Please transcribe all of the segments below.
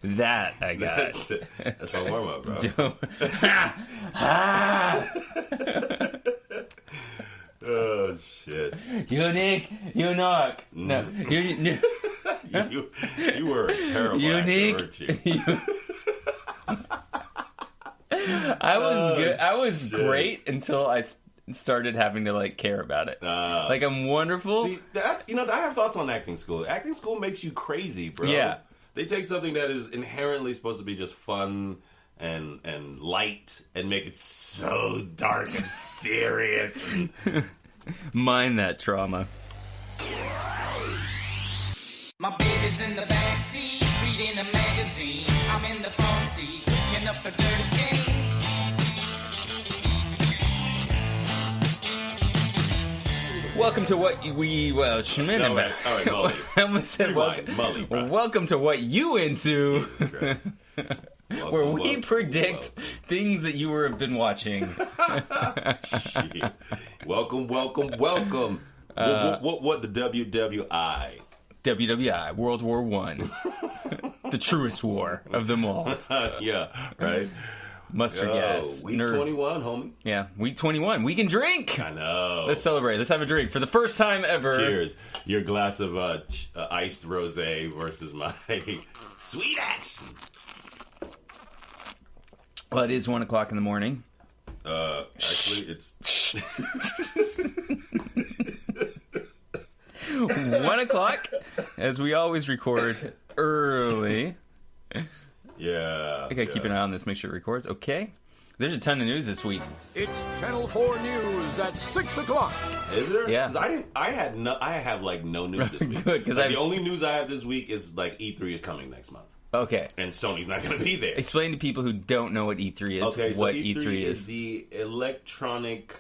That I got. That's my warm up, bro. Oh shit! Unique, knock. No, you were a terrible unique. actor, weren't you? I was good. I was great until I started having to like care about it. Like I'm wonderful. See, that's I have thoughts on acting school. Acting school makes you crazy, bro. Yeah. They take something that is inherently supposed to be just fun and light and make it so dark and serious. Mind that trauma. My baby's in the backseat, reading a magazine. I'm in the front seat, picking up a dirty stain. Welcome to what we All right, Mully. I almost said Mully, bro. welcome to what you into. Where we predict things that you have been watching. Shit. Welcome. What the WWI? WWI, World War I. The truest war of them all. Yeah, right? Mustard gas. Week nerve. 21, homie. Yeah, week 21. We can drink. I know. Let's celebrate. Let's have a drink for the first time ever. Cheers. Your glass of iced rosé versus my sweet action. Well, it is 1 o'clock in the morning. Actually, it's 1 o'clock, as we always record early. yeah. I gotta keep an eye on this, make sure it records. Okay. There's a ton of news this week. It's Channel 4 News at 6 o'clock. Is there? Yeah. 'Cause I have like no news this week. Good, 'cause the only news I have this week is like E3 is coming next month. Okay. And Sony's not going to be there. Explain to people who don't know what E3 is, Okay, so what E3 is. is the Electronic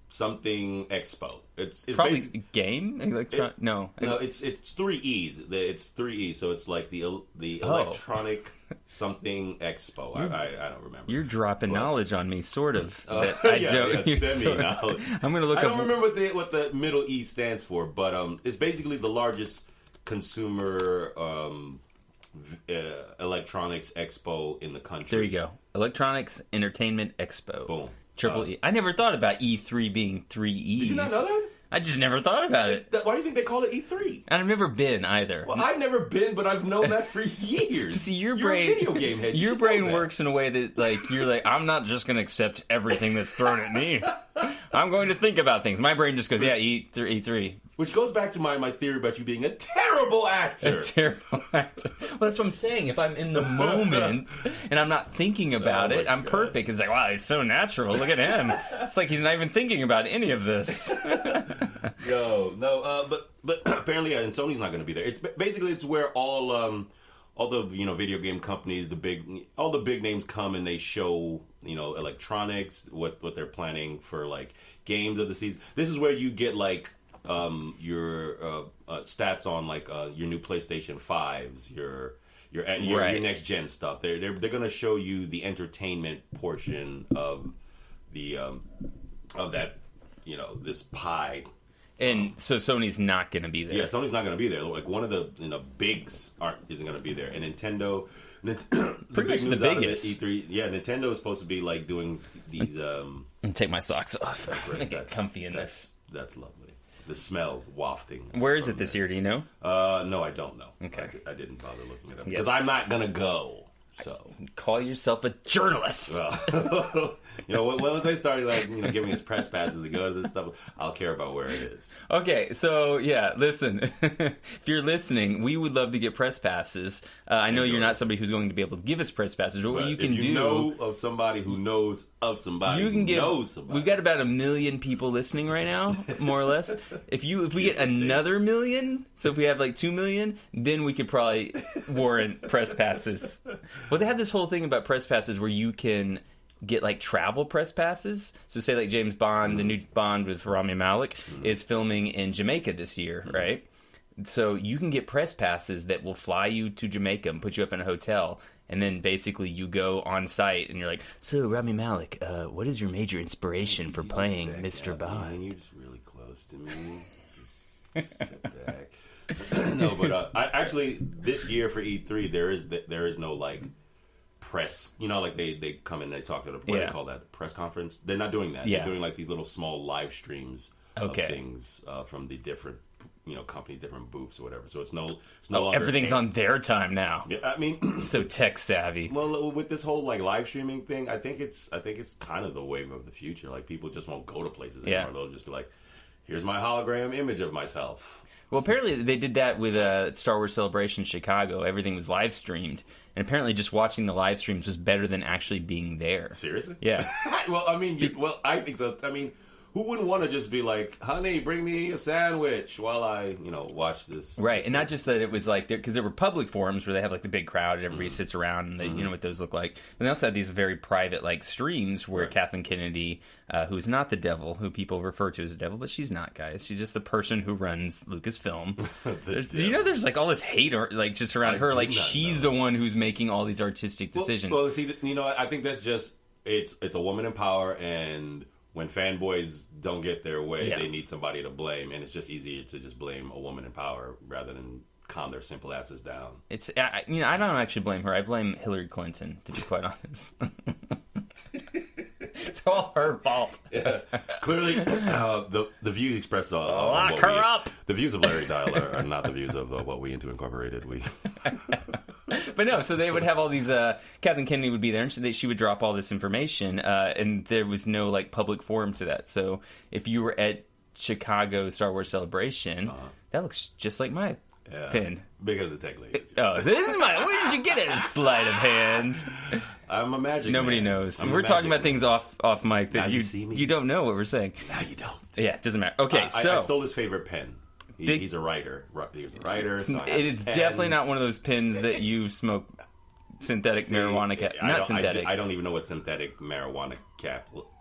Something Expo. It's Probably basically game? No, it's 3 E's. It's 3 E's, so it's like the Electronic Something Expo. I don't remember. You're dropping knowledge on me, sort of. That semi-knowledge. I'm going to look I up. don't remember what the middle E stands for, but it's basically the largest consumer electronics expo in the country. There you go. Electronics Entertainment Expo. Boom. Triple E. I never thought about E3 being 3 E's. Did you not know that? I just never thought about it. Why do you think they call it E3? I've never been either. Well, I've never been, but I've known that for years. See, your You're brain, a video game head. Your brain works in a way that, like, you're like, I'm not just going to accept everything that's thrown at me. I'm going to think about things. My brain just goes, yeah, E3. Which goes back to my theory about you being a terrible actor. A terrible actor. Well, that's what I'm saying. If I'm in the moment and I'm not thinking about it, I'm perfect. It's like, wow, he's so natural. Look at him. It's like he's not even thinking about any of this. But apparently, and Sony's not going to be there. It's where all the video game companies, all the big names come and they show electronics, what they're planning for like games of the season. This is where you get like your stats on like your new PlayStation 5s, your next gen stuff. They're going to show you the entertainment portion of the of that this pie. And so Sony's not going to be there. Yeah, Sony's not going to be there. Like one of the bigs isn't going to be there. And Nintendo, pretty much the biggest. E3. Yeah, Nintendo is supposed to be like doing these. Take my socks off. I get comfy in this. That's lovely. The smell wafting. Where is it this year? Do you know? No, I don't know. Okay, I didn't bother looking it up because I'm not going to go. So call yourself a journalist. Once they started giving us press passes to go to this stuff, I'll care about where it is. Okay, so yeah, listen. If you're listening, we would love to get press passes. I know you're not somebody who's going to be able to give us press passes, but what you can do, know of somebody who knows of somebody you can who knows somebody. We've got about 1 million people listening right now, more or less. If we get another 1 million, so if we have like 2 million, then we could probably warrant press passes. Well, they have this whole thing about press passes where you can get like travel press passes. So say like James Bond, the new Bond with Rami Malek is filming in Jamaica this year, right? So you can get press passes that will fly you to Jamaica and put you up in a hotel, and then basically you go on site and you're like, so Rami Malek, what is your major inspiration for playing Mr. Bond? You're just really close to me. Just step back. No, but I actually this year for E3 there is no like press. You know, like they come in, they talk to the what do they call that, press conference. They're not doing that. They're doing like these little small live streams of things from the different companies, different booths or whatever. So it's no longer everything's on their time now. Yeah, I mean, so tech savvy. Well, with this whole like live streaming thing, I think it's kind of the wave of the future. Like people just won't go to places anymore. They'll just be like, here's my hologram image of myself. Well, apparently they did that with Star Wars Celebration Chicago. Everything was live streamed, and apparently just watching the live streams was better than actually being there. Seriously? Yeah. Well, I mean, I think so. I mean, who wouldn't want to just be like, honey, bring me a sandwich while I, watch this? Right, and not just that it was like, because there were public forums where they have like the big crowd and everybody sits around and they, you know what those look like. But they also had these very private like streams where Kathleen Kennedy, who's not the devil, who people refer to as the devil, but she's not, guys. She's just the person who runs Lucasfilm. There's like all this hate like just around her. Like she's the one who's making all these artistic decisions. Well, see, I think that's just, it's a woman in power, and when fanboys don't get their way, they need somebody to blame, and it's just easier to just blame a woman in power rather than calm their simple asses down. I don't actually blame her. I blame Hillary Clinton, to be quite honest. It's all her fault. Yeah. Clearly, the views expressed lock her up. The views of Larry Dial are not the views of what We Into Incorporated. But no, so they would have all these. Kathleen Kennedy would be there, and she would drop all this information, and there was no like public forum to that. So if you were at Chicago Star Wars Celebration, that looks just like my pin. Because of tech lady. Oh, this is my. Where did you get it? Sleight of hand. I'm a magic Nobody man. knows. We're talking about things off mic that you see me. You don't know what we're saying. Now you don't. Yeah, it doesn't matter. Okay, so I stole his favorite pen. He's a writer. He's a writer. So it is definitely not one of those pins that you smoke synthetic marijuana. I don't even know what synthetic marijuana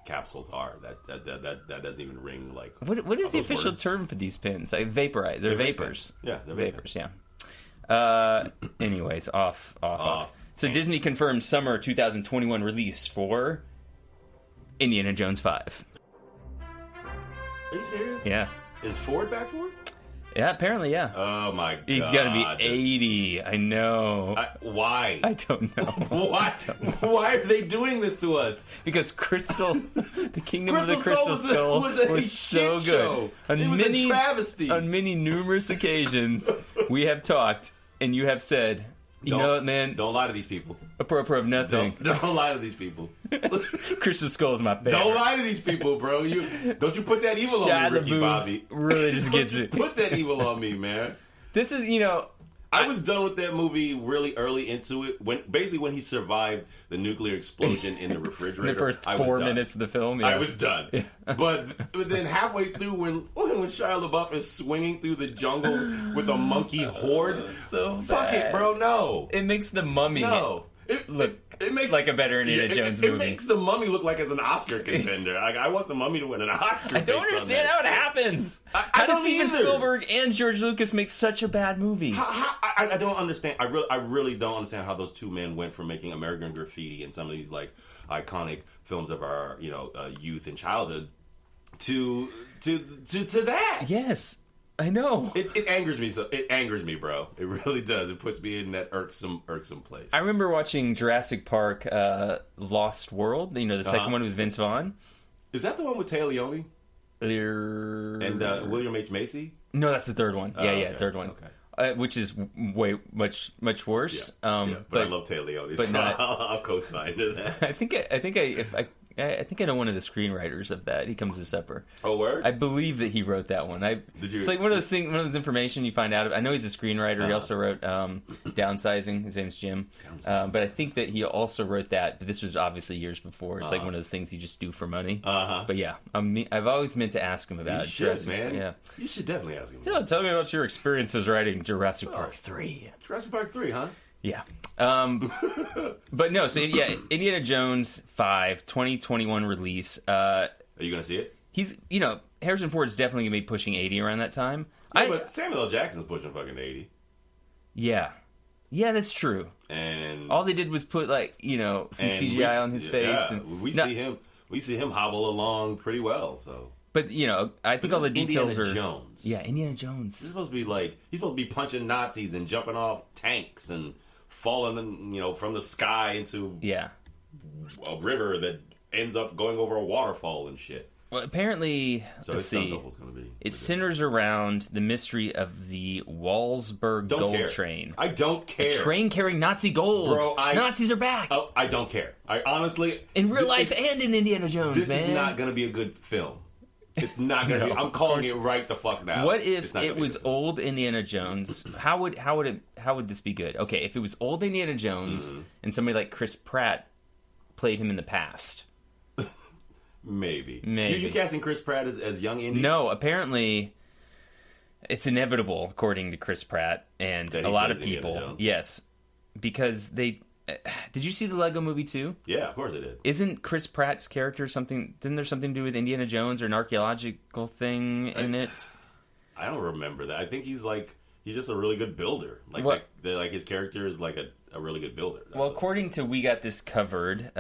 capsules are. That doesn't even ring like. What is the official words. term for these pins? Like vaporize. They're vapors. Yeah, they're vapors. Yeah. Anyways, off. So Disney confirmed summer 2021 release for Indiana Jones 5. Are you serious? Yeah. Is Ford back for it? Yeah, apparently, yeah. Oh my god. He's got to be 80. I know. Why? I don't know. Why are they doing this to us? Because the Kingdom of the Crystal Skull Skull was so good. Show. It was a travesty. On many numerous occasions, we have talked, and you have said, you know what, man? Don't lie to these people. Apropos of nothing. Don't lie to these people. Crystal Skull is my favorite. Don't lie to these people, bro. Don't you put that evil on me, Ricky Bobby. Really just gets me. Put that evil on me, man. This is, I was done with that movie really early into it. When he survived the nuclear explosion in the refrigerator. In the first 4 minutes of the film, yeah. I was done. Yeah. But then halfway through, when Shia LaBeouf is swinging through the jungle with a monkey horde, fuck it, bro. No, it makes the Mummy it makes like a better Indiana Jones movie. It makes the Mummy look like it's an Oscar contender. I want the Mummy to win an Oscar. I don't understand how it happens. How did Steven Spielberg and George Lucas make such a bad movie? I don't understand. I really don't understand how those two men went from making American Graffiti and some of these like iconic films of our youth and childhood to that. Yes. I know. It angers me. It angers me, bro. It really does. It puts me in that irksome place. I remember watching Jurassic Park Lost World, the second one with Vince Vaughn. Is that the one with Tay Leone? And William H. Macy? No, that's the third one. Okay. Third one. Okay. Which is way much worse. Yeah. But I love Tay Leone, so I'll co-sign to that. I think I know one of the screenwriters of that. He comes to supper. Oh, word? I believe that he wrote that one. It's like one of those information you find out of. I know he's a screenwriter. He also wrote Downsizing. His name's Jim. But I think that he also wrote that. But this was obviously years before. It's like one of those things you just do for money. But yeah, I've always meant to ask him about. You should, man. Yeah, you should definitely ask him. Tell me about your experiences writing Jurassic Park 3. Jurassic Park 3, huh? Yeah. But no, so yeah, Indiana Jones 5, 2021 release. Are you going to see it? He's, Harrison Ford's definitely going to be pushing 80 around that time. Yeah, but Samuel L. Jackson's pushing fucking 80. Yeah. Yeah, that's true. And all they did was put some CGI on his face. Yeah, we see him hobble along pretty well, so. But I think all the details Indiana are Jones. Yeah, Indiana Jones. This is supposed to be like he's supposed to be punching Nazis and jumping off tanks and falling, from the sky into a river that ends up going over a waterfall and shit. Well, apparently, So let's his stunt see. double's gonna be. It centers around the mystery of the Walsburg gold care. train. I don't care. Train carrying Nazi gold. Bro, Nazis are back. Oh, I don't care. I honestly, in real life and in Indiana Jones, this man. is not going to be a good film. It's not going to be. I'm calling it right the fuck now. What It's if not gonna it be a was good film. old Indiana Jones? How would this be good? Okay, if it was old Indiana Jones and somebody like Chris Pratt played him in the past. Maybe. Maybe. You casting Chris Pratt as young Indy? No, apparently it's inevitable, according to Chris Pratt and That a he lot of plays Indiana people. Jones? Yes, because they. Did you see the Lego Movie 2? Yeah, of course it did. Isn't Chris Pratt's character something? Didn't there something to do with Indiana Jones or an archaeological thing in it? I don't remember that. I think he's just a really good builder. What? His character is like a really good builder. That's Well, all. according to We Got This Covered,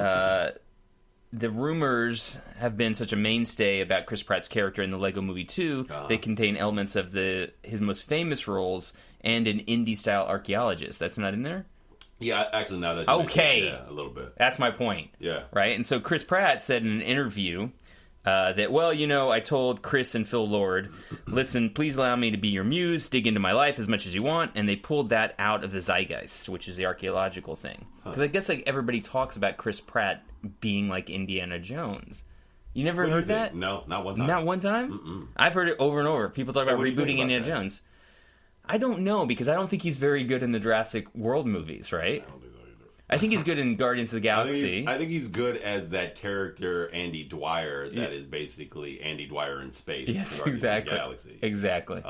the rumors have been such a mainstay about Chris Pratt's character in the Lego Movie 2. They contain elements of his most famous roles and an indie-style archaeologist. That's not in there? Yeah, actually, now that you mention Okay. it, yeah, a little bit. That's my point. Yeah. Right? And so Chris Pratt said in an interview that, I told Chris and Phil Lord, listen, please allow me to be your muse, dig into my life as much as you want, and they pulled that out of the zeitgeist, which is the archaeological thing. Because I guess everybody talks about Chris Pratt being like Indiana Jones. You never What do you heard that? think? No, not one time. Not one time? I've heard it over and over. People talk about what do you think rebooting about Indiana that? Jones. I don't know, because I don't think he's very good in the Jurassic World movies, right? I don't think so either. I think he's good in Guardians of the Galaxy. I think he's good as that character Andy Dwyer that is basically Andy Dwyer in space. in Yes, Guardians of the exactly. Galaxy. Exactly.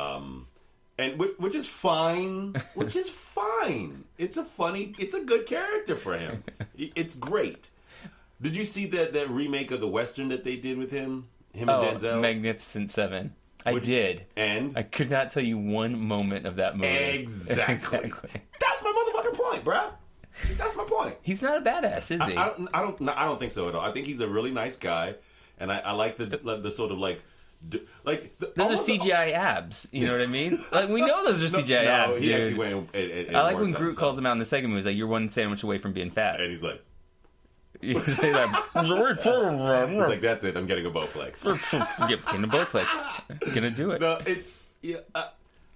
And which is fine. Which is fine. It's a good character for him. It's great. Did you see that remake of the Western that they did with him? Him and Denzel? Magnificent Seven. I did. And? I could not tell you one moment of that movie. Exactly. That's my motherfucking point, bruh. That's my point. He's not a badass, is he? I don't think so at all. I think he's a really nice guy, and I like the sort of those are CGI abs. You know what I mean? Like, we know those are CGI abs, he actually dude. went and I like when worked on Groot calls himself. him out in the second movie. He's like, "You're one sandwich away from being fat." And he's like, You say that. he's like, that's it. I'm getting a Bowflex. Getting the Bowflex. Gonna do it. No, it's yeah.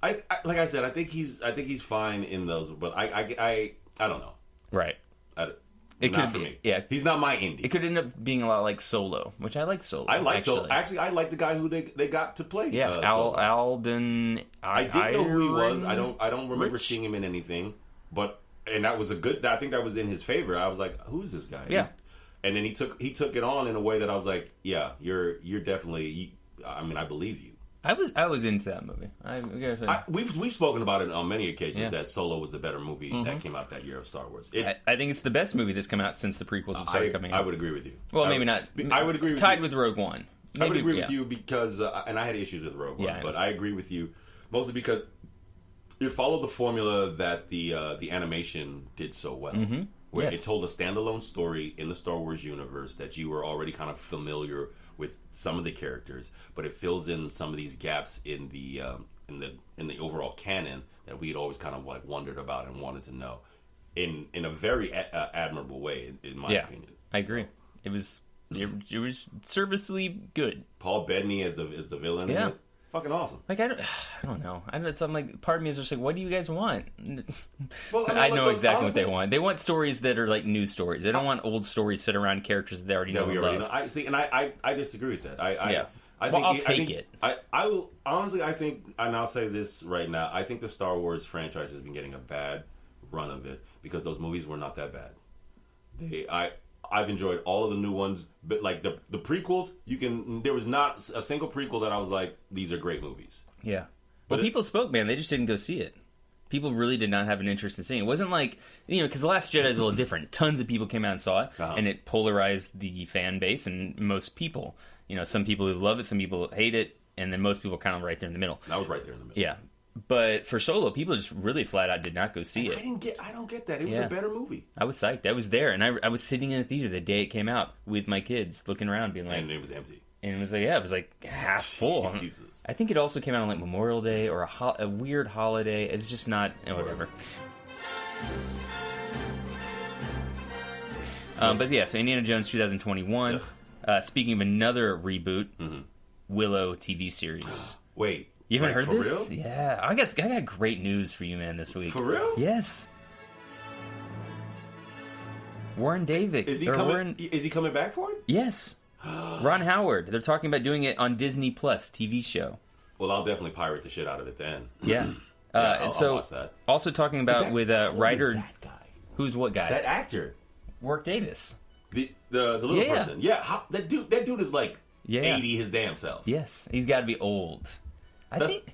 I like I said, I think he's fine in those, but I don't know. Right. It Not could for be- me. yeah. He's not my indie. It could end up being a lot like Solo, which I like Solo. I like actually. so actually I like the guy who they got to play. Yeah, Solo. Alden. I didn't know who he was. I Iron don't remember Rich? seeing him in anything, but that was a good. I think that was in his favor. I was like, who's this guy? Yeah. And then he took it on in a way that I was like, yeah, you're definitely. I mean, I believe you. I was into that movie. I gotta say. We've spoken about it on many occasions Yeah. that Solo was the better movie that came out that year of Star Wars. I think it's the best movie that's come out since the prequels have started coming out. I would agree with you. Well, maybe not. I would agree with tied you. with Rogue One. Maybe, I would agree yeah. with you because, and I had issues with Rogue One, Yeah, I but know. I agree with you mostly because it followed the formula that the animation did so well, where Yes. it told a standalone story in the Star Wars universe that you were already kind of familiar with some of the characters, but it fills in some of these gaps in the overall canon that we'd always kind of like wondered about and wanted to know in a very admirable way, in my opinion. I agree. It was serviceably good. Paul Bettany as the villain. Yeah. In it, fucking awesome. Like I don't know. I'm like, part of me is just like, what do you guys want? Well, I know look, exactly honestly, what they want. They want stories that are like news stories. They don't want old stories set around characters that they already know. that we and already love. know. I see, and I disagree with that. I Well, I'll take it. I will honestly. I think, and I'll say this right now. I think the Star Wars franchise has been getting a bad run of it because those movies were not that bad. I've enjoyed all of the new ones, but like the prequels, there was not a single prequel that I was like, these are great movies. Yeah. But Well, people spoke, man. They just didn't go see it. People really did not have an interest in seeing it. It wasn't like, because The Last Jedi is a little different. Tons of people came out and saw it, and it polarized the fan base and most people. Some people who love it, some people hate it, and then most people kind of right there in the middle. I was right there in the middle. Yeah. But for Solo, people just really flat out did not go see it. I don't get that. It was a better movie. I was psyched. I was there, and I was sitting in the theater the day it came out with my kids, looking around, being like, And it was empty. And it was like, yeah, it was like half full. Jesus. I think it also came out on like Memorial Day or a weird holiday. It's just not, whatever. But yeah, so Indiana Jones 2021. Speaking of another reboot, Willow TV series. Wait. You haven't heard for this? real? Yeah. I got great news for you, man, this week. For real? Yes. Warren David. Is he coming back for it? Yes. Ron Howard. They're talking about doing it on Disney Plus TV show. Well, I'll definitely pirate the shit out of it then. Yeah. I'll watch that. Also talking about with writer. That guy? Who's what guy? That actor. Warwick Davis. The little person. Yeah. That dude is like 80 his damn self. Yes. He's got to be old. I think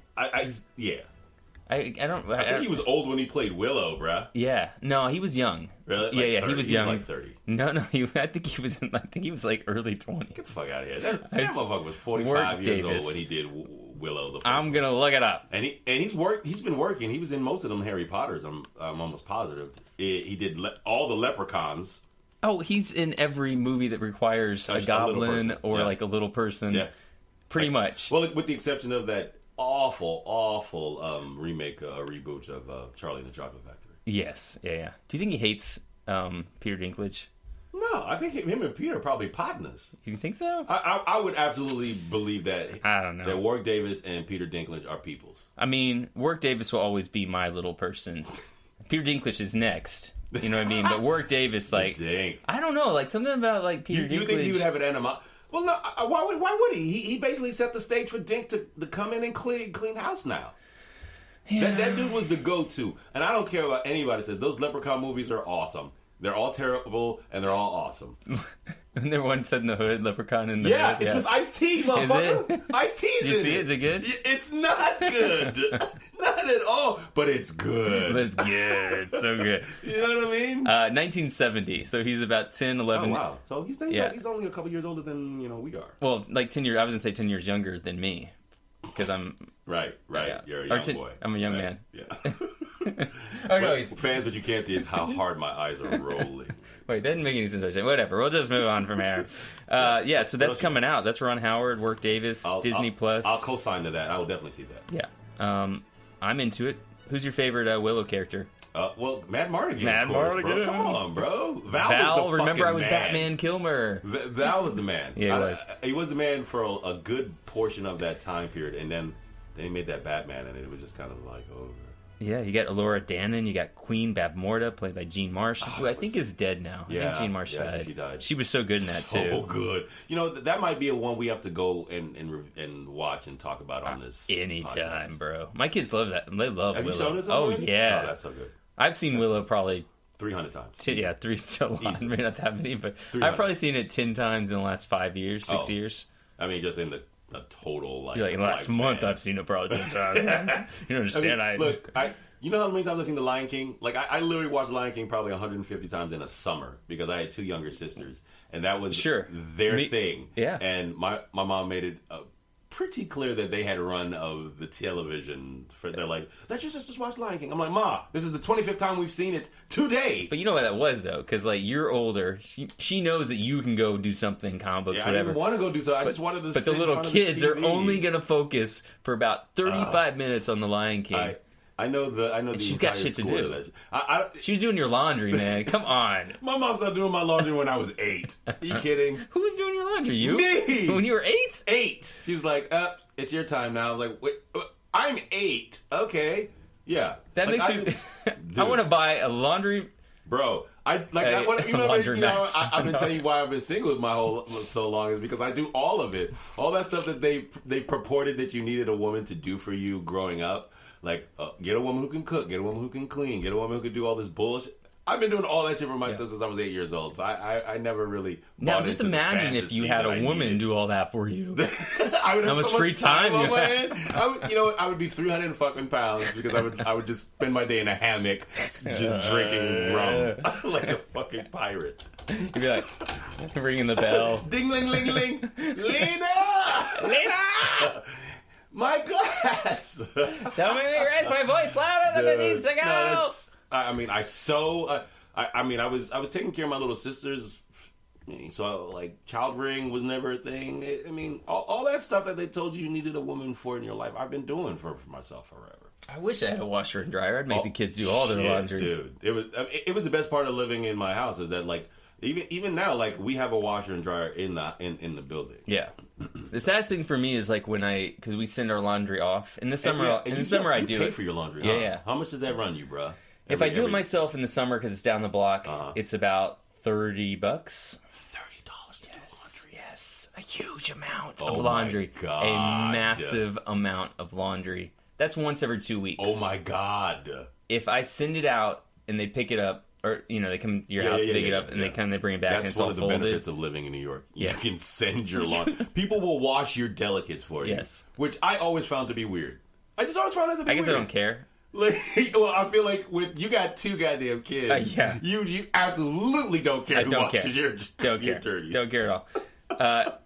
he was old when he played Willow, bruh. Yeah. No, he was young. Really? Like yeah, 30. he was young. He was like 30. No, I think he was like early 20s. Get the fuck out of here. That motherfucker was 45 years old when he did Willow the first I'm going to look it up. And he's been working. He was in most of them Harry Potters, I'm almost positive. He did all the Leprechauns. Oh, he's in every movie that requires a goblin or like a little person. Yeah. Pretty much. Well, with the exception of that awful remake, reboot of Charlie and the Chocolate Factory. Yes, yeah. Do you think he hates Peter Dinklage? No, I think him and Peter are probably partners. You think so? I would absolutely believe that. I don't know. That Warwick Davis and Peter Dinklage are peoples. I mean, Warwick Davis will always be my little person. Peter Dinklage is next. You know what I mean? But Warwick Davis, like, I don't know, like something about like Peter Dinklage. You think he would have an animal? Well, no. Why would he? He basically set the stage for Dink to come in and clean house now. Yeah. That dude was the go-to, and I don't care about anybody says those Leprechaun movies are awesome. They're all terrible, and they're all awesome. And there one said in the hood, Leprechaun in the hood. It's with Ice-T, motherfucker. Ice-T's in it. You see it? Is it good? It's not good. Not at all, but it's good. But it's good. So good. You know what I mean? 1970, so he's about 10, 11. Oh, wow. So he's only a couple years older than, we are. Well, like 10 years, I was going to say 10 years younger than me. Because I'm... Right. Yeah. You're a young boy. I'm a young man. Yeah. Oh, no, fans, what you can't see is how hard my eyes are rolling. Wait, that didn't make any sense. Whatever, we'll just move on from here. So that's coming out. That's Ron Howard, Warwick Davis, Disney Plus. I'll co-sign to that. I will definitely see that. Yeah. I'm into it. Who's your favorite Willow character? Well, Matt Mardigan. Matt Mardigan. Bro. Come on, bro. Val, remember I was man. Batman Kilmer. Val was the man. Yeah, he was. He was the man for a good portion of that time period, and then they made that Batman, and it was just kind of like over. Yeah, you got Elora Danan, you got Queen Bavmorda, played by Jean Marsh, who I think is dead now. I think Jean Marsh died. She died. She was so good in that, too. So good. That might be a one we have to go and watch and talk about on this anytime, podcast. Bro. My kids love that. They love Have Willow. You shown it already? Yeah. Oh, that's so good. I've seen Willow probably 300 times. 3 a lot. Maybe not that many, but 300. I've probably seen it 10 times in the last 5 years, 6 years. I mean, just in the total, like, in the last month, I've seen it probably 10 times. You understand? Look, you know how many times I've seen The Lion King? Like, I literally watched The Lion King probably 150 times in a summer because I had 2 younger sisters, and that was their thing. Yeah. And my mom made it pretty clear that they had run of the television. They're like, let's just watch Lion King. I'm like, Ma, this is the 25th time we've seen it today. But you know what that was, though? Because, like, you're older. She knows that you can go do something, comic books, whatever. I didn't want to go do something. I just wanted to But the little kids are only going to focus for about 35 minutes on The Lion King. I know the she's got shit to do. She was doing your laundry, man. Come on. My mom started doing my laundry when I was 8. Are you kidding? Who was doing your laundry? You? Me! When you were 8? 8. She was like, it's your time now. I was like, wait, I'm 8. Okay. Yeah. That makes me... I want to buy a laundry... Bro, I've been telling you why I've been single so long is because I do all of it. All that stuff that they purported that you needed a woman to do for you growing up. Like, get a woman who can cook, get a woman who can clean, get a woman who can do all this bullshit. I've been doing all that shit for myself since I was 8 years old. So I never really. Now, just imagine if you had a woman do all that for you. I would have how much free time you had. I would be 300 fucking pounds because I would just spend my day in a hammock just drinking rum like a fucking pirate. You'd be like ringing the bell. Ding ling ling ling, Lena. My glass! Don't make me raise my voice louder than it needs to go! No, I was taking care of my little sisters So, like, child rearing was never a thing. I mean, all that stuff that they told you needed a woman for in your life, I've been doing for myself forever. I wish I had a washer and dryer. I'd make the kids do all their laundry. Dude. It was the best part of living in my house is that, like, even now, like, we have a washer and dryer in the building. Yeah. The saddest thing for me is, like, because we send our laundry off. In the summer, I do pay it. for your laundry, Yeah, huh? yeah. How much does that run you, bro? If I do it myself in the summer because it's down the block, it's about $30. $30 to do laundry. Yes. A huge amount Oh of laundry. my God. A massive amount of laundry. That's once every 2 weeks. Oh my God. If I send it out and they pick it up, or, you know, they come to your house, pick it up, and they bring it back, and it's all folded. That's one of the benefits of living in New York. Yes. You can send your laundry. People will wash your delicates for you. Yes. Which I always found to be weird. I just always found it to be weird. I guess I don't care. Like, well, I feel like you got 2 goddamn kids. Yeah. You absolutely don't care who washes your dirties. Don't care at all.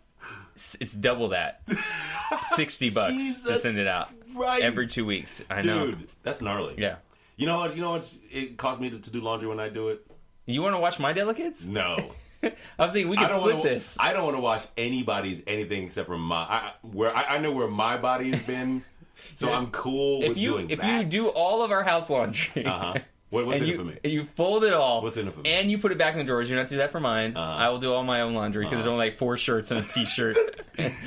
It's double that. $60 Jesus to send it out. Christ. Every 2 weeks. I know. Dude, that's gnarly. Yeah. You know what? It costs me to do laundry when I do it. You want to watch my delicates? No. I was thinking we could split this. I don't want to watch anybody's anything except for I know where my body's been, so I'm cool with doing that. If you do all of our house laundry, what's in it for me? And you fold it all, What's in it for me? and you put it back in the drawers. You don't have to do that for mine. I will do all my own laundry because there's only like 4 shirts and a t-shirt.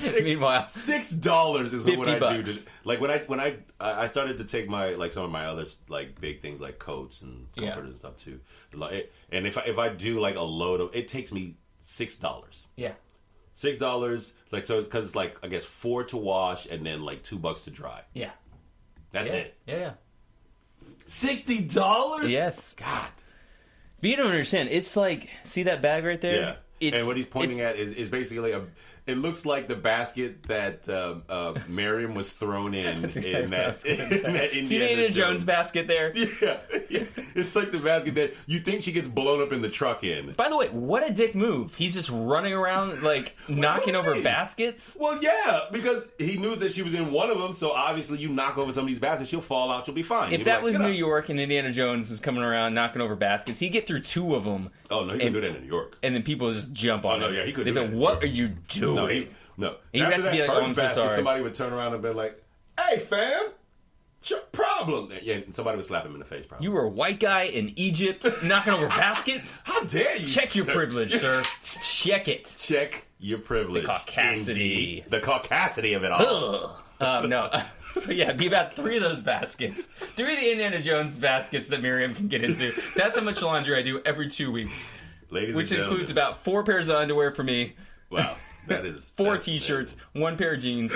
Meanwhile, $6 is what I do. Like when I started to take some of my other like big things like coats and comforters and stuff too. Like, and if I do like a load of, it takes me $6. Yeah. $6, like, so it's because it's like I guess 4 to wash and then like $2 to dry. Yeah. That's it. Yeah. $60? Yes. God. But you don't understand. It's like, see that bag right there? Yeah. And what he's pointing at is basically it looks like the basket that Miriam was thrown in that Indiana Jones basket there. Yeah. It's like the basket that you think she gets blown up in the truck in. By the way, what a dick move. He's just running around, like, knocking over baskets. Well, yeah, because he knew that she was in one of them, so obviously you knock over some of these baskets, she'll fall out, she'll be fine. If that was New York and Indiana Jones was coming around knocking over baskets, he'd get through 2 of them. Oh, no, he couldn't do that in New York. And then people would just jump on him. Oh, no, yeah, he couldn't do that. What are you doing? No. And you'd have to be like, I'm so sorry. Somebody would turn around and be like, hey, fam, what's your problem? Yeah, and somebody would slap him in the face, probably. You were a white guy in Egypt knocking over baskets? How dare you, Check your privilege, sir. Check it. Check your privilege. The caucasity. Indeed. The caucasity of it all. No. So yeah, be about 3 of those baskets. 3 of the Indiana Jones baskets that Miriam can get into. That's how much laundry I do every 2 weeks. Ladies which and gentlemen. Includes about 4 pairs of underwear for me. Wow. That is 4 t-shirts, 1 pair of jeans,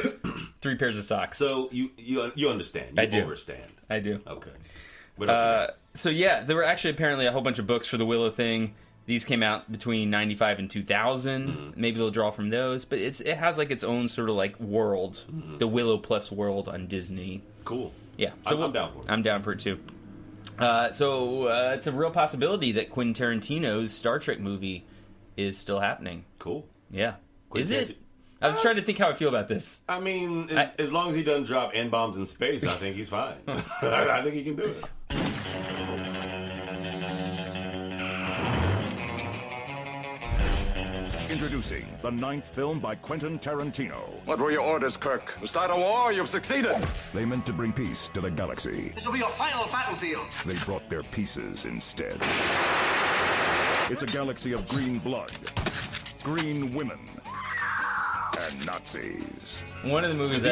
3 pairs of socks. So you understand. You I do. Overstand. I do. Okay. What else you got? So yeah, there were actually apparently a whole bunch of books for the Willow thing. These came out between 95 and 2000. Mm-hmm. Maybe they'll draw from those, but it has like its own sort of like world, the Willow Plus world on Disney. Cool. Yeah, so I'm down for it. I'm down for it too. So it's a real possibility that Quentin Tarantino's Star Trek movie is still happening. Cool. Yeah. Is it? I was trying to think how I feel about this. I mean, as long as he doesn't drop N-bombs in space, I think he's fine. I think he can do it. Introducing the 9th film by Quentin Tarantino. What were your orders, Kirk? To start a war? You've succeeded. They meant to bring peace to the galaxy. This will be your final battlefield. They brought their pieces instead. It's a galaxy of green blood, green women, and Nazis. One of the movies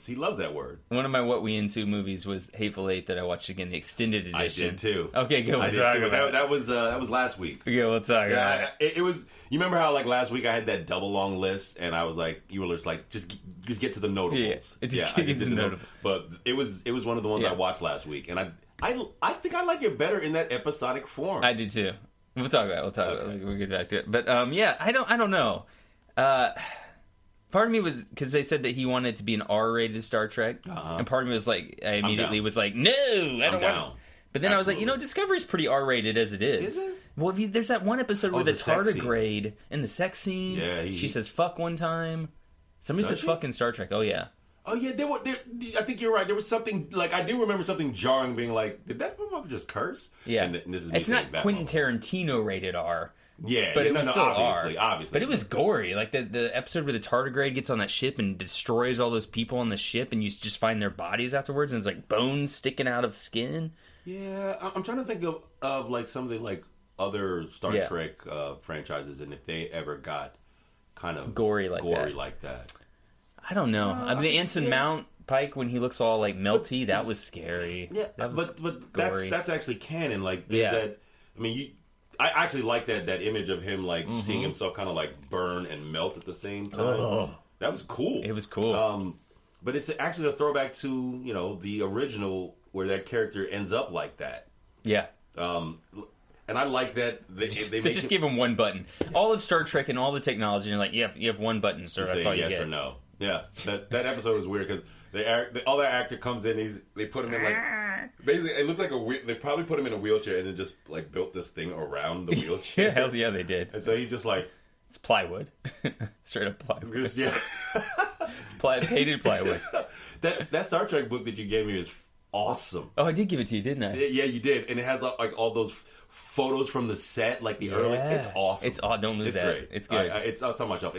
he loves that word. One of my What We Into movies was Hateful Eight that I watched again, the extended edition. I did too. Okay, good. I did too. That was last week. Okay, we'll talk about it. It was. You remember how like last week I had that double long list, and I was like, you were just like, just get to the notables. Yeah, I did the notables. But it was one of the ones I watched last week, and I think I like it better in that episodic form. I do too. We'll talk about it. We'll get back to it. But yeah, I don't know. Part of me was because they said that he wanted to be an R-rated Star Trek, and part of me was like, I immediately was like, no, I don't want. But then I was like, Discovery's pretty R-rated as it is. Is it? Well, there's that one episode with the tardigrade and the sex scene. Yeah, she says "fuck" one time. Somebody says "fuck" in Star Trek. Oh yeah. Oh yeah, I think you're right. There was something like I do remember something jarring, being like, "Did that motherfucker just curse?" Yeah, and this is it's not Quentin Tarantino rated R. Yeah, but yeah, it was still obviously, R. obviously. But it was gory. Like the episode where the tardigrade gets on that ship and destroys all those people on the ship, and you just find their bodies afterwards, and it's like bones sticking out of skin. Yeah, I'm trying to think of like some of the like other Star Trek franchises, and if they ever got kind of gory like that. I don't know. I mean, the Anson Mount Pike, when he looks all like melty, that was scary. Yeah, that was but gory. that's actually canon. Like, that. I mean, I actually like that image of him like seeing himself kind of like burn and melt at the same time. Oh. That was cool. It was cool. But it's actually a throwback to the original where that character ends up like that. Yeah. And I like that they just gave him one button. All of Star Trek and all the technology, and like, you have one button, sir. That's all you get. Yes or no. Yeah, that episode was weird because the other actor comes in. They put him in like basically it looks like they probably put him in a wheelchair and then just like built this thing around the wheelchair. Yeah, hell yeah, they did. And so he's just like, it's plywood, straight up plywood. Yeah, hated plywood. That Star Trek book that you gave me is awesome. Oh, I did give it to you, didn't I? Yeah, you did, and it has like all those photos from the set, like the early. It's awesome. It's don't lose that. Great. It's good. It's on my shelf.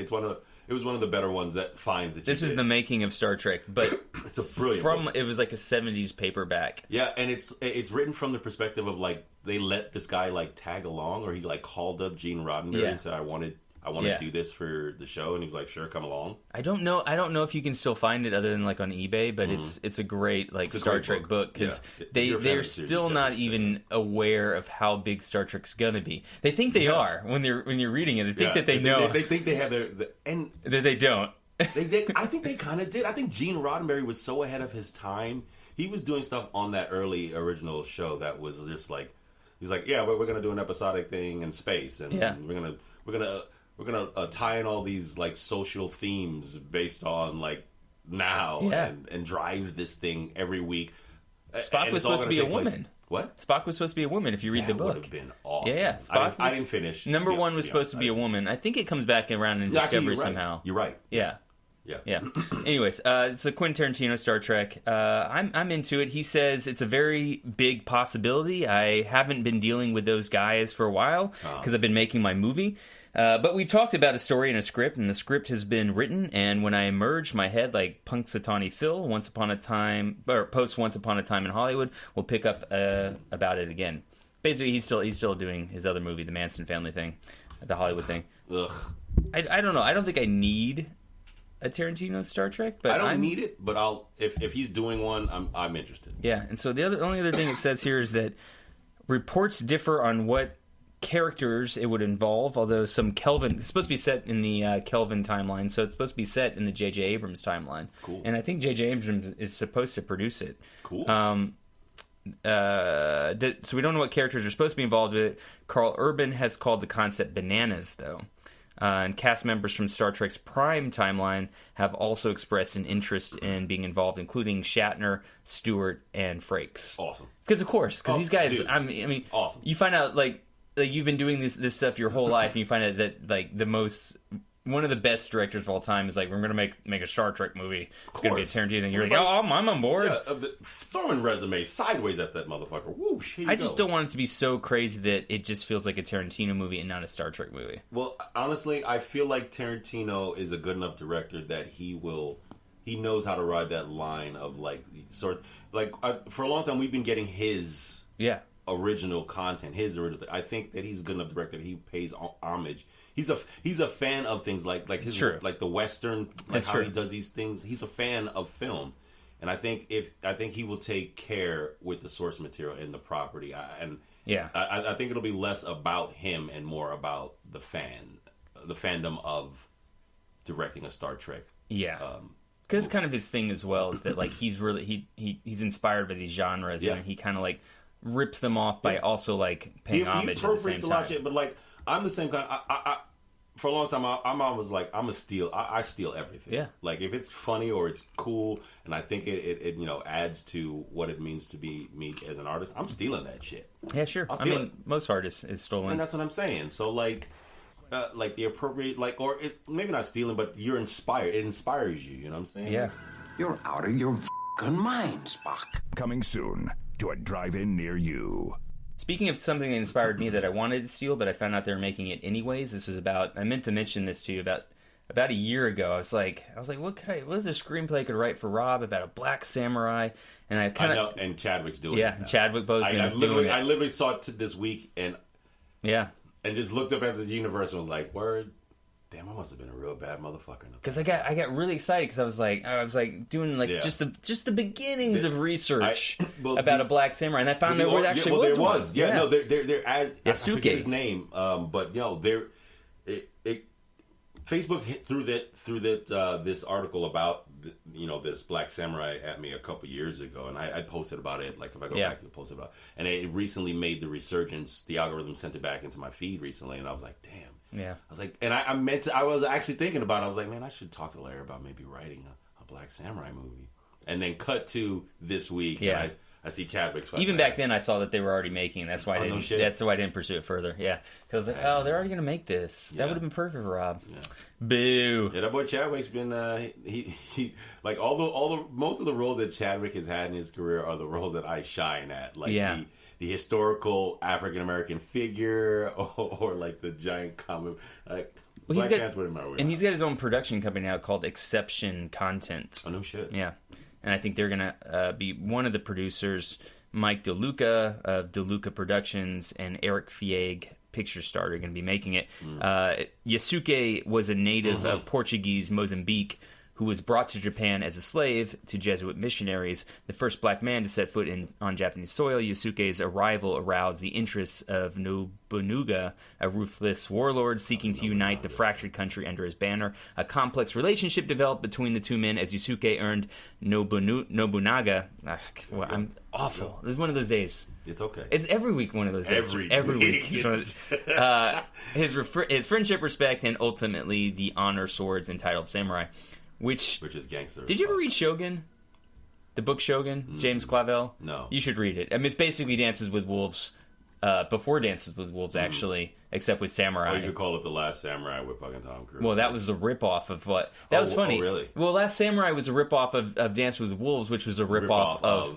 It was one of the better ones that finds that. This is the making of Star Trek, but it's a brilliant book. It was like a 70s paperback. Yeah, and it's written from the perspective of like they let this guy like tag along, or he like called up Gene Roddenberry and said, I want to do this for the show, and he was like, sure, come along. I don't know if you can still find it other than like on eBay, but it's a great like Star Trek book because they're still not even aware of how big Star Trek's gonna be. They think they are when you're reading it. They think that they know. They think they have and that they don't. I think they kind of did. I think Gene Roddenberry was so ahead of his time. He was doing stuff on that early original show that was just like he's like, yeah, we're gonna do an episodic thing in space, and we're gonna tie in all these like social themes based on like now and drive this thing every week. Spock was supposed to be a woman. What? Spock was supposed to be a woman if you read the book. That would have been awesome. Yeah. I didn't finish. Number one was supposed to be a woman. I think it comes back around in Discovery somehow. You're right. Yeah. Anyways, it's a Quentin Tarantino Star Trek. I'm into it. He says it's a very big possibility. I haven't been dealing with those guys for a while because I've been making my movie. But we've talked about a story and a script, and the script has been written, and when I emerge, my head, like Punxsutawney Phil, post Once Upon a Time in Hollywood, will pick up about it again. Basically, he's still doing his other movie, the Manson family thing, the Hollywood thing. Ugh. I don't know. I don't think I need a Tarantino Star Trek, but I don't need it, but if he's doing one, I'm interested. Yeah, and so the only other thing it says here is that reports differ on what characters it would involve, although it's supposed to be set in the Kelvin timeline, so it's supposed to be set in the J.J. Abrams timeline. Cool. And I think J.J. Abrams is supposed to produce it. Cool. So we don't know what characters are supposed to be involved with it. Carl Urban has called the concept bananas, though. And cast members from Star Trek's Prime timeline have also expressed an interest in being involved, including Shatner, Stewart, and Frakes. Awesome. Because these guys, dude. I mean, awesome. You find out like you've been doing this stuff your whole life, and you find out that like one of the best directors of all time is like, we're gonna make a Star Trek movie. It's gonna be a Tarantino thing. You're like, I'm on board. Yeah, throwing resumes sideways at that motherfucker. Whoosh, here you I just don't want it to be so crazy that it just feels like a Tarantino movie and not a Star Trek movie. Well, honestly, I feel like Tarantino is a good enough director that he knows how to ride that line of for a long time we've been getting his original content, I think that he's a good enough director that he pays homage. He's a fan of things like the Western, like how he does these things. He's a fan of film, and I think he will take care with the source material and the property. I think it'll be less about him and more about the fandom of directing a Star Trek. Yeah. Because kind of his thing as well is that like he's really he's inspired by these genres and he kind of like rips them off by also like paying homage at the same time. A lot of shit, but like I'm the same kind. I for a long time I'm always like I steal everything. Yeah. Like if it's funny or it's cool and I think it adds to what it means to be me as an artist, I'm stealing that shit. Yeah, sure. I mean, most artists is stolen, and that's what I'm saying. So like the appropriate maybe not stealing, but you're inspired. It inspires you. You know what I'm saying? Yeah. You're out of your f***ing mind, Spock. Coming soon to a drive-in near you. Speaking of something that inspired me that I wanted to steal, but I found out they were making it anyways. This is about. I meant to mention this to you about a year ago. I was like, what is a screenplay I could write for Rob about a black samurai? And I kind of and Chadwick's doing it. Yeah, Chadwick Boseman is doing it. I literally saw it this week and just looked up at the universe and was like, word. Damn, I must have been a real bad motherfucker. Because I got really excited because I was like doing just the beginnings of research about a black samurai, and I found there was one. Yeah, no, they're as Yasuke. I forget his name, but Facebook hit through this article about this black samurai at me a couple years ago, and I posted about it. Like if I go back and post about it, and it recently made the resurgence. The algorithm sent it back into my feed recently, and I was like, damn. Yeah. I was like, and I was actually thinking about it. I was like, man, I should talk to Larry about maybe writing a black samurai movie. And then cut to this week. Yeah. And I see Chadwick's. Even back then, I saw that they were already making. That's why that's why I didn't pursue it further. Yeah, because they're already going to make this. That would have been perfect for Rob. Yeah. Boo. Yeah, that boy Chadwick's been he like all the most of the roles that Chadwick has had in his career are the roles that I shine at. Like the historical African American figure or like the giant comic like. Well, he's got his own production company now called Exception Content. Oh no shit. Yeah. And I think they're going to be one of the producers, Mike DeLuca of DeLuca Productions and Eric Fieg, Picture Star, are going to be making it. Yasuke was a native of Portuguese Mozambique who was brought to Japan as a slave to Jesuit missionaries. The first black man to set foot on Japanese soil, Yasuke's arrival aroused the interests of Nobunaga, a ruthless warlord seeking to unite the fractured country under his banner. A complex relationship developed between the two men as Yasuke earned Nobunaga. I'm awful. This is one of those days. It's okay. It's every week one of those days. Every week. His friendship, respect, and ultimately the honor swords entitled Samurai. Which is gangster. Did you ever read Shogun? The book Shogun? James Clavell? No. You should read it. I mean, it's basically Dances with Wolves, before Dances with Wolves, actually, except with samurai. Or you could call it The Last Samurai with fucking Tom Cruise. Well, that was the ripoff of what... That was funny. Oh, really? Well, Last Samurai was a ripoff of Dances with Wolves, which was a ripoff of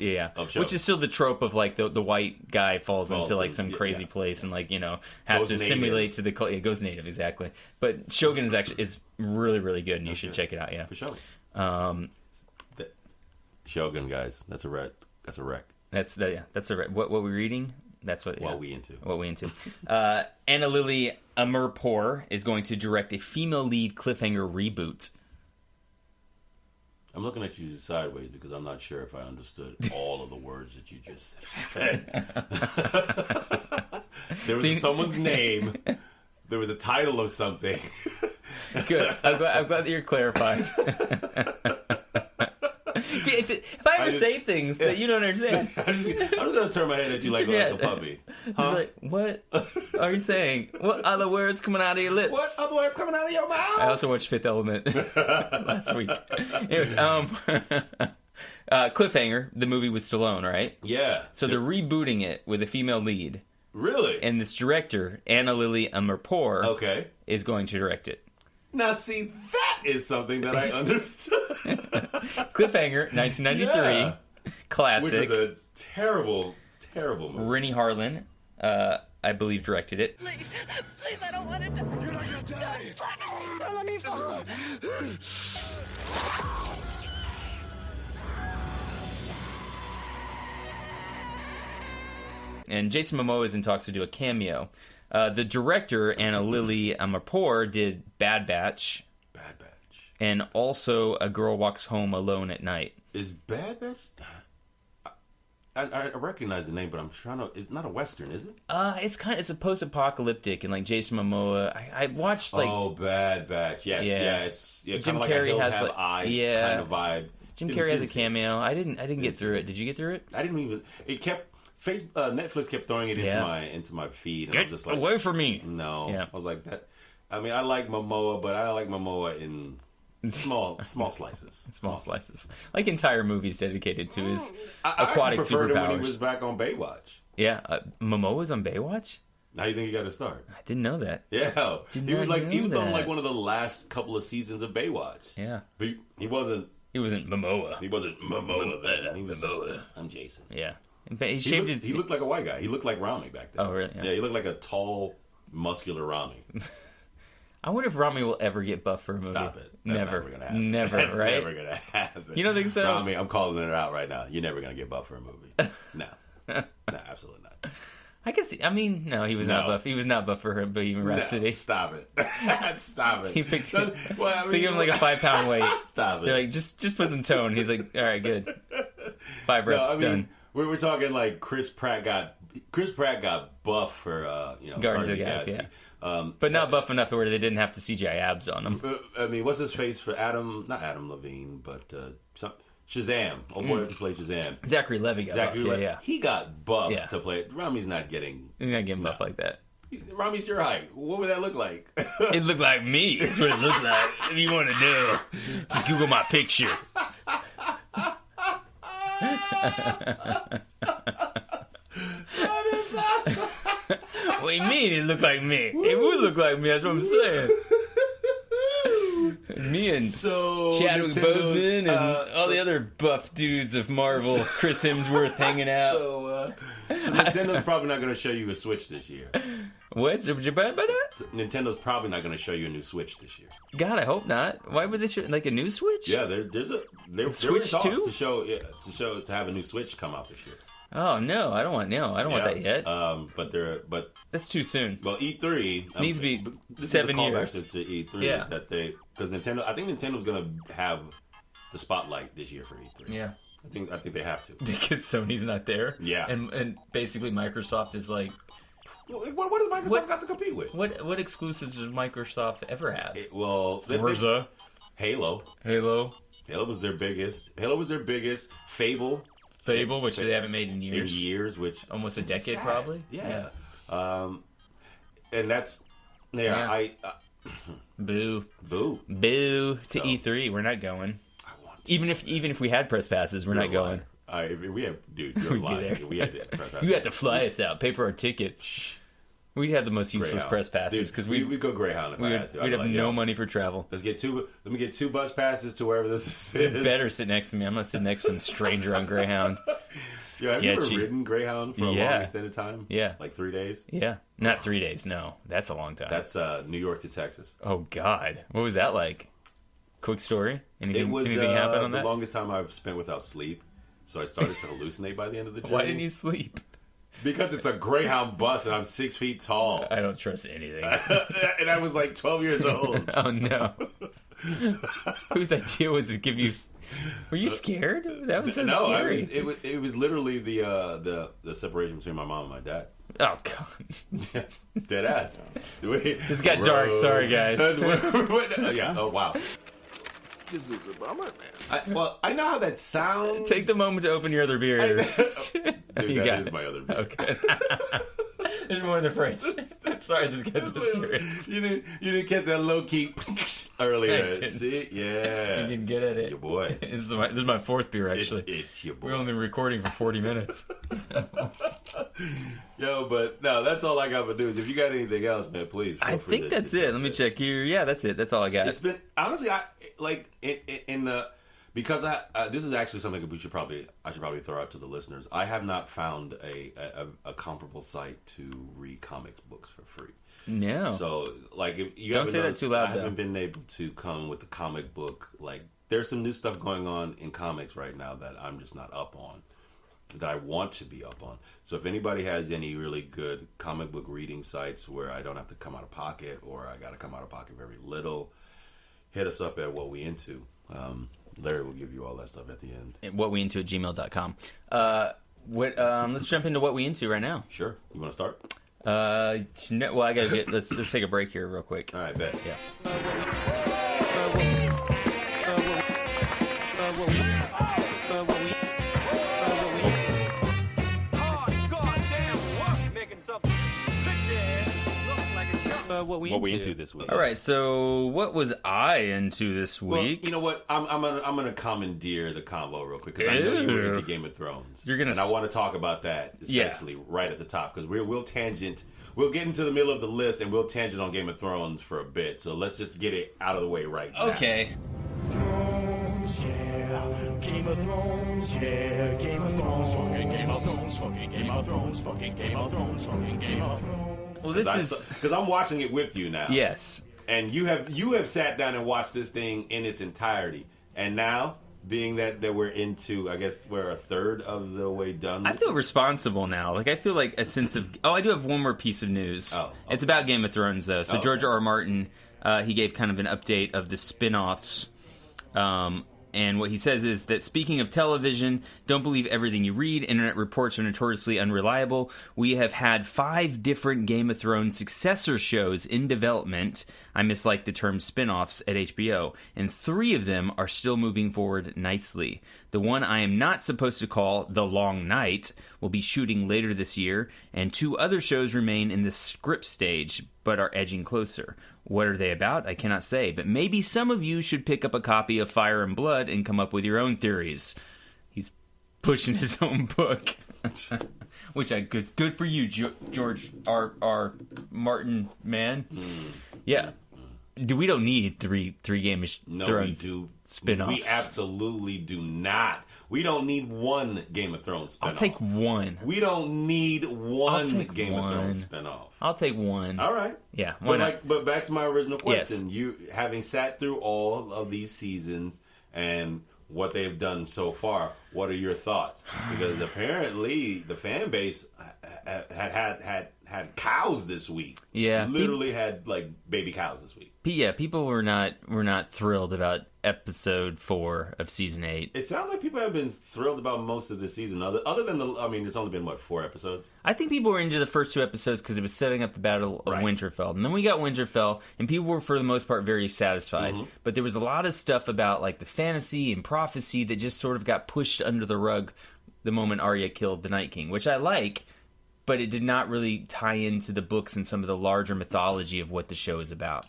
which is still the trope of, like, the white guy falls into, like, some crazy place and, like, has to assimilate to the... It goes native, exactly. But Shogun is really, really good, and you should check it out, yeah. For sure. Shogun, guys. That's a wreck. That's a wreck. That's a wreck. What we're reading... That's what we into. What we into. Anna Lily Amirpour is going to direct a female lead cliffhanger reboot. I'm looking at you sideways because I'm not sure if I understood all of the words that you just said. There was someone's name. There was a title of something. Good. I'm glad that you're clarifying. If I ever say things that you don't understand, I'm just gonna turn my head at you like a puppy. Huh? Like, what are you saying? What other words coming out of your lips? What other words coming out of your mouth? I also watched Fifth Element last week. Anyways, Cliffhanger, the movie with Stallone, right? Yeah. So they're rebooting it with a female lead. Really? And this director, Anna Lily Amirpour, is going to direct it. Now, see, that is something that I understood. Cliffhanger, 1993, classic. Which was a terrible, terrible movie. Rennie Harlan, I believe, directed it. Please, I don't want to die. You're not going to die. Don't let me fall. And Jason Momoa is in talks to do a cameo. The director, Anna Lily Amirpour, did Bad Batch. Bad Batch. And also A Girl Walks Home Alone at Night. Is Bad Batch... I recognize the name, but I'm trying to... It's not a Western, is it? It's a post-apocalyptic, and like Jason Momoa... I watched like... Oh, Bad Batch. Yes, yeah. It's Jim like Carrey a has like... eyes kind of vibe. Jim Carrey has a cameo. I didn't get through it. Did you get through it? I didn't even... It kept... Netflix kept throwing it into my feed, and I was just like, away from me. No, I was like that. I mean, I like Momoa, but I like Momoa in small slices. Small slices, like entire movies dedicated to his I aquatic preferred superpowers. It when he was back on Baywatch. Yeah, Momoa was on Baywatch. How do you think he got to start? I didn't know that. Yeah, he was on like one of the last couple of seasons of Baywatch. Yeah, but he wasn't. He wasn't Momoa. He wasn't Momoa then. He was Momoa. I'm Jason. Yeah. He shaved his. He looked like a white guy. He looked like Rami back then. Oh, really? Yeah, he looked like a tall, muscular Rami. I wonder if Rami will ever get buffed for a movie. Stop it. That's Never. never gonna happen. Never, That's right? never gonna happen. You don't think so? Rami, I'm calling it out right now. You're never gonna get buffed for a movie. No, absolutely not. I can see. I mean, no, he was not buff. He was not buff for Bohemian Rhapsody. No, stop it. Stop it. He picked, Well, I mean, they give him like a 5-pound weight. Stop it. They're like, just put some tone. He's like, all right, good. 5 reps, I mean, done. we're talking like Chris Pratt got buff for Guardians of the Galaxy, yeah. But not buff enough where they didn't have to CGI abs on him. I mean, what's his face for not Adam Levine, but Shazam. Old boy who played Shazam. Zachary Levi got buff, yeah. He got buff to play it. Rami's not getting... He's not getting buff like that. Rami's your height. What would that look like? It looked like me. That's what it looked like. If you want to know, just Google my picture. That is awesome. What do you mean it looked like me? It would look like me, that's what I'm saying. Me and Chadwick Boseman and all the other buff dudes of Marvel, Chris Hemsworth hanging out. So Nintendo's probably not going to show you a Switch this year. What? Is you bad by that? Nintendo probably not going to show you a new Switch this year. God, I hope not. Why would they show like a new Switch? Yeah, there's a Switch 2 to have a new Switch come out this year. Oh no, I don't want that yet. But that's too soon. Well, E3 needs to be 7 years to E3. Yeah, because Nintendo. I think Nintendo's going to have the spotlight this year for E3. Yeah, I think they have to because Sony's not there. Yeah, and basically Microsoft is like. What does Microsoft got to compete with? What exclusives does Microsoft ever have? Forza, Halo was their biggest. Fable, which they haven't made in years. Which almost a decade, probably. Yeah. And that's boo to E3. We're not going. Even if we had press passes, we're not going. We have, dude. You're lying. We had press passes. You have to fly us out, pay for our tickets. We'd have the most useless press passes because we'd go Greyhound if I had to. We'd have no money for travel. Let me get 2 bus passes to wherever this is. You better sit next to me. I'm gonna sit next to some stranger on Greyhound. Have you ever ridden Greyhound for a long extended time? Yeah, like 3 days. Yeah, not 3 days. No, that's a long time. That's New York to Texas. Oh God, what was that like? Quick story. Anything happen on that? The longest time I've spent without sleep. So I started to hallucinate by the end of the journey. Why didn't you sleep? Because it's a Greyhound bus and I'm 6 feet tall. I don't trust anything. And I was like 12 years old. Oh no. Whose idea was to give you... Were you scared? That was so scary. It was literally the separation between my mom and my dad. Oh God. Yes. Dead ass. This got dark. Sorry guys. Yeah. Oh wow. This is a bummer, man. I know how that sounds. Take the moment to open your other beer. Dude, that is my other beer. Okay. There's more in the fridge. Sorry, this guy's so serious. You didn't catch that low key earlier. I See? Yeah. You can get at it. Your boy. This is my 4th beer, actually. It's your boy. We've only been recording for 40 minutes. Yo, but no, that's all I got for news. If you got anything else, man, please. I think that's it. Let me check here. Yeah, that's it. That's all I got. It's been honestly, because this is actually something I should probably throw out to the listeners. I have not found a comparable site to read comics books for free. No. So like, if you don't say that too loud. I haven't been able to come with the comic book. Like, there's some new stuff going on in comics right now that I'm just not up on, that I want to be up on. So if anybody has any really good comic book reading sites where I don't have to come out of pocket, or I got to come out of pocket very little, hit us up at What We Into. Larry will give you all that stuff at the end. WhatWeInto@gmail.com. Let's jump into What We Into right now. Sure. You want to start? No, well, I gotta get. Let's take a break here real quick. All right, bet. Yeah. What we into this week. All right, so what was I into this week? Well, you know what? I'm gonna commandeer the convo real quick because I know you were into Game of Thrones. And I want to talk about that, especially right at the top, because we'll tangent. We'll get into the middle of the list and we'll tangent on Game of Thrones for a bit. So let's just get it out of the way right now. Okay. Thrones, yeah. Game of Thrones, yeah. Game of Thrones, fucking Game of Thrones, fucking Game of Thrones, fucking Game of Thrones, fucking Game of Thrones. Well, this is because I'm watching it with you now. Yes. And you have sat down and watched this thing in its entirety. And now, being that we're into, I guess we're a third of the way done. I feel responsible now. Like, I feel like a sense of... Oh, I do have one more piece of news. Oh, okay. It's about Game of Thrones, though. So George okay. R. Martin, he gave kind of an update of the spin-offs. And what he says is that, speaking of television, don't believe everything you read. Internet reports are notoriously unreliable. We have had 5 different Game of Thrones successor shows in development. I mislike the term spin-offs at HBO. And 3 of them are still moving forward nicely. The one I am not supposed to call The Long Night will be shooting later this year. And 2 other shows remain in the script stage, but are edging closer. What are they about? I cannot say, but maybe some of you should pick up a copy of Fire and Blood and come up with your own theories. He's pushing his own book, which good for you, George R. Martin, man. Yeah, we don't need three Game of Thrones spin-offs. We absolutely do not. We don't need one Game of Thrones spin-off. I'll take one. We don't need one Game of Thrones spin-off. I'll take one. All right. Yeah. Why not? But back to my original question. Yes. You, having sat through all of these seasons and what they've done so far, what are your thoughts? Because apparently the fan base had cows this week. Yeah. Literally had like baby cows this week. Yeah, people were not thrilled about episode 4 of season 8. It sounds like people have been thrilled about most of the season. Other than it's only been 4 episodes. I think people were into the first 2 episodes because it was setting up the Battle of Winterfell, and then we got Winterfell, and people were for the most part very satisfied. Mm-hmm. But there was a lot of stuff about like the fantasy and prophecy that just sort of got pushed under the rug the moment Arya killed the Night King, which I like. But it did not really tie into the books and some of the larger mythology of what the show is about.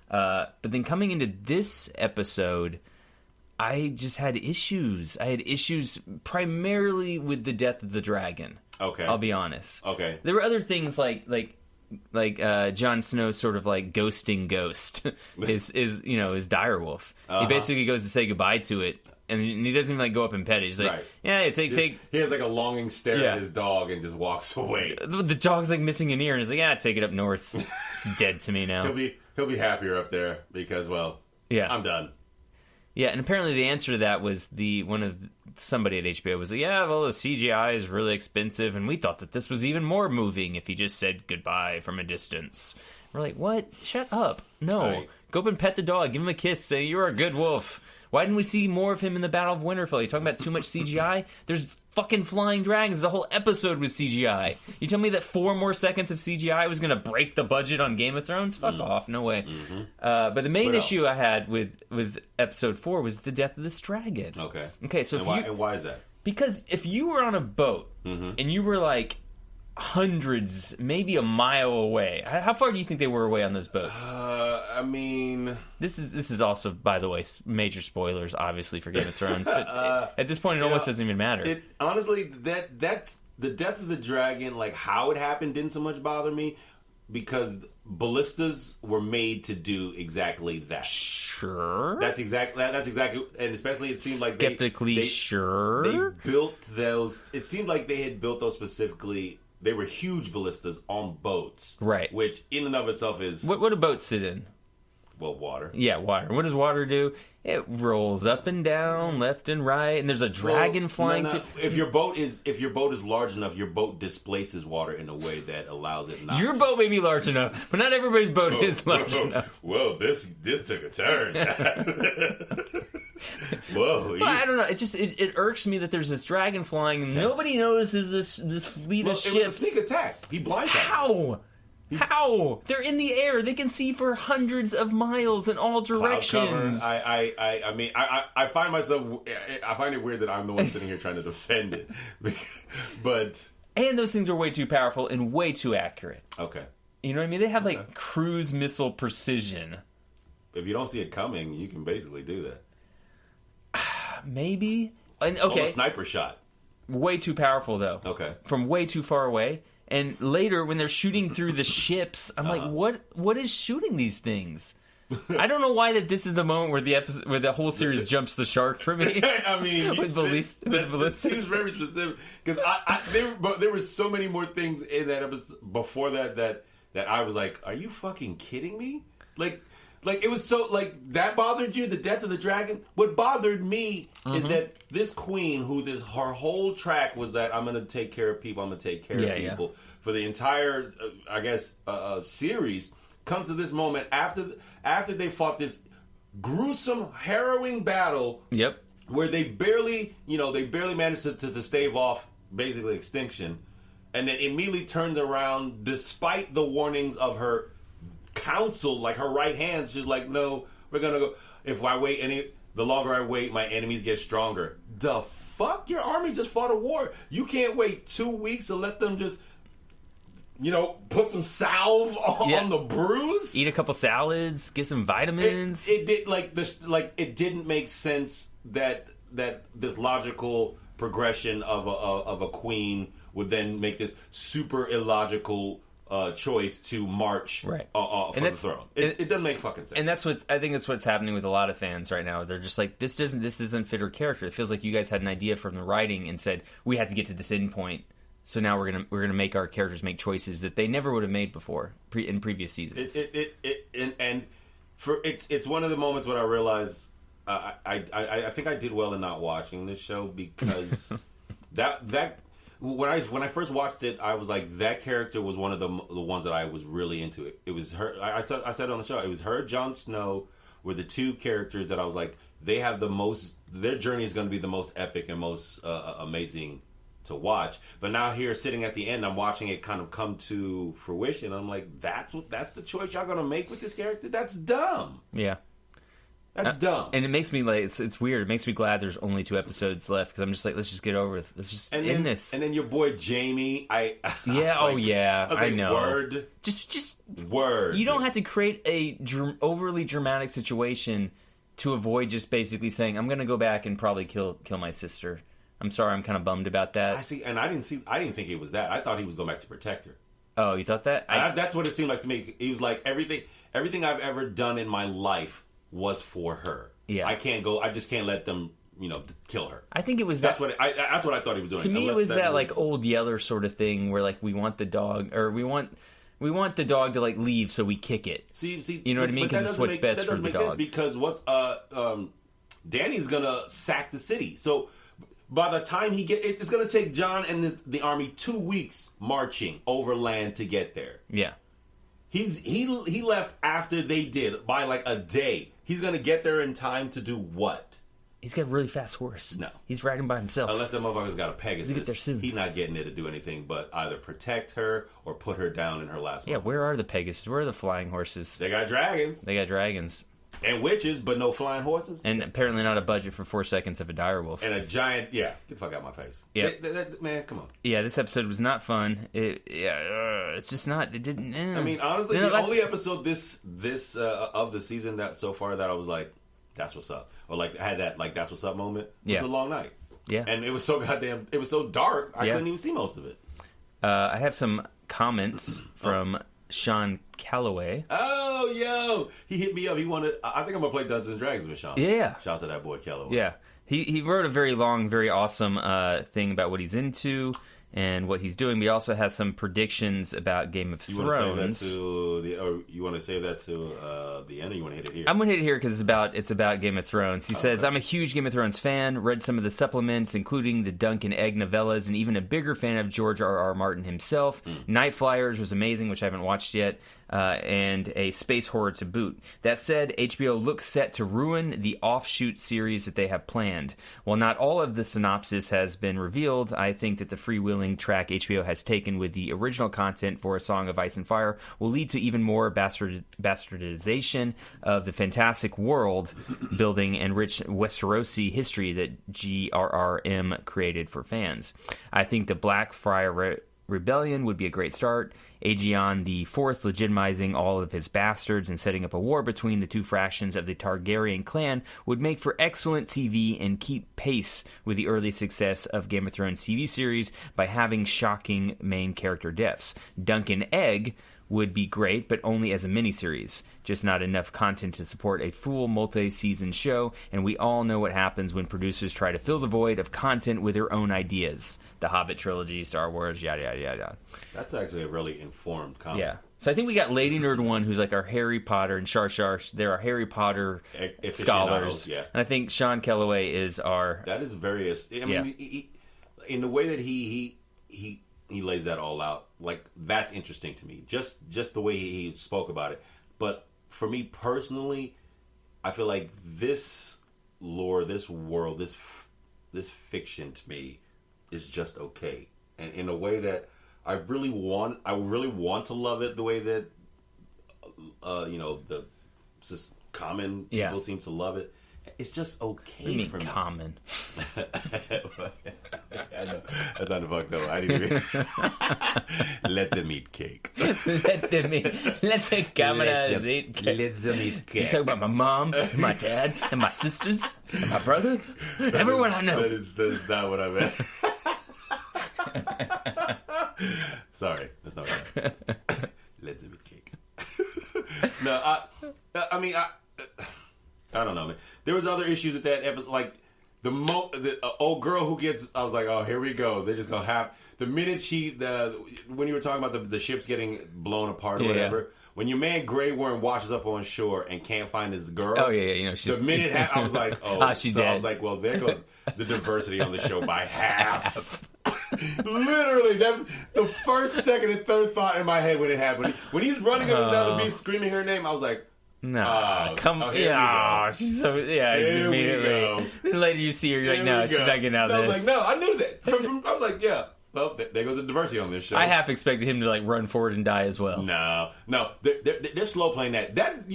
But then coming into this episode, I just had issues. I had issues primarily with the death of the dragon. Okay. I'll be honest. Okay. There were other things like Jon Snow sort of like ghosting Ghost, his direwolf. He basically goes to say goodbye to it. And he doesn't even like go up and pet it. He's like, yeah, take. He has like a longing stare at his dog and just walks away. The dog's like missing an ear, and he's like, take it up north. It's dead to me now. He'll be happier up there because, I'm done. Yeah, and apparently the answer to that was somebody at HBO was like, the CGI is really expensive, and we thought that this was even more moving if he just said goodbye from a distance. We're like, what? Shut up. No. Go up and pet the dog. Give him a kiss. Say, you're a good wolf. Why didn't we see more of him in the Battle of Winterfell? You talking about too much CGI? There's fucking flying dragons. The whole episode was CGI. You tell me that 4 more seconds of CGI was going to break the budget on Game of Thrones? Fuck off. No way. Mm-hmm. But the main issue I had with episode 4 was the death of this dragon. Okay. So and why is that? Because if you were on a boat and you were like hundreds, maybe a mile away. How far do you think they were away on those boats? This is also, by the way, major spoilers, obviously, for Game of Thrones. But at this point, it almost doesn't even matter. Honestly, that's the death of the dragon. Like how it happened didn't so much bother me because ballistas were made to do exactly that. Sure, that's exactly, and especially it seemed like they built those. It seemed like they had built those specifically. They were huge ballistas on boats. Right. Which in and of itself is... What do boats sit in? Well, water. Yeah, water. What does water do? It rolls up and down, left and right, and there's a dragon flying. No. If your boat is large enough, your boat displaces water in a way that allows it not. Your boat may be large enough, but not everybody's boat is large enough. Well, this took a turn. Whoa! I don't know. It irks me that there's this dragon flying and nobody notices this fleet of ships. It was a sneak attack. He blindsided. How? They're in the air. They can see for hundreds of miles in all directions. I find myself. I find it weird that I'm the one sitting here trying to defend it, and those things are way too powerful and way too accurate. Okay. You know what I mean? They have like cruise missile precision. If you don't see it coming, you can basically do that. Maybe. And a sniper shot. Way too powerful though. Okay. From way too far away. And later, when they're shooting through the ships, I'm like, what is shooting these things? I don't know why this is the moment where the whole series jumps the shark for me. I mean, with that seems very specific because there were so many more things in that episode before that I was like, are you fucking kidding me? Like it was so that bothered you, the death of the dragon. What bothered me is that this queen, her whole track was that I'm going to take care of people, I'm going to take care of people for the entire, series, comes to this moment after they fought this gruesome, harrowing battle. Yep. Where they barely managed to stave off basically extinction, and then immediately turns around despite the warnings of her counsel, like her right hand. She's like, no, we're gonna go. If I wait the longer I wait, my enemies get stronger. The fuck? Your army just fought a war. You can't wait 2 weeks to let them just, put some salve on the bruise. Eat a couple salads, get some vitamins. It it didn't make sense that this logical progression of a queen would then make this super illogical choice to march from the throne. It doesn't make fucking sense. And I think that's what's happening with a lot of fans right now. They're just like, this doesn't fit her character. It feels like you guys had an idea from the writing and said, we have to get to this end point. So now we're gonna make our characters make choices that they never would have made before in previous seasons. It's one of the moments when I realized I think I did well in not watching this show because that when I first watched it, I was like, that character was one of the ones that I was really into. It was her. I said on the show, it was her, Jon Snow, were the two characters that I was like, they have the most. Their journey is going to be the most epic and most amazing to watch. But now here, sitting at the end, I'm watching it kind of come to fruition. I'm like, that's the choice y'all going to make with this character? That's dumb. Yeah. That's dumb. And it makes me like, it's weird. It makes me glad there's only 2 episodes left because I'm just like, let's just get over it. Let's just end this. And then your boy Jamie, I know. Word. Just word. You don't have to create a overly dramatic situation to avoid just basically saying, I'm going to go back and probably kill my sister. I'm sorry, I'm kind of bummed about that. I see, and I didn't think it was that. I thought he was going back to protect her. Oh, you thought that? That's what it seemed like to me. He was like, everything I've ever done in my life was for her. Yeah, I just can't let them, kill her. I think it was that's what I thought he was doing. To me, it was that like old Yeller sort of thing where like we want the dog, or we want the dog to like leave, so we kick it. See, you know what I mean? Because it's what's best for the dog. That doesn't make sense because Danny's gonna sack the city. So by the time it's gonna take John and the army 2 weeks marching overland to get there. Yeah, he left after they did by like a day. He's gonna get there in time to do what? He's got a really fast horse. No. He's riding by himself. Unless that motherfucker's got a Pegasus. He'll get there soon. He's not getting there to do anything but either protect her or put her down in her last moments. Where are the Pegasus? Where are the flying horses? They got dragons. And witches, but no flying horses. And apparently not a budget for 4 seconds of a direwolf. And a giant, get the fuck out of my face. Yeah. Man, come on. Yeah, this episode was not fun. It's just not, it didn't, I mean, honestly, the only episode this of the season that so far that I was like, that's what's up. Or like, I had that, like, that's what's up moment. It was a long night. Yeah. And it was so dark, I couldn't even see most of it. I have some comments from Sean Calloway. Oh, yo! He hit me up. He wanted. I think I'm gonna play Dungeons and Dragons with Sean. Yeah. Shout out to that boy Calloway. Yeah. He wrote a very long, very awesome thing about what he's into and what he's doing. But he also has some predictions about Game of Thrones. You want to save that to the end, or you want to hit it here? I'm going to hit it here because it's about Game of Thrones. He says, I'm a huge Game of Thrones fan, read some of the supplements, including the Dunk and Egg novellas, and even a bigger fan of George R.R. Martin himself. Night Flyers was amazing, which I haven't watched yet. And a space horror to boot. That said, HBO looks set to ruin the offshoot series that they have planned. While not all of the synopsis has been revealed, I think that the freewheeling track HBO has taken with the original content for A Song of Ice and Fire will lead to even more bastardization of the fantastic world building and rich Westerosi history that GRRM created for fans. I think the Blackfriar Rebellion would be a great start. Aegon IV legitimizing all of his bastards and setting up a war between the two fractions of the Targaryen clan would make for excellent TV and keep pace with the early success of Game of Thrones TV series by having shocking main character deaths. Dunk and Egg would be great, but only as a miniseries. Just not enough content to support a full multi-season show, and we all know what happens when producers try to fill the void of content with their own ideas. The Hobbit trilogy, Star Wars, yada, yada, yada. That's actually a really informed comment. Yeah. So I think we got Lady Nerd 1, who's like our Harry Potter, and Shar Shar, they're our Harry Potter scholars. Yeah. And I think Sean Kellaway is our... That is very... I mean, he, in the way that he lays that all out, like, that's interesting to me. Just the way he spoke about it. But for me personally, I feel like this lore, this world, this fiction to me is just okay. And in a way that I really want to love it the way that the just common people seem to love it. It's just okay. What do you mean for me. Common? I know. That's not fucked up. I didn't even... Let them eat cake. Let the cameras eat cake. Let them eat cake. You talk about my mom, my dad, and my sisters, and my brother, everyone I know. That is not what I meant. Sorry, that's not right. Let them eat cake. No, I mean, I don't know, man. There was other issues with that episode, like the old girl who gets. I was like, oh, here we go. They're just gonna have the minute when you were talking about the ships getting blown apart or whatever. Yeah. When your man Grey Worm washes up on shore and can't find his girl. Oh yeah, she's the minute I was like, oh, she's so dead. I was like, well, there goes the diversity on the show by half. Literally, that's the first, second, and third thought in my head when it happened. When he's running up and down the beach screaming her name, I was like, no, come on. Yeah, she's so, here immediately. Then later you see her, you're like, no, she's not getting out of this. I was like, no, I knew that. I was like, yeah. Well, there goes the diversity on this show. I half expected him to like run forward and die as well. No, they're slow playing that. That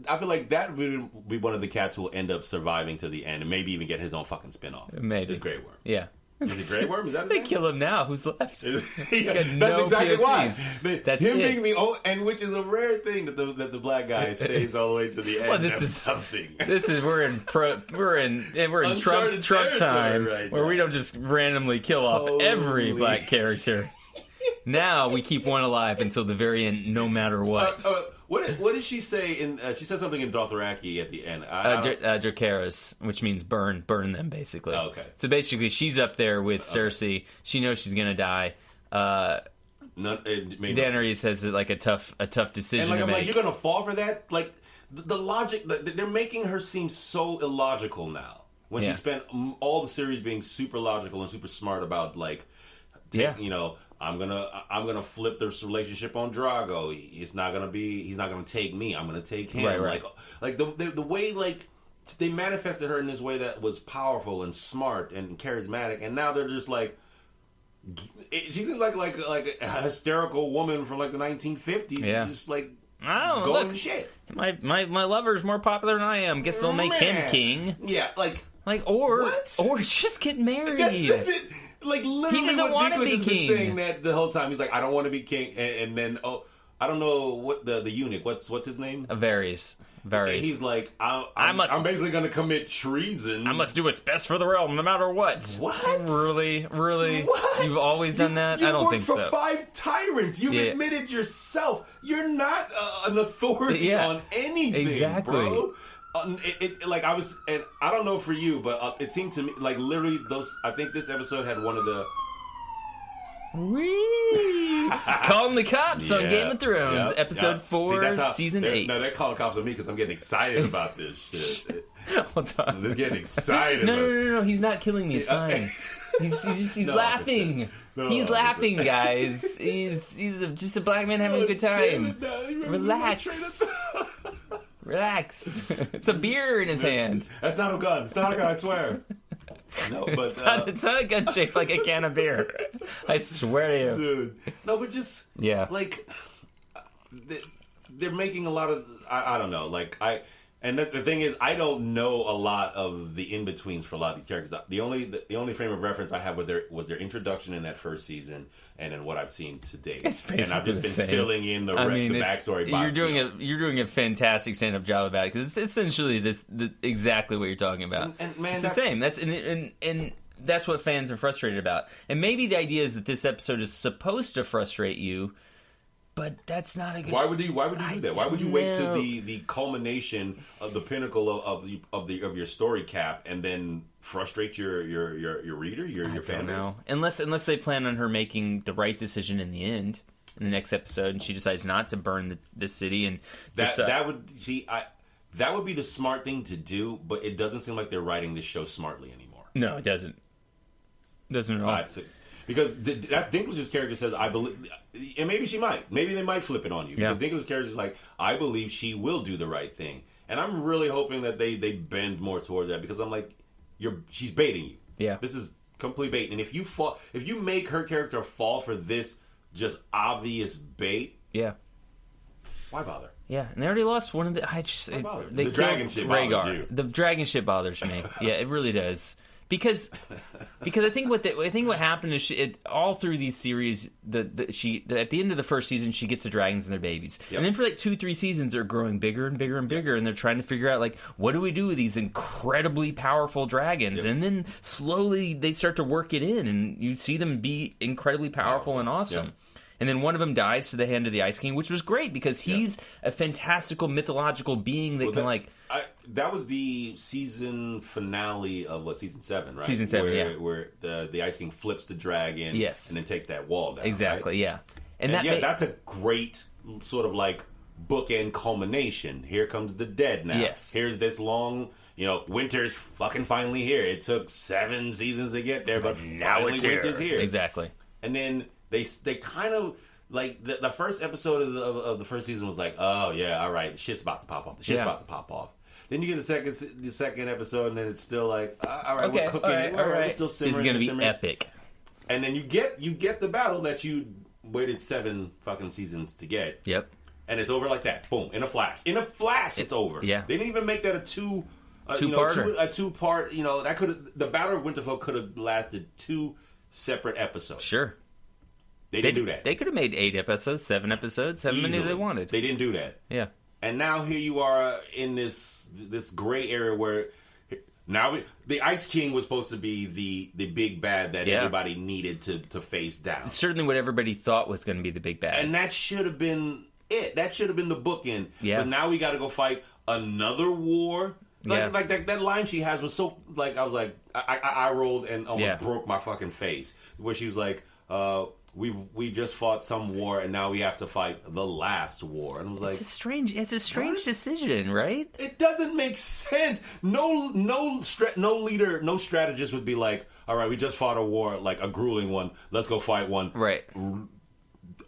I feel like that would be one of the cats who will end up surviving to the end and maybe even get his own fucking spinoff. Maybe it's Grey Worm. Yeah. Is it Grey Worm? Is that his they name? Kill him now. Who's left? Yeah, that's exactly POCs. why. That's him it. being the only, and which is a rare thing that the black guy stays all the way to the end. Well, this is something. We're in Uncharted Trump time right where now. we don't just randomly kill off every black character. Now we keep one alive until the very end, no matter what. What did she say? She said something in Dothraki at the end. Dracarys, which means burn them, basically. Oh, okay. So basically, she's up there with Cersei. She knows she's gonna die. Daenerys has like a tough decision to make. Like, you're gonna fall for that? Like the logic, they're making her seem so illogical now. When she spent all the series being super logical and super smart about I'm gonna flip this relationship on Drago. He's not gonna take me. I'm gonna take him. Right. Like the way they manifested her in this way that was powerful and smart and charismatic, and now they're just like she seems like a hysterical woman from like the 1950s. Yeah. Just like going to shit. My lover's more popular than I am. Guess they'll make him king. Yeah, or just get married. That's it. Like literally, he doesn't want to be king. Been saying that the whole time. He's like, I don't want to be king, and then I don't know what the eunuch. What's his name? Varys. He's like, I'm basically going to commit treason. I must do what's best for the realm, no matter what. What? Really? What? You've always done that? I don't think so. You worked for 5 tyrants. You've admitted yourself. You're not an authority on anything, exactly. bro. I was, and I don't know for you, but it seemed to me like literally those. I think this episode had one of the. Calling the cops on Game of Thrones, episode 4, season 8. No, they're calling cops on me because I'm getting excited about this shit. Hold on. They're getting excited. No. He's not killing me. It's fine. He's laughing. He's laughing, guys. He's just a black man having a good time. Relax. Relax. It's a beer in his hand. That's not a gun. It's not a gun, I swear. No, but it's not a gun shaped like a can of beer. I swear to you, dude. No, but just like they're making a lot of I don't know. And the thing is, I don't know a lot of the in betweens for a lot of these characters. The only frame of reference I have was their introduction in that first season, and then what I've seen to date. It's basically and I've just been the same. filling in the backstory. You're doing a fantastic stand up job about it because it's essentially exactly what you're talking about. And man, it's the same. And that's what fans are frustrated about. And maybe the idea is that this episode is supposed to frustrate you. But that's not a good. Why would you do that? Why would you wait know. to the culmination of the pinnacle of your story cap and then frustrate your reader, your fan base? No, unless they plan on her making the right decision in the end, in the next episode, and she decides not to burn the city, and that would be the smart thing to do. But it doesn't seem like they're writing this show smartly anymore. No, it doesn't. Doesn't at all. Because that's Dinklage's character says, I believe, and maybe she might. Maybe they might flip it on you. Yeah. Because Dinklage's character is like, I believe she will do the right thing. And I'm really hoping that they bend more towards that, because I'm like, she's baiting you. Yeah. This is complete bait. And if you make her character fall for this just obvious bait, yeah. Why bother? Yeah, and they already lost one of the. The dragon shit bothers you. The dragon shit bothers me. Yeah, it really does. Because I think what happened is all through these series, at the end of the first season she gets the dragons and their babies, and then for like 2-3 seasons they're growing bigger and bigger and bigger, and they're trying to figure out like, what do we do with these incredibly powerful dragons, and then slowly they start to work it in, and you see them be incredibly powerful and awesome. And then one of them dies to the hand of the Ice King, which was great because he's a fantastical mythological being that that was the season finale of season 7, right? Season 7, where the Ice King flips the dragon, and then takes that wall down. Exactly, right? yeah. And that's a great sort of like bookend culmination. Here comes the dead now. Yes. Here's this long, winter's fucking finally here. It took 7 seasons to get there, but now winter's here. Exactly. And then they kind of like the first episode of the first season was like, oh yeah, all right, the shit's about to pop off. About to pop off. Then you get the second episode, and then it's still like, all right, okay, we're cooking. All right. We're still simmering. This is going to be epic. And then you get the battle that you waited 7 fucking seasons to get. Yep. And it's over like that. Boom. In a flash. It's over. Yeah. They didn't even make that a two-parter. A 2-part. The Battle of Winterfell could have lasted 2 separate episodes. Sure. They didn't do that. They could have made 8 episodes, 7 episodes, however many they wanted. They didn't do that. Yeah. And now here you are in this gray area where now the Ice King was supposed to be the big bad that everybody needed to face down. It's certainly what everybody thought was going to be the big bad. And that should have been it. That should have been the bookend. Yeah. But now we got to go fight another war. Like that line she has was so like I was like I rolled and almost broke my fucking face where she was like we just fought some war and now we have to fight the last war, and I was like, it's a strange decision, right? It doesn't make sense. No leader, no strategist would be like, all right, we just fought a war, like a grueling one, let's go fight one right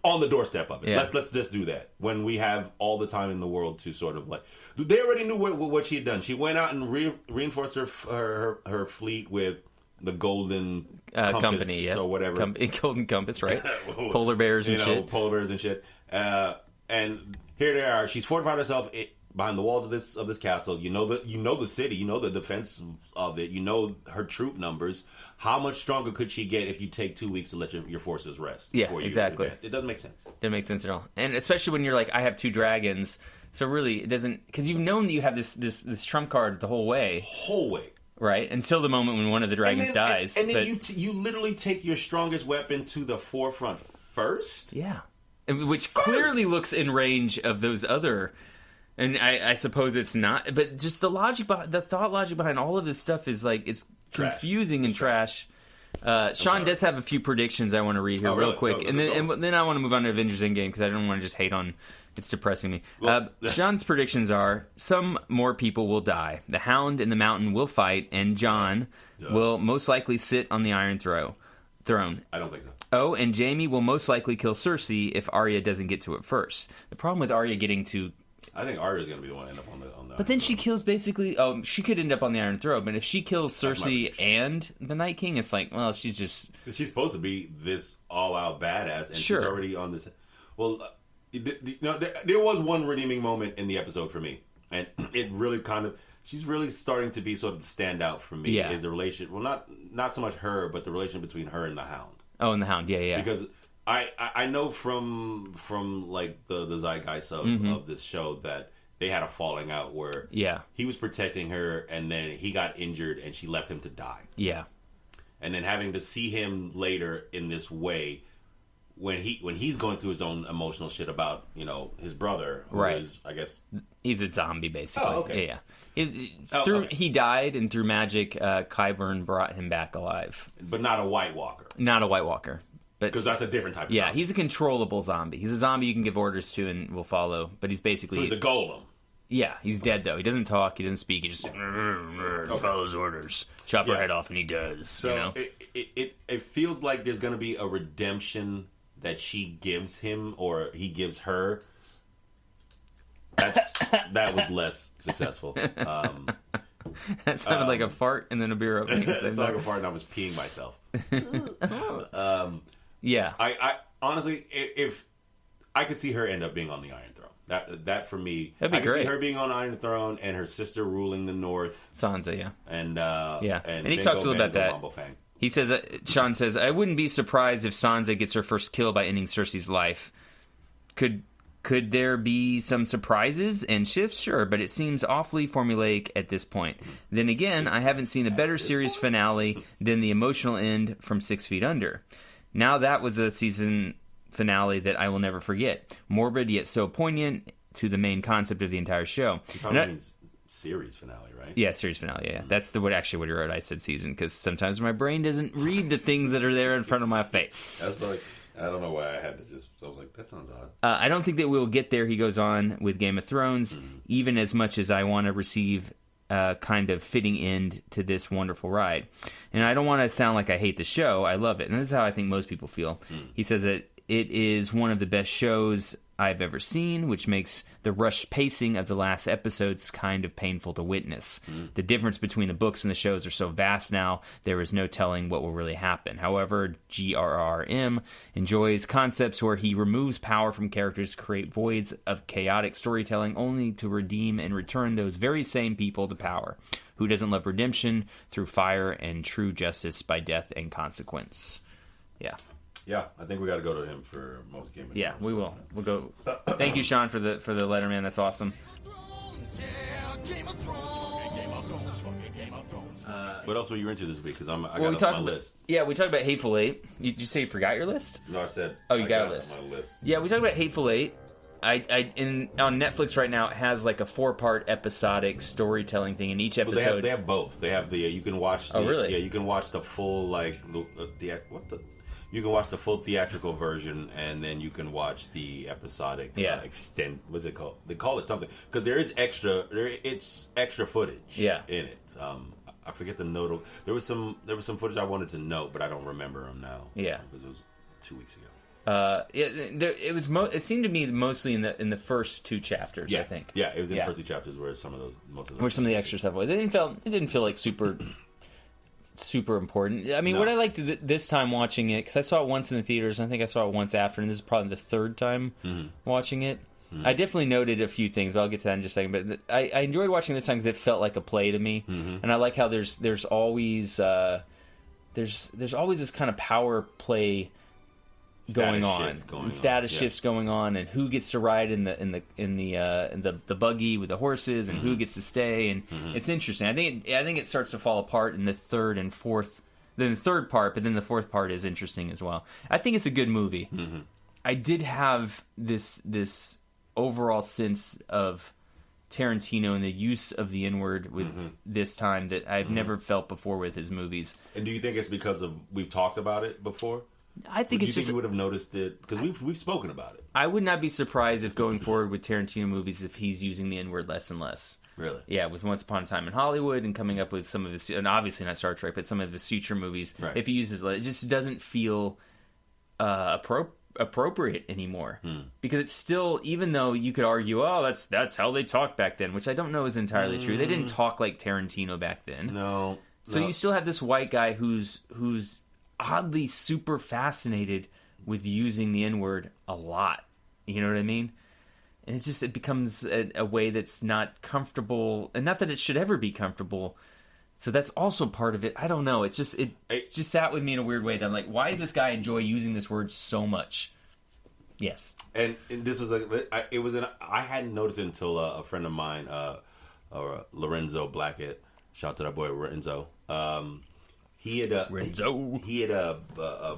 on the doorstep of it. Yeah. Let's just do that when we have all the time in the world to sort of like. They already knew what she had done. She went out and reinforced her fleet with the golden compass company, or whatever. Golden compass, right? Polar bears and shit. Polar bears and shit. And here they are. She's fortified herself behind the walls of this castle. You know the city. You know the defense of it. You know her troop numbers. How much stronger could she get if you take 2 weeks to let your forces rest? Yeah, exactly. Advance? It doesn't make sense. Doesn't make sense at all. And especially when you're like, I have 2 dragons. So really, it doesn't, because you've known that you have this trump card the whole way. Right, until the moment when one of the dragons dies. And then you literally take your strongest weapon to the forefront first? Yeah. Which clearly looks in range of those other... And I suppose it's not, but just the thought logic behind all of this stuff is like, it's confusing and trash. Sean does have a few predictions I want to read here real quick. And then I want to move on to Avengers Endgame because I don't want to just hate on... It's depressing me. Sean's predictions are, some more people will die. The Hound and the Mountain will fight, and Jon will most likely sit on the Iron Throne. I don't think so. Oh, and Jaime will most likely kill Cersei if Arya doesn't get to it first. The problem with Arya getting to... I think Arya's going to be the one to end up on the But then she kills basically... Oh, she could end up on the Iron Throne, but if she kills Cersei and the Night King, it's like, well, she's just... She's supposed to be this all-out badass, and she's already on this... Well... there was one redeeming moment in the episode for me, and it really kind of she's really starting to be sort of the standout for me. Yeah. Is the relation not so much her, but the relation between her and the Hound. Oh, and the Hound, yeah. Because I know from like the zeitgeist of this show that they had a falling out where he was protecting her and then he got injured and she left him to die. Yeah, and then having to see him later in this way. when he's going through his own emotional shit about his brother, who Right. is, I guess He's a zombie, basically. Oh, okay. Yeah. Okay. He died, and through magic, Qyburn brought him back alive. but not a White Walker, Not a White Walker. because that's a different type of Yeah, zombie. he's a controllable zombie. He's a zombie you can give orders to and will follow, but he's basically... So he's a golem. Yeah, he's dead, though. He doesn't talk, he doesn't speak, he just follows orders. Chop her Yeah. head off, and he does, So it feels like there's going to be a redemption that she gives him or he gives her. That was less successful. That sounded like a fart and then a beer opening. It's like a fart and I was peeing myself. Yeah. I honestly, if I could see her end up being on the Iron Throne. That for me, That'd be I could great. see her being on Iron Throne and her sister ruling the North. Sansa, yeah. And And he talks a little about that. Fang. He says, Sean says, I wouldn't be surprised if Sansa gets her first kill by ending Cersei's life. Could there be some surprises and shifts? Sure, but it seems awfully formulaic at this point. Then again, I haven't seen a better series finale than the emotional end from 6 Feet Under. Now that was a season finale that I will never forget. Morbid yet so poignant to the main concept of the entire show. He probably means series finale, right? Yeah, series finale, yeah. That's what he wrote. I said season, because sometimes my brain doesn't read the things that are there in front of my face. That's like, I don't know why I had to just, I was like, that sounds odd. I don't think that we'll get there, he goes on, with Game of Thrones, even as much as I want to receive a kind of fitting end to this wonderful ride. And I don't want to sound like I hate the show. I love it. And that's how I think most people feel. He says that it is one of the best shows I've ever seen, which makes the rushed pacing of the last episodes kind of painful to witness. The difference between the books and the shows are so vast now, there is no telling what will really happen. However, GRRM enjoys concepts where he removes power from characters to create voids of chaotic storytelling only to redeem and return those very same people to power. Who doesn't love redemption through fire and true justice by death and consequence? Yeah. Yeah, I think we got to go to him for most Game of Thrones. Yeah, we will. We'll go. Thank you, Sean, for the letter, man. That's awesome. What else were you into this week? Because I Well, got my list. Yeah, we talked about Hateful Eight. Did you say you forgot your list? No, I said. Oh, you I got a list. My list. Yeah, we talked about Hateful Eight. On Netflix right now, it has like a 4-part episodic storytelling thing. In each Well, episode, they have both. They have the you can watch. The, Oh, really? Yeah, you can watch the full You can watch the full theatrical version, and then you can watch the episodic extend. What's it called? They call it something because there is extra. It's extra footage. Yeah. In it. I forget the note. There was some footage I wanted to note, but I don't remember them now. Yeah. Because it was 2 weeks ago. It seemed to me mostly in the first 2 chapters. Yeah. I think. Yeah, it was in the first 2 chapters where most of those where some of the extra stuff was. It didn't feel like super important. I mean, what I liked this time watching it, because I saw it once in the theaters, and I think I saw it once after, and this is probably the 3rd time watching it. I definitely noted a few things, but I'll get to that in just a second. But I enjoyed watching this time because it felt like a play to me, and I like how there's always there's always this kind of power play going on, status shifts going on, and who gets to ride in the buggy with the horses, and who gets to stay, and it's interesting. I think it starts to fall apart in the 3rd and 4th. Then the 3rd part, but then the 4th part is interesting as well. I think it's a good movie. I did have this overall sense of Tarantino and the use of the N-word with this time that I've never felt before with his movies. And do you think it's because of we've talked about it before? I think it's just you would have noticed it because we've spoken about it. I would not be surprised if going forward with Tarantino movies if he's using the N-word less and less. Really? Yeah, with Once Upon a Time in Hollywood and coming up with some of his, and obviously not Star Trek, but some of his future movies. Right. If he uses it just doesn't feel appropriate anymore because it's still, even though you could argue, oh, that's how they talked back then, which I don't know is entirely true. They didn't talk like Tarantino back then. No. So you still have this white guy who's oddly super fascinated with using the N-word a lot. You know what I mean? And it becomes a way that's not comfortable, and not that it should ever be comfortable. So that's also part of it. I don't know. It just sat with me in a weird way. That I'm like, why does this guy enjoy using this word so much? Yes. And this was I hadn't noticed it until a friend of mine, Lorenzo Blackett, shout out to that boy Lorenzo. He had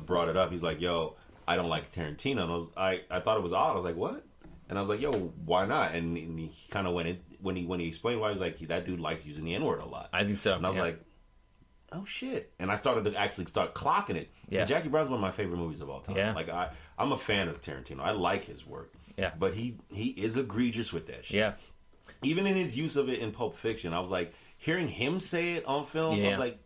brought it up. He's like, yo, I don't like Tarantino. And I thought it was odd. I was like, what? And I was like, yo, why not? And he kind of went in, when he explained why, he was like, that dude likes using the N-word a lot. I think so. And I was like, oh shit. And I started to actually start clocking it. Yeah. And Jackie Brown's one of my favorite movies of all time. Yeah. Like I'm a fan of Tarantino. I like his work. Yeah. But he is egregious with that shit. Yeah. Even in his use of it in Pulp Fiction, I was like, hearing him say it on film, I was like,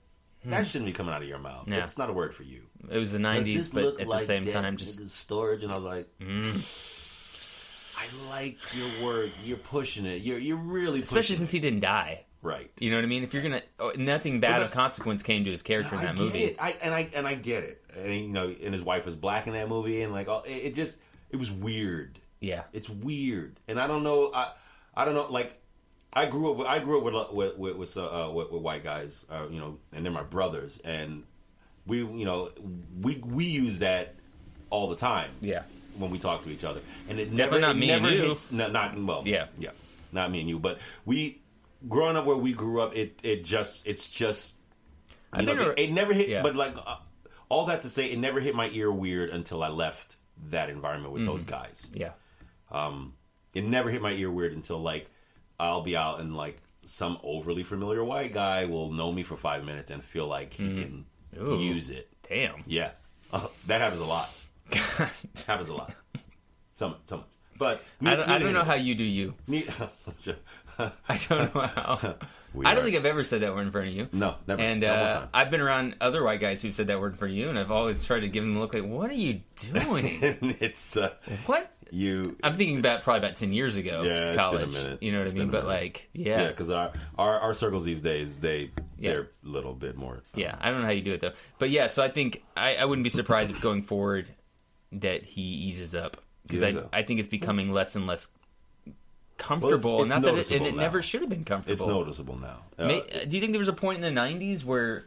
that shouldn't be coming out of your mouth. Yeah. It's not a word for you. It was the 90s, but at the same time, just storage. And I was like, I like your work. You're pushing it. You're really pushing especially since he didn't die. Right. You know what I mean? If you're gonna, nothing bad of consequence came to his character in that movie. I get it. And you know, and his wife was black in that movie, and like, it was weird. Yeah, it's weird, and I don't know. I don't know. Like, I grew up with white guys, you know, and they're my brothers, and we use that all the time. Yeah. When we talk to each other, and it definitely never, not me never and you. hits. Yeah, not me and you, but we. Growing up where we grew up, it's just. It never hit, but like all that to say, it never hit my ear weird until I left that environment with those guys. Yeah. It never hit my ear weird until like I'll be out and like some overly familiar white guy will know me for 5 minutes and feel like he can use it. Damn. Yeah, that happens a lot. Happens a lot. So much. But I don't know how you do you. I don't know how. I don't think I've ever said that word in front of you. No, never. And I've been around other white guys who've said that word in front of you, and I've always tried to give them a look like, what are you doing? It's what? I'm thinking probably about 10 years ago, college. It's been a minute. You know what I mean? But like, yeah, because our circles these days, they're a little bit more. Yeah, I don't know how you do it though. But yeah, so I think I wouldn't be surprised if going forward that he eases up, because I think it's becoming less and less comfortable. It's not that it now. never should have been comfortable. It's noticeable now. Do you think there was a point in the 90s where,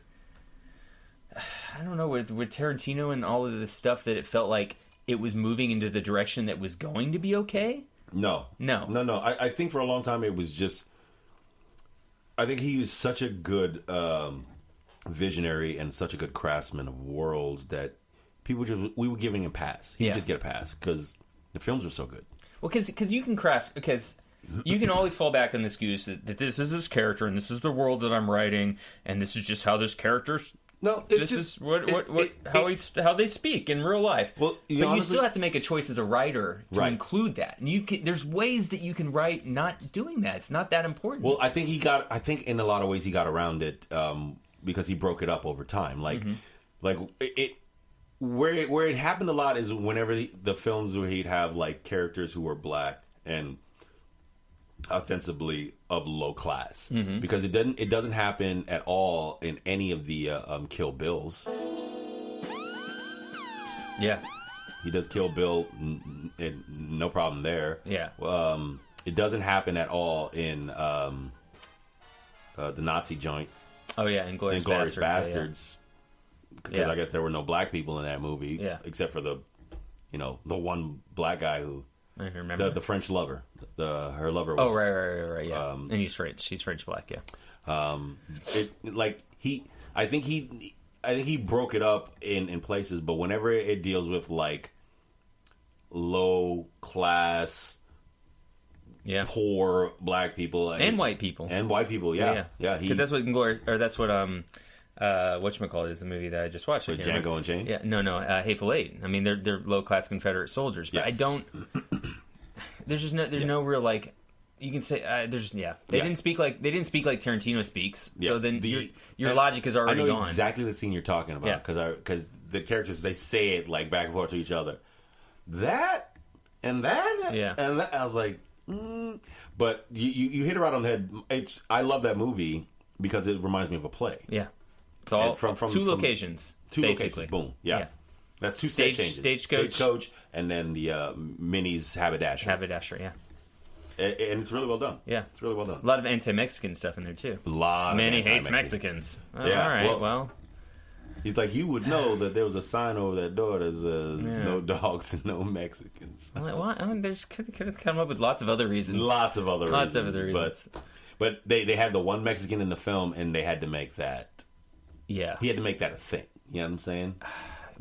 I don't know, with Tarantino and all of this stuff, that it felt like it was moving into the direction that was going to be okay? No. I think for a long time it was just, I think he is such a good visionary and such a good craftsman of worlds that we were giving him a pass. He'd just get a pass because the films were so good. Well, because you can craft, because you can always fall back on the excuse that this is this character and this is the world that I'm writing and this is just how this character's. No, this is how they speak in real life. Well, but you still have to make a choice as a writer to include that. And there's ways that you can write not doing that. It's not that important. Well, I think in a lot of ways he got around it because he broke it up over time. Where it happened a lot is whenever the films where he'd have like characters who were black and ostensibly of low class, because it doesn't happen at all in any of the Kill Bills. Yeah, he does Kill Bill, no problem there. Yeah, it doesn't happen at all in the Nazi joint. Oh yeah, Inglourious Bastards. Because I guess there were no black people in that movie, except for the one black guy who, I remember the French lover, her lover was. Oh right, yeah. And he's French. She's French black, yeah. I think he broke it up in places, but whenever it deals with like low class, poor black people and white people, yeah, because that's what whatchamacallit is the movie that I just watched. With Django and Jane? Yeah, no, Hateful Eight. I mean, they're low class Confederate soldiers, but I don't. There's no real like. You can say they didn't speak like Tarantino speaks. Yeah. So then your logic is already gone. I know exactly the scene you're talking about because the characters, they say it like back and forth to each other. That and that and that. I was like, but you hit it right on the head. I love that movie because it reminds me of a play. Yeah. It's all from two locations. Basically. Boom. Yeah. That's two stage changes. Stagecoach, and then the Minnie's Haberdasher. Yeah. And it's really well done. Yeah. It's really well done. A lot of anti-Mexican stuff in there, too. Minnie hates Mexicans. Yeah. All right, well. He's like, you would know that there was a sign over that door that says no dogs and no Mexicans. I'm like, what? I mean, they could have come up with lots of other reasons. Lots of other reasons. But they had the one Mexican in the film, and they had to make that. Yeah. He had to make that a thing. You know what I'm saying?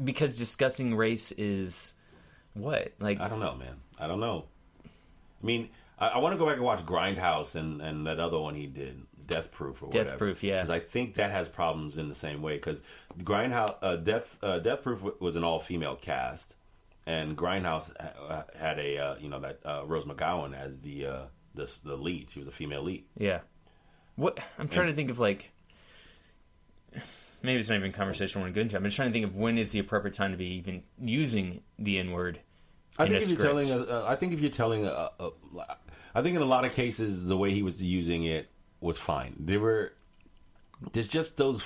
because discussing race is what? Like, I don't know, man. I don't know. I mean, I want to go back and watch Grindhouse and that other one he did, Death Proof or whatever. Death Proof, yeah. Because I think that has problems in the same way. Because Grindhouse, Death Proof was an all-female cast, and Grindhouse had a Rose McGowan as the lead. She was a female lead. Yeah. What I'm trying to think of, like, maybe it's not even conversation I want to get into. I'm just trying to think of when is the appropriate time to be even using the N-word. I think if you're telling, I think in a lot of cases the way he was using it was fine. There's just those.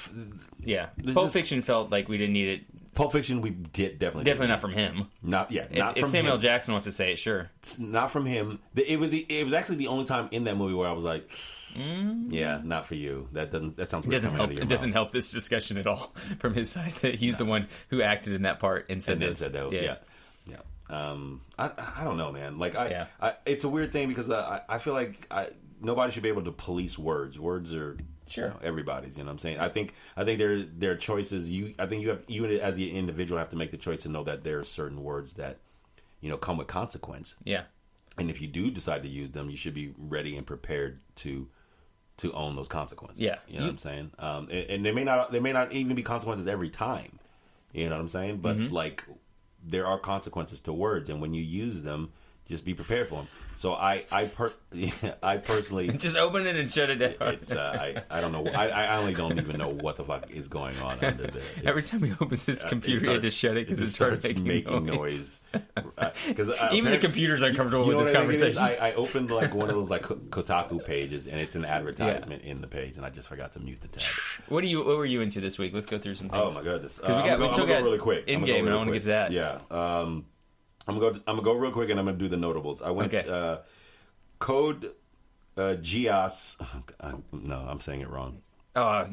Yeah, Pulp Fiction felt like we didn't need it. Pulp Fiction, we definitely not from him. Not if from Samuel him. Jackson wants to say it, sure. It's not from him. It was actually the only time in that movie where I was like, yeah, not for you. That sounds weird. It doesn't help this discussion at all from his side that he's the one who acted in that part and said this. Yeah. I don't know, man. Like it's a weird thing because I feel like nobody should be able to police words. Words are everybody's. You know what I'm saying? I think there are choices. You as the individual have to make the choice to know that there are certain words that come with consequence. Yeah. And if you do decide to use them, you should be ready and prepared to own those consequences. Yeah. You know what I'm saying? And they may not even be consequences every time. You know what I'm saying? But like, there are consequences to words, and when you use them, just be prepared for them. So I personally just open it and shut it down. It's I don't know. I only don't even know what the fuck is going on under there. Every time he opens his computer, he had to shut it because it starts making noise. Even the computer's uncomfortable with this conversation. I opened like one of those like Kotaku pages, and it's an advertisement in the page, and I just forgot to mute the tab. What were you into this week? Let's go through some things. Oh my goodness! We still got really quick. In-game, and I want to get to that. Yeah. I'm gonna go real quick, and I'm gonna do the notables. I went Code Geass. No, I'm saying it wrong. Oh, I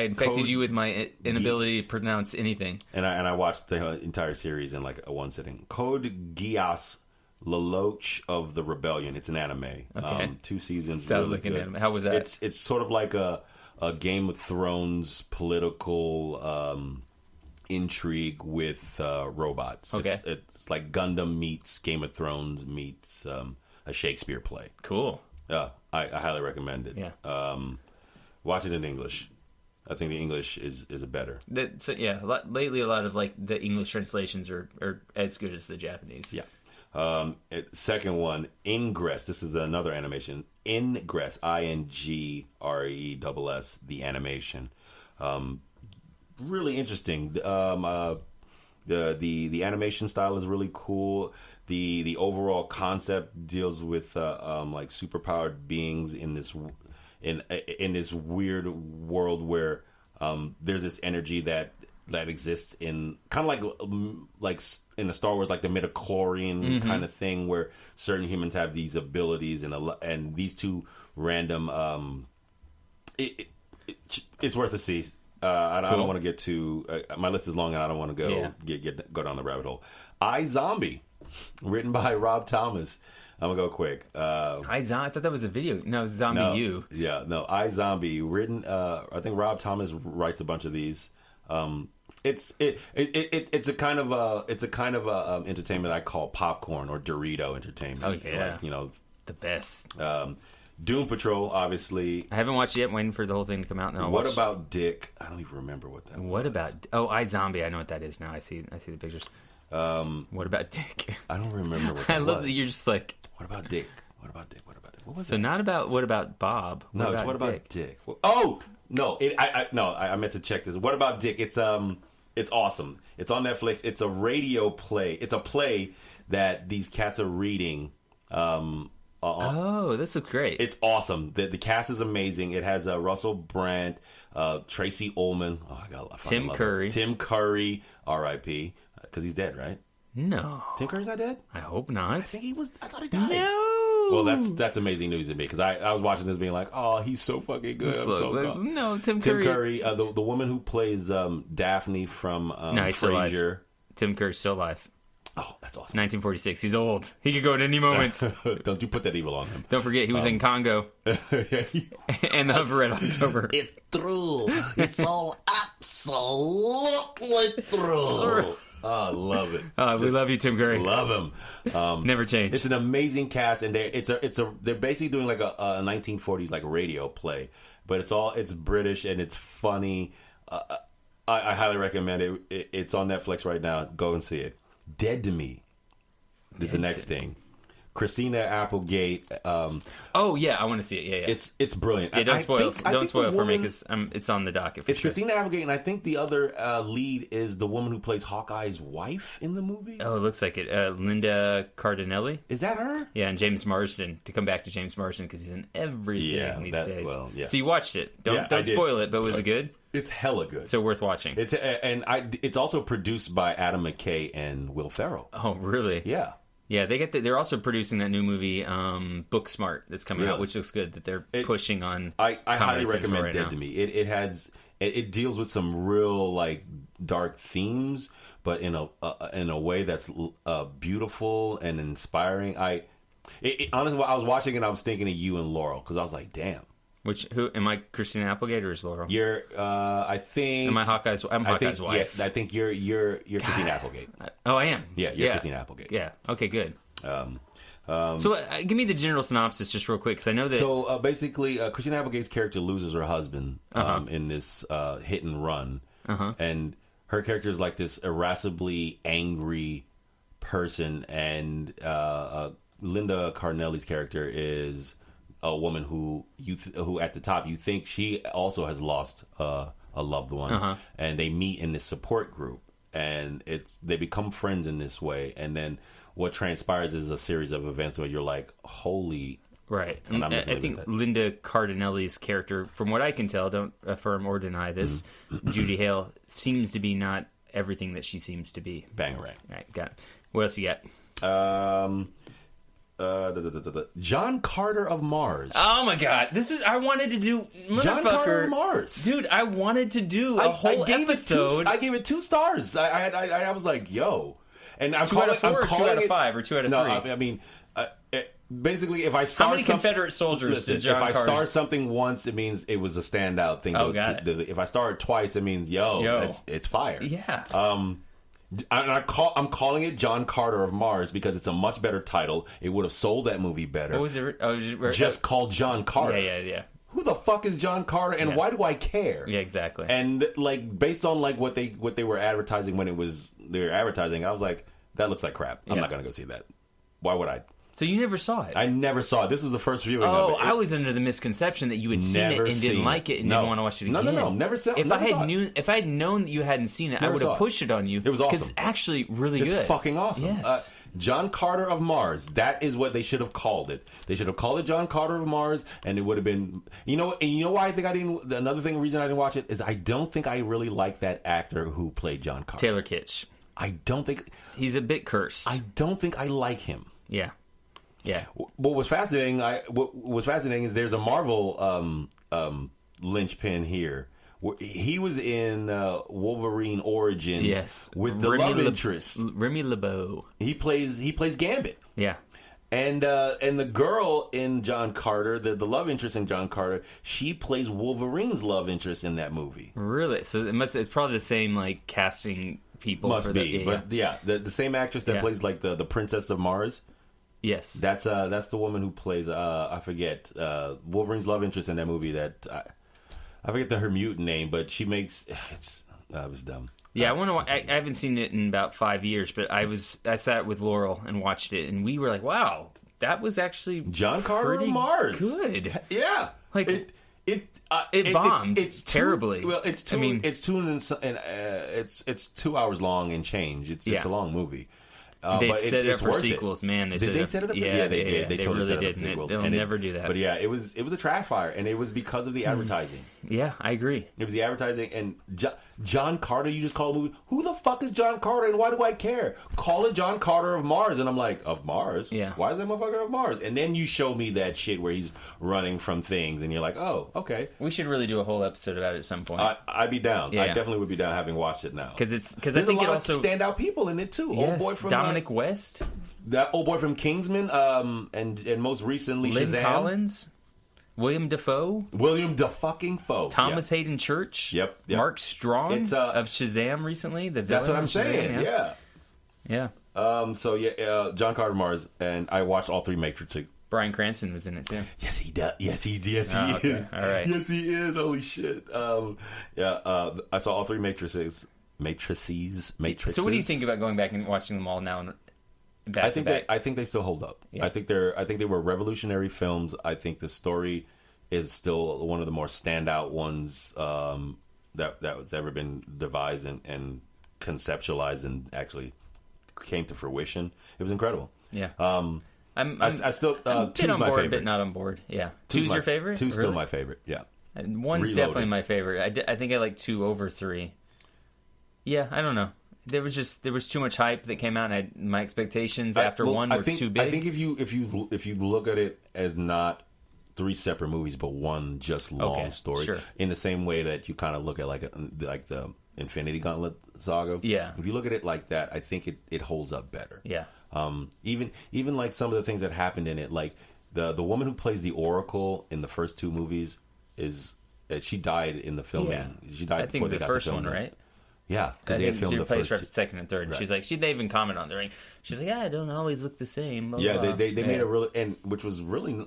infected you with my inability to pronounce anything. And I watched the entire series in like a one sitting. Code Geass, Lelouch of the Rebellion. It's an anime. Okay. 2 seasons. Sounds really like good. an anime. How was that? It's sort of like a Game of Thrones political intrigue with robots. Okay. It's like Gundam meets Game of Thrones meets a Shakespeare play. Cool. Yeah, I highly recommend it. Yeah. Watch it in English. I think the English is better. Lately a lot of like the English translations are as good as the Japanese. Yeah. Second one, Ingress. This is another animation. Ingress, INGRESS, the animation. Really interesting. The animation style is really cool. The overall concept deals with like superpowered beings in this weird world where there's this energy that exists in kind of like in the Star Wars, like the midichlorian kind of thing, where certain humans have these abilities and these two random. It's worth a see. I don't want to get too. My list is long, and I don't want to go down the rabbit hole. iZombie, written by Rob Thomas. I'm gonna go quick. I thought that was a video. No, Zombie U. Yeah, no, iZombie, written. I think Rob Thomas writes a bunch of these. It's a kind of entertainment I call popcorn or Dorito entertainment. Oh yeah, like, the best. Doom Patrol, obviously. I haven't watched it yet. I'm waiting for the whole thing to come out. What about Dick? I don't even remember what that was. What about... Oh, iZombie. I know what that is now. I see the pictures. What about Dick? I don't remember what that was. I love that you're just like... What about Dick? What about Dick? What about Dick? What was so that? not about... What about Bob? What about Dick? Oh! No. I meant to check this. What about Dick? It's awesome. It's on Netflix. It's a radio play. It's a play that these cats are reading... this looks great. It's awesome. The cast is amazing. It has Russell Brand, Tracy Ullman. Oh, Tim Curry. Tim Curry, R.I.P. Because he's dead, right? No. Tim Curry's not dead? I hope not. I think he was. I thought he died. No. Well, that's amazing news to me because I was watching this being like, oh, he's so fucking good. No, Tim Curry. Tim Curry, the woman who plays Daphne from Frasier. Tim Curry's still alive. Oh, that's awesome. 1946. He's old. He could go at any moment. Don't you put that evil on him. Don't forget, he was in Congo. And the Hunt for Red October. It's true. It's all up. absolutely through. Oh, I love it. We love you, Tim Curry. Love him. Never change. It's an amazing cast, and they're basically doing like a 1940s like radio play, but it's British and it's funny. I highly recommend it. It's on Netflix right now. Go and see it. Dead to Me is the next thing. Christina Applegate. Oh yeah, I want to see it. Yeah. It's brilliant. Yeah, don't spoil it for me woman, because it's on the docket. For it's sure. Christina Applegate, and I think the other lead is the woman who plays Hawkeye's wife in the movie. Oh, it looks like it. Linda Cardinelli. Is that her? Yeah, and James Marsden. To come back to James Marsden because he's in everything these days. Well, yeah. So you watched it. Don't spoil it. But was it good? It's hella good. So worth watching. It's also produced by Adam McKay and Will Ferrell. Oh, really? Yeah. Yeah, they're also producing that new movie, Booksmart, that's coming out, which looks good that they're pushing on. I highly recommend right Dead now. to Me. It deals with some real like dark themes, but in a way that's beautiful and inspiring. Honestly, while I was watching it, I was thinking of you and Laurel because I was like, damn. Who am I? Christina Applegate or is Laurel? You're, I think. Am I Hawkeye's? I'm Hawkeye's wife. Yeah, I think you're Christina Applegate. Oh, I am. Yeah, you're Christina Applegate. Yeah. Okay, good. So give me the general synopsis just real quick because I know that. So basically, Christina Applegate's character loses her husband in this hit and run, and her character is like this irascibly angry person, and Linda Cardinelli's character is a woman who at the top you think she also has lost a loved one, and they meet in this support group, and they become friends in this way, and then what transpires is a series of events where you're like, holy. Right. And I think Linda Cardinelli's character, from what I can tell, don't affirm or deny this, Judy Hale seems to be not everything that she seems to be. Bangarang. All right, got it. What else you got? John Carter of Mars. Oh my God! I wanted to do John Carter of Mars, dude. I wanted to do a whole episode. I gave it 2 stars. I was like, yo, and I'm 2 out of 4 or 2 out of 5 or 2 out of 3. No, I mean, basically, if I star how many Confederate soldiers does John Carter? If I Carter... star something once, it means it was a standout thing. Oh, got it. If I star it twice, it means it's fire. Yeah. I'm calling it John Carter of Mars because it's a much better title. It would have sold that movie better. What was it? Just called John Carter. Yeah. Who the fuck is John Carter, and why do I care? Yeah, exactly. And like based on like what they were advertising when they were advertising, I was like, that looks like crap. I'm not gonna go see that. Why would I? So you never saw it? I never saw it. This was the first viewing of it. I was under the misconception that you had seen it and didn't like it and didn't want to watch it again. No, never saw it. If I had known that you hadn't seen it, I would have pushed it on you. It was awesome. Because it's actually really good. It's fucking awesome. Yes. John Carter of Mars. That is what they should have called it. They should have called it John Carter of Mars, and it would have been. You know why I think I didn't. Another reason I didn't watch it is I don't think I really like that actor who played John Carter. Taylor Kitsch. I don't think he's a bit cursed. I don't think I like him. Yeah. Yeah. What was fascinating is there's a Marvel linchpin here. He was in Wolverine Origins with the love interest Remy LeBeau. He plays Gambit. Yeah. And the girl in John Carter, the love interest in John Carter, she plays Wolverine's love interest in that movie. Really? So it's probably the same like casting people. Must be. The same actress that plays like the Princess of Mars. Yes, that's the woman who plays I forget Wolverine's love interest in that movie. That I forget her mutant name, but she makes it was dumb. Yeah, I haven't seen it in about 5 years, but I sat with Laurel and watched it, and we were like, wow, that was actually John Carter of Mars. Good. Yeah, like it bombed. It's terribly. Well, it's 2 it's 2 hours long and change. It's a long movie. They set it up for sequels, man. Did they set it up? Yeah, they did. They totally really set it did. up for sequels. They'll never do that. But yeah, it was a trash fire, and it was because of the advertising. Yeah, I agree. It was the advertising, and John Carter. You just call a movie. Who the fuck is John Carter, and why do I care? Call it John Carter of Mars, and I'm like, of Mars? Yeah. Why is that motherfucker of Mars? And then you show me that shit where he's running from things, and you're like, oh, okay. We should really do a whole episode about it at some point. I'd be down. Yeah. I definitely would be down having watched it now. Because I think it a lot also of standout people in it too. Yes, Old boy from Dominic West. That old boy from Kingsman, and most recently Lynn Shazam. Collins. William Dafoe. William Dafoe. Thomas Hayden Church. Yep. Mark Strong of Shazam recently. The That's what I'm saying. Shazam, yeah. John Carter Mars, and I watched all 3 Matrix. Bryan Cranston was in it too. Yes, he does. Yes, he is. Okay. All right. Yes, he is. Holy shit. I saw all 3 Matrices. So what do you think about going back and watching them all now? I think they still hold up. Yeah. I think they were revolutionary films. I think the story is still one of the more standout ones that's ever been devised and conceptualized and actually came to fruition. It was incredible. Yeah. I still I'm two's on my board, favorite. but not on board. Yeah, two's your favorite. Two's really? still my favorite. Yeah, and one's Reloaded. definitely my favorite. I think I like 2 over 3. Yeah, I don't know. There was too much hype that came out, and my expectations after one were too big. I think if you look at it as not 3 separate movies, but one just long story, sure. in the same way that you kind of look at like the Infinity Gauntlet saga. Yeah. If you look at it like that, I think it holds up better. Yeah. Even like some of the things that happened in it, like the woman who plays the Oracle in the first 2 movies she died in the filming. Yeah. She died I think before they the got first to film one, it. right? Yeah, because they had filmed the first. Right, second and third. And she's like, they even comment on the ring. She's like, I don't always look the same. Blah, yeah, blah. they made it which was really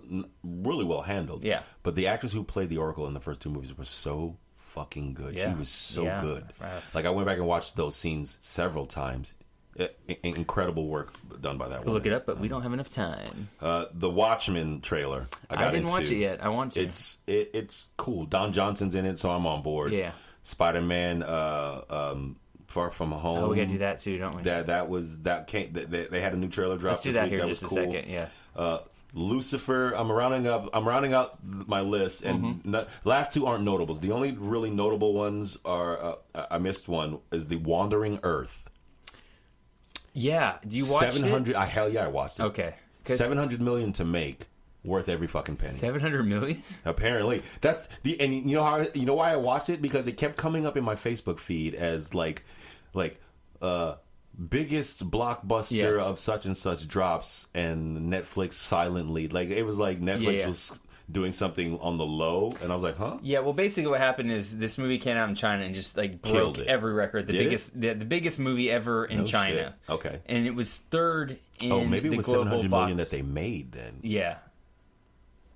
well handled. Yeah, but the actress who played the Oracle in the first 2 movies was so fucking good. Yeah. She was so good. Right. Like I went back and watched those scenes several times. Incredible work done by that woman. Look it up, but we don't have enough time. The Watchmen trailer. I didn't watch it yet. I want to. It's cool. Don Johnson's in it, so I'm on board. Yeah. Spider-Man. Far From Home. Oh, we gotta do that too, don't we? They had a new trailer drop. Let's do this that week. here That in was just cool. a second. Yeah. Lucifer. I'm rounding up my list, and last 2 aren't notables. The only really notable ones are I missed one is The Wandering Earth. Yeah, do you watch 700? Hell yeah, I watched it. Okay, 700 million to make, worth every fucking penny. 700 million? Apparently, that's and you know why I watched it, because it kept coming up in my Facebook feed as like biggest blockbuster of such and such drops, and Netflix silently, like it was like Netflix was doing something on the low, and I was like, huh? Yeah, well, basically what happened is this movie came out in China and just like broke every record. The biggest movie ever in China. Shit. Okay. And it was 3rd in maybe the it was global 700 box. million that they made then. Yeah.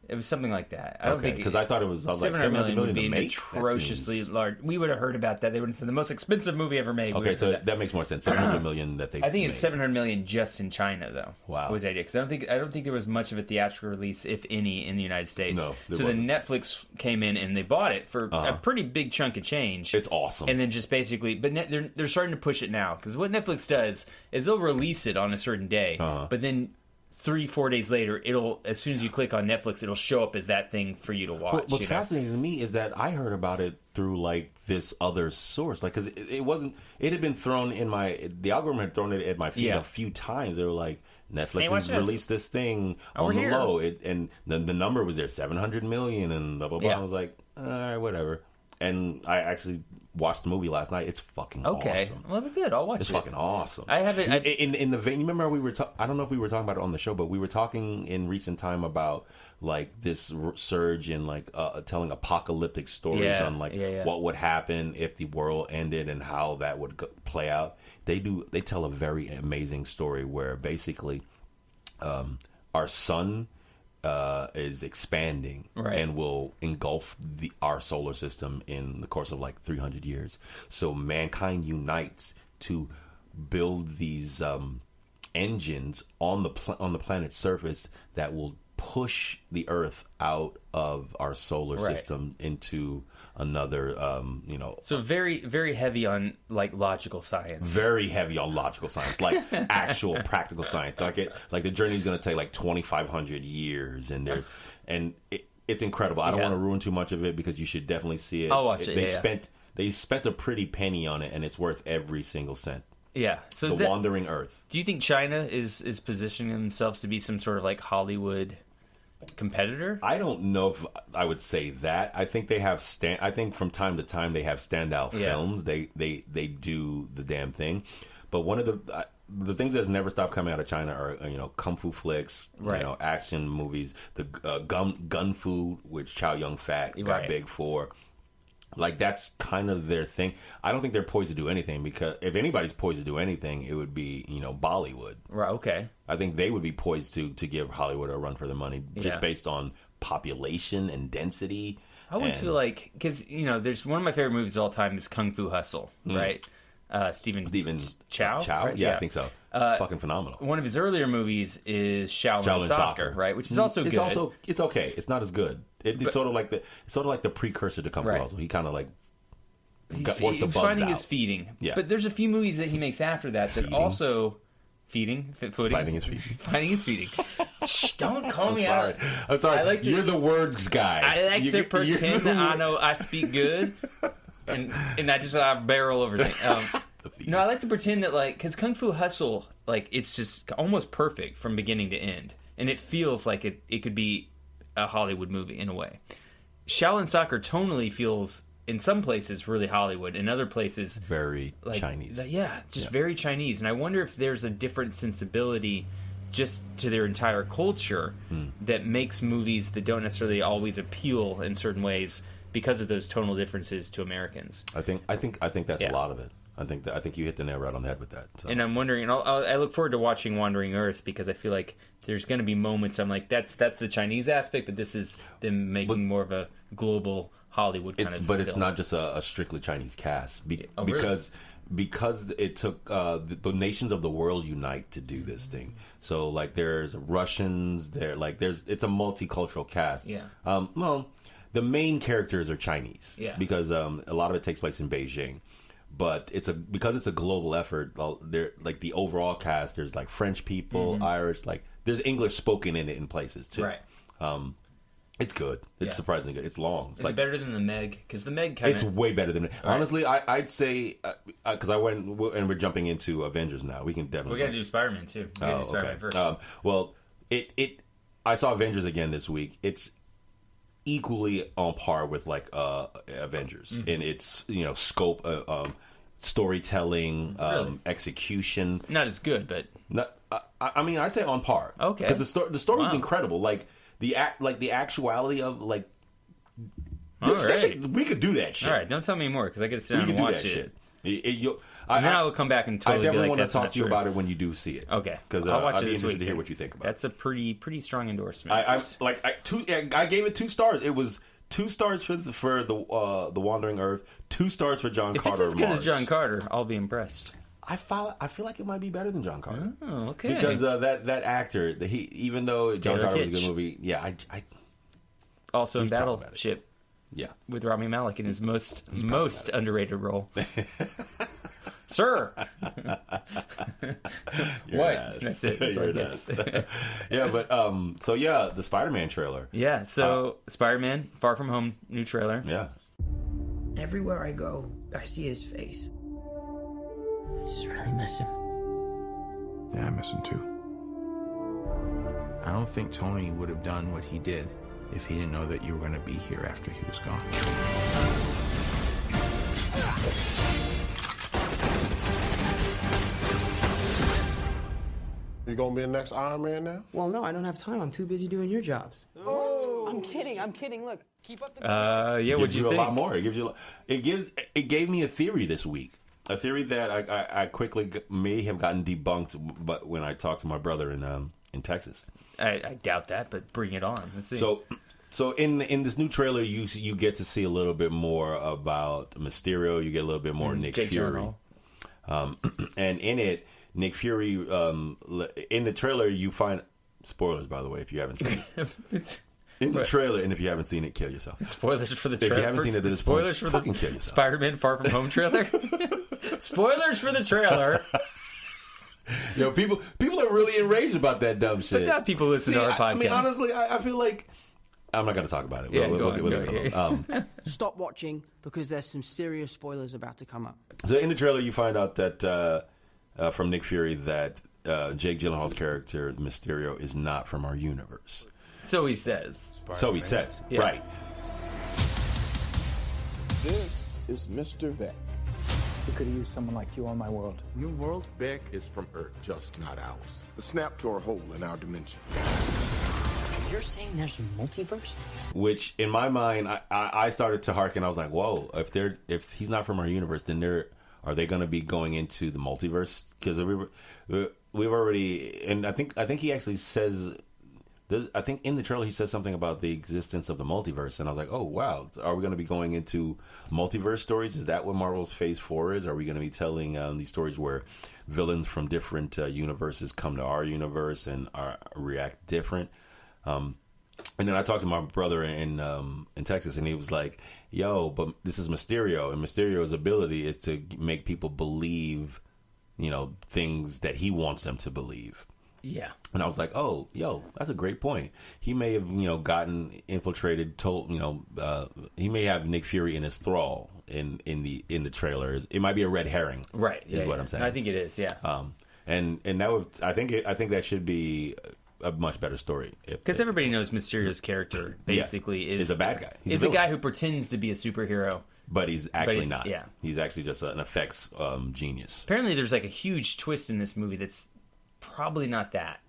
It was something like that. I don't think because I thought it was 700 million would be to make? atrociously large. We would have heard about that. They would have said the most expensive movie ever made. Okay, so that makes more sense. 700 million that they. I think it's 700 million just in China, though. Wow, was the idea, because I don't think there was much of a theatrical release, if any, in the United States. No, so then Netflix came in and they bought it for a pretty big chunk of change. It's awesome, and then just basically, but they're starting to push it now, because what Netflix does is they'll release it on a certain day, but then 3-4 days later, as soon as you click on Netflix, it'll show up as that thing for you to watch. What's fascinating to me is that I heard about it through like this other source, like because it had been thrown in the algorithm had thrown it at my feed a few times. They were like, Netflix has released this thing on the low, and the number was there, 700 million, and blah blah blah. I was like, all right, whatever. And I actually watched the movie last night. It's fucking awesome. Well, good. I'll watch it. It's fucking awesome. I haven't. In the vein, you remember we were? I don't know if we were talking about it on the show, but we were talking in recent time about like this surge in like telling apocalyptic stories on like what would happen if the world ended and how that would play out. They tell a very amazing story where basically our sun is expanding and will engulf our solar system in the course of like 300 years. So mankind unites to build these engines on the planet's surface that will push the Earth out of our solar system into another, So very, very heavy on like logical science. Very heavy on logical science, like actual practical science. Like the journey is going to take like 2,500 years, and it's incredible. I don't want to ruin too much of it because you should definitely see it. I'll watch it. They spent a pretty penny on it, and it's worth every single cent. Yeah. So the Wandering Earth. Do you think China is positioning themselves to be some sort of like Hollywood competitor? I don't know if I would say that. I think they have I think from time to time they have standout films. They do the damn thing. But one of the the things that's never stopped coming out of China are kung fu flicks, Right. Action movies, the gun fu, which Chow Yun-fat got Right. big for. Like, that's kind of their thing. I don't think they're poised to do anything, because if anybody's poised to do anything, it would be Bollywood. Right. Okay. I think they would be poised to give Hollywood a run for their money, just Yeah. based on population and density. I always feel like, because there's one of my favorite movies of all time is Kung Fu Hustle, right? Stephen Chow. Right? Yeah, I think so. Fucking phenomenal. One of his earlier movies is Shaolin Soccer, right? Which is also good. It's okay. It's not as good. It's sort of like the precursor to Kung Fu Hustle. He kind of like worked the bugs finding out. his feeding. Yeah. But there's a few movies that he makes after that also footing. Finding his feeding. Finding his feeding. Shh, don't call me sorry. out. I'm sorry. You're the words guy. I like to pretend that I know I speak good, and I barrel over things. No, I like to pretend that, like, because Kung Fu Hustle, like, it's just almost perfect from beginning to end, and it feels like it could be a Hollywood movie in a way. Shaolin Soccer tonally feels, in some places, really Hollywood. In other places, very Chinese. Very Chinese. And I wonder if there's a different sensibility just to their entire culture that makes movies that don't necessarily always appeal in certain ways because of those tonal differences to Americans. I think that's a lot of it. I think you hit the nail right on the head with that. So. And I'm wondering, and I look forward to watching Wandering Earth, because I feel like there's going to be moments I'm like, that's the Chinese aspect, but this is them making more of a global Hollywood kind of But film. it's not just a strictly Chinese cast, really? because it took the nations of the world unite to do this thing. So, like, there's Russians, it's a multicultural cast. Yeah. Well, the main characters are Chinese. Yeah. Because a lot of it takes place in Beijing. But because it's a global effort. There, like, the overall cast, there's like French people, Irish, like there's English spoken in it in places too. Right. It's good. It's surprisingly good. It's long. Is it better than the Meg? Because the Meg kind of... It's way better than it. Honestly, I'd say, because I went, and we're jumping into Avengers now. We can definitely... We got to do Spider-Man too. We got to do Spider-Man first. Well, I saw Avengers again this week. It's equally on par with, like, Avengers in its scope, storytelling, Really? Execution. Not as good, but... I mean, I'd say on par. Okay. Because the story's incredible. Like the actuality of, like, that shit, we could do that shit. All right, don't tell me more, because I got to sit down and watch it. And then I will come back and totally I definitely be like, want to that's talk not to you true. about it when you do see it. Okay, because I'll watch I'd it be this interested week. to hear what you think about That's a pretty strong endorsement. I gave it 2 stars. It was 2 stars for the Wandering Earth, 2 stars for John If Carter. it's as good Mars. as John Carter, I'll be impressed. I feel like it might be better than John Carter. Oh, okay. Because that actor, even though John Taylor Carter was a Kitsch. good movie, I Also in he's problematic. Battleship. Yeah. With Rami Malek in his most underrated role. Sir! What? That's it. That's You're all it is. Yeah, but the Spider-Man trailer. Yeah, so Spider-Man, Far From Home, new trailer. Yeah. Everywhere I go, I see his face. I just really miss him. Yeah, I miss him too. I don't think Tony would have done what he did if he didn't know that you were going to be here after he was gone. You gonna be the next Iron Man now? Well, no, I don't have time. I'm too busy doing your jobs. Oh. I'm kidding. Look, keep up the... Yeah, what'd you think? A lot more. It gave me a theory this week. A theory that I quickly may have gotten debunked, but when I talked to my brother in Texas. I doubt that, but bring it on. Let's see. So in this new trailer, you get to see a little bit more about Mysterio. You get a little bit more Nick Fury. And in it, Nick Fury, in the trailer, you find spoilers, by the way, if you haven't seen it. In the trailer, and if you haven't seen it, kill yourself. Spoilers for the trailer. If you haven't seen it, then spoilers for fucking the kill yourself. Spider-Man Far From Home trailer. Spoilers for the trailer. Yo, people are really enraged about that dumb shit. But now people listen to our podcast. I mean, honestly, I feel like I'm not going to talk about it. Yeah, we'll leave it alone. Stop watching, because there's some serious spoilers about to come up. So in the trailer, you find out that from Nick Fury that Jake Gyllenhaal's character Mysterio is not from our universe. So he says. Yeah. Right. This is Mr. Beck. We could have used someone like you on my world. Your world? Beck is from Earth, just not ours. The snap tore a hole in our dimension. You're saying there's a multiverse? Which, in my mind, I started to hearken. I was like, whoa, if he's not from our universe, then are they going to be going into the multiverse? Because we've already, and I think he actually says, I think in the trailer he says something about the existence of the multiverse, and I was like, oh wow, are we going to be going into multiverse stories? Is that what Marvel's Phase 4 is? Are we going to be telling these stories where villains from different universes come to our universe and react different? And then I talked to my brother in Texas, and he was like, yo, but this is Mysterio, and Mysterio's ability is to make people believe, things that he wants them to believe. Yeah. And I was like, oh, yo, that's a great point. He may have, gotten infiltrated, he may have Nick Fury in his thrall in the trailer. It might be a red herring. Right. Is what I'm saying. I think it is, yeah. And that would, I think that should be a much better story. Because everybody knows Mysterio's character basically is a bad guy. He's a guy who pretends to be a superhero. But he's actually not. Yeah. He's actually just an effects genius. Apparently there's like a huge twist in this movie that's probably not that.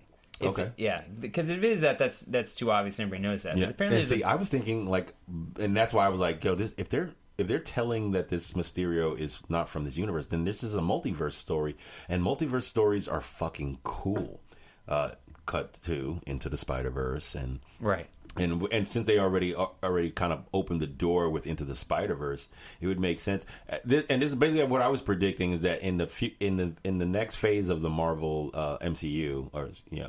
Okay. Because if it is that's too obvious and everybody knows that. Yeah. But apparently I was thinking and that's why I was like, yo, if they're telling that this Mysterio is not from this universe, then this is a multiverse story, and multiverse stories are fucking cool. Cut to Into the Spider-Verse, and right. And since they already kind of opened the door with Into the Spider-Verse, it would make sense. This is basically what I was predicting, is that in the next phase of the Marvel MCU,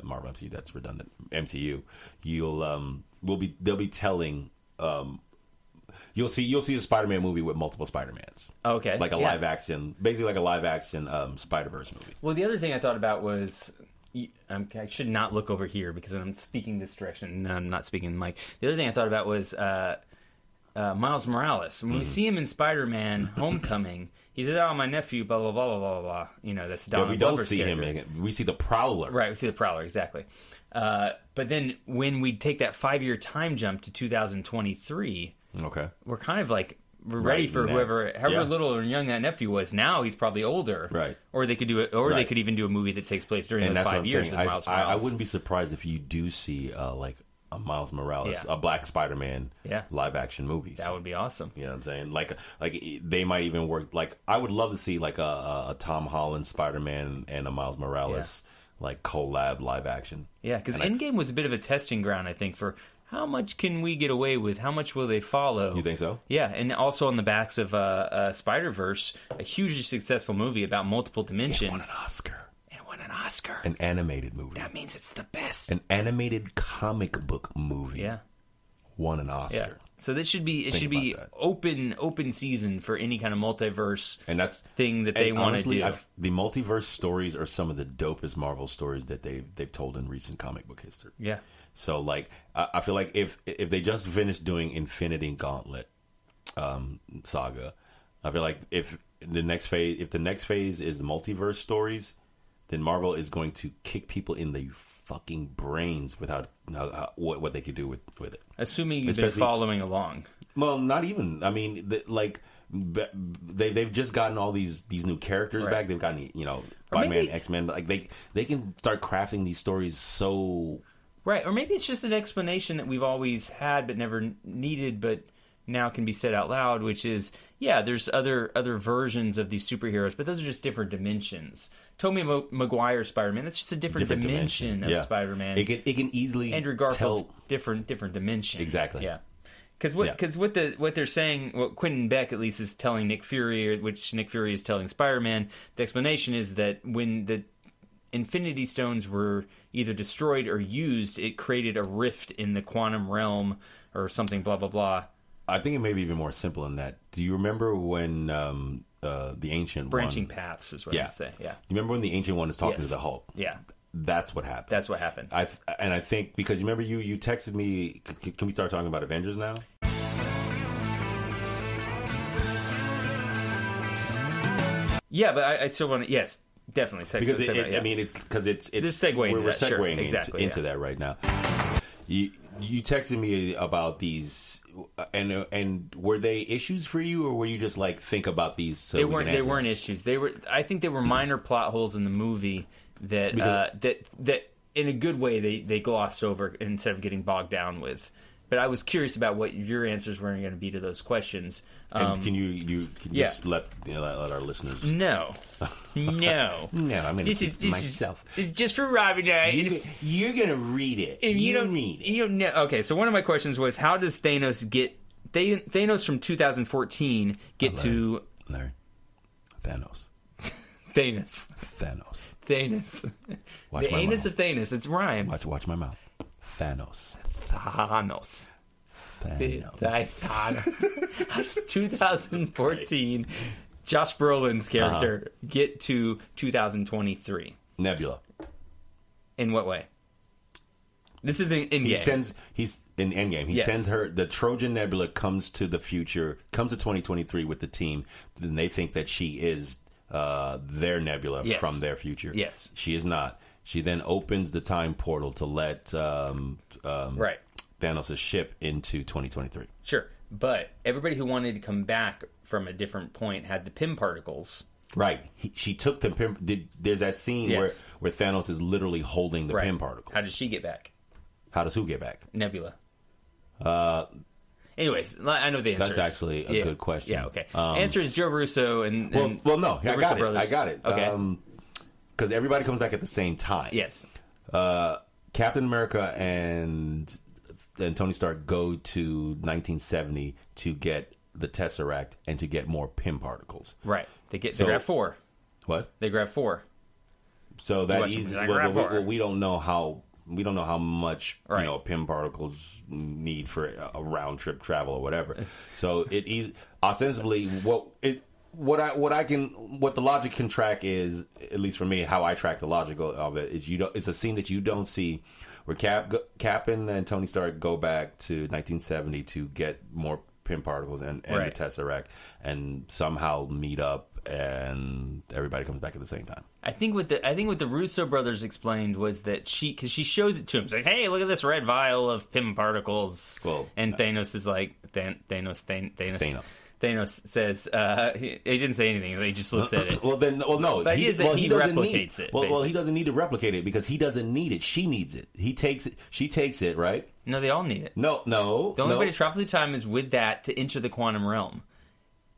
Marvel MCU, that's redundant, MCU, they'll be telling. You'll see a Spider-Man movie with multiple Spider-Mans. Okay, like a live action, basically like a live action Spider-Verse movie. Well, the other thing I thought about was, I should not look over here because I'm speaking this direction and I'm not speaking the mic. The other thing I thought about was Miles Morales. When we see him in Spider-Man Homecoming, he says, "Oh, my nephew, blah blah blah blah blah blah." That's Donald Glover's character. We don't see him. We see the Prowler. Right, we see the Prowler, exactly. But then when we take that 5-year time jump to 2023, we're kind of like, we're ready for however little or young that nephew was. Now he's probably older, right? Or they could do it, or they could even do a movie that takes place during those 5 years with Miles Morales. I wouldn't be surprised if you do see like a Miles Morales, a Black Spider-Man, live action movies. That would be awesome. You know what I'm saying? Like they might even work. Like I would love to see like a Tom Holland Spider-Man and a Miles Morales like collab live action. Yeah, because Endgame was a bit of a testing ground, I think, for how much can we get away with? How much will they follow? You think so? Yeah, and also on the backs of Spider-Verse, a hugely successful movie about multiple dimensions. It won an Oscar. Oscar. An animated movie. That means it's the best. An animated comic book movie. Yeah. Won an Oscar. Yeah. So this should be open season for any kind of multiverse thing that they want to do. The multiverse stories are some of the dopest Marvel stories that they've told in recent comic book history. Yeah. So like I feel like if they just finished doing Infinity Gauntlet saga, I feel like if the next phase is the multiverse stories, then Marvel is going to kick people in the fucking brains without what they could do with it. Assuming you've been following along. Well, not even. I mean, they've just gotten all these new characters back. They've gotten Spider-Man, X-Men. Like they can start crafting these stories so right. Or maybe it's just an explanation that we've always had but never needed, but now can be said out loud, which is there's other versions of these superheroes, but those are just different dimensions. Tobey Maguire Spider-Man, that's just a different dimension of Spider-Man. It can easily Andrew Garfield's different dimension. Exactly. Yeah. Because what they're saying, what Quentin Beck at least is telling Nick Fury, which Nick Fury is telling Spider-Man, the explanation is that when the Infinity Stones were either destroyed or used, it created a rift in the quantum realm or something. Blah blah blah. I think it may be even more simple than that. Do you remember when the Ancient Branching Paths is what I'd say. Yeah. You remember when the Ancient One is talking to the Hulk? Yeah. That's what happened. That's what happened. I think because you remember you texted me. Can we start talking about Avengers now? Yeah, but I still want to. Yes, definitely. Because I mean, it's because it's this segueing. We're segueing exactly, into that right now. You texted me about these and were they issues for you, or were you just like think about these? So they weren't issues. I think they were minor plot holes in the movie that that in a good way they glossed over instead of getting bogged down with. But I was curious about what your answers were going to be to those questions. And can you just let our listeners? No. I'm going to keep myself. This is just for Rob and I. You're going to read it. You don't know. Okay, so one of my questions was, how does Thanos get Thanos from 2014 get to Larry? Thanos. Thanos. Watch the my anus mouth. of Thanos. It's rhymes. Watch my mouth. Thanos. How does 2014 Josh Brolin's character get to 2023? Nebula. In what way? This is in Endgame. He's in Endgame. He sends her. The Trojan Nebula comes to the future, comes to 2023 with the team. Then they think that she is their Nebula from their future. Yes. She is not. She then opens the time portal to let Thanos' ship into 2023. Sure. But everybody who wanted to come back from a different point had the Pym particles. Right. She took the Pym... There's that scene where Thanos is literally holding the Pym particles. How does she get back? How does who get back? Nebula. Anyways, I know the answer. That's actually a good question. Yeah, okay. Answer is Joe Russo and well, no. I got it. Okay. Because everybody comes back at the same time. Yes. Captain America and Tony Stark go to 1970 to get the Tesseract and to get more Pym particles. Right. They grab 4. What? They grab 4. So that easy. Well, we don't know how much Pym particles need for a round trip travel or whatever. So it is ostensibly what the logic can track is, at least for me, how I track the logic of it is it's a scene that you don't see where Cap and Tony Stark go back to 1970 to get more Pym particles and the Tesseract and somehow meet up and everybody comes back at the same time. I think what the Russo brothers explained was that because she shows it to him, it's like, hey, look at this red vial of Pym particles, and Thanos is like Thanos says he didn't say anything. He just looks at it. No. But he replicates it. Well, he doesn't need to replicate it because he doesn't need it. She needs it. He takes it. She takes it. Right? No, they all need it. No. The only way to travel through time is with that to enter the quantum realm.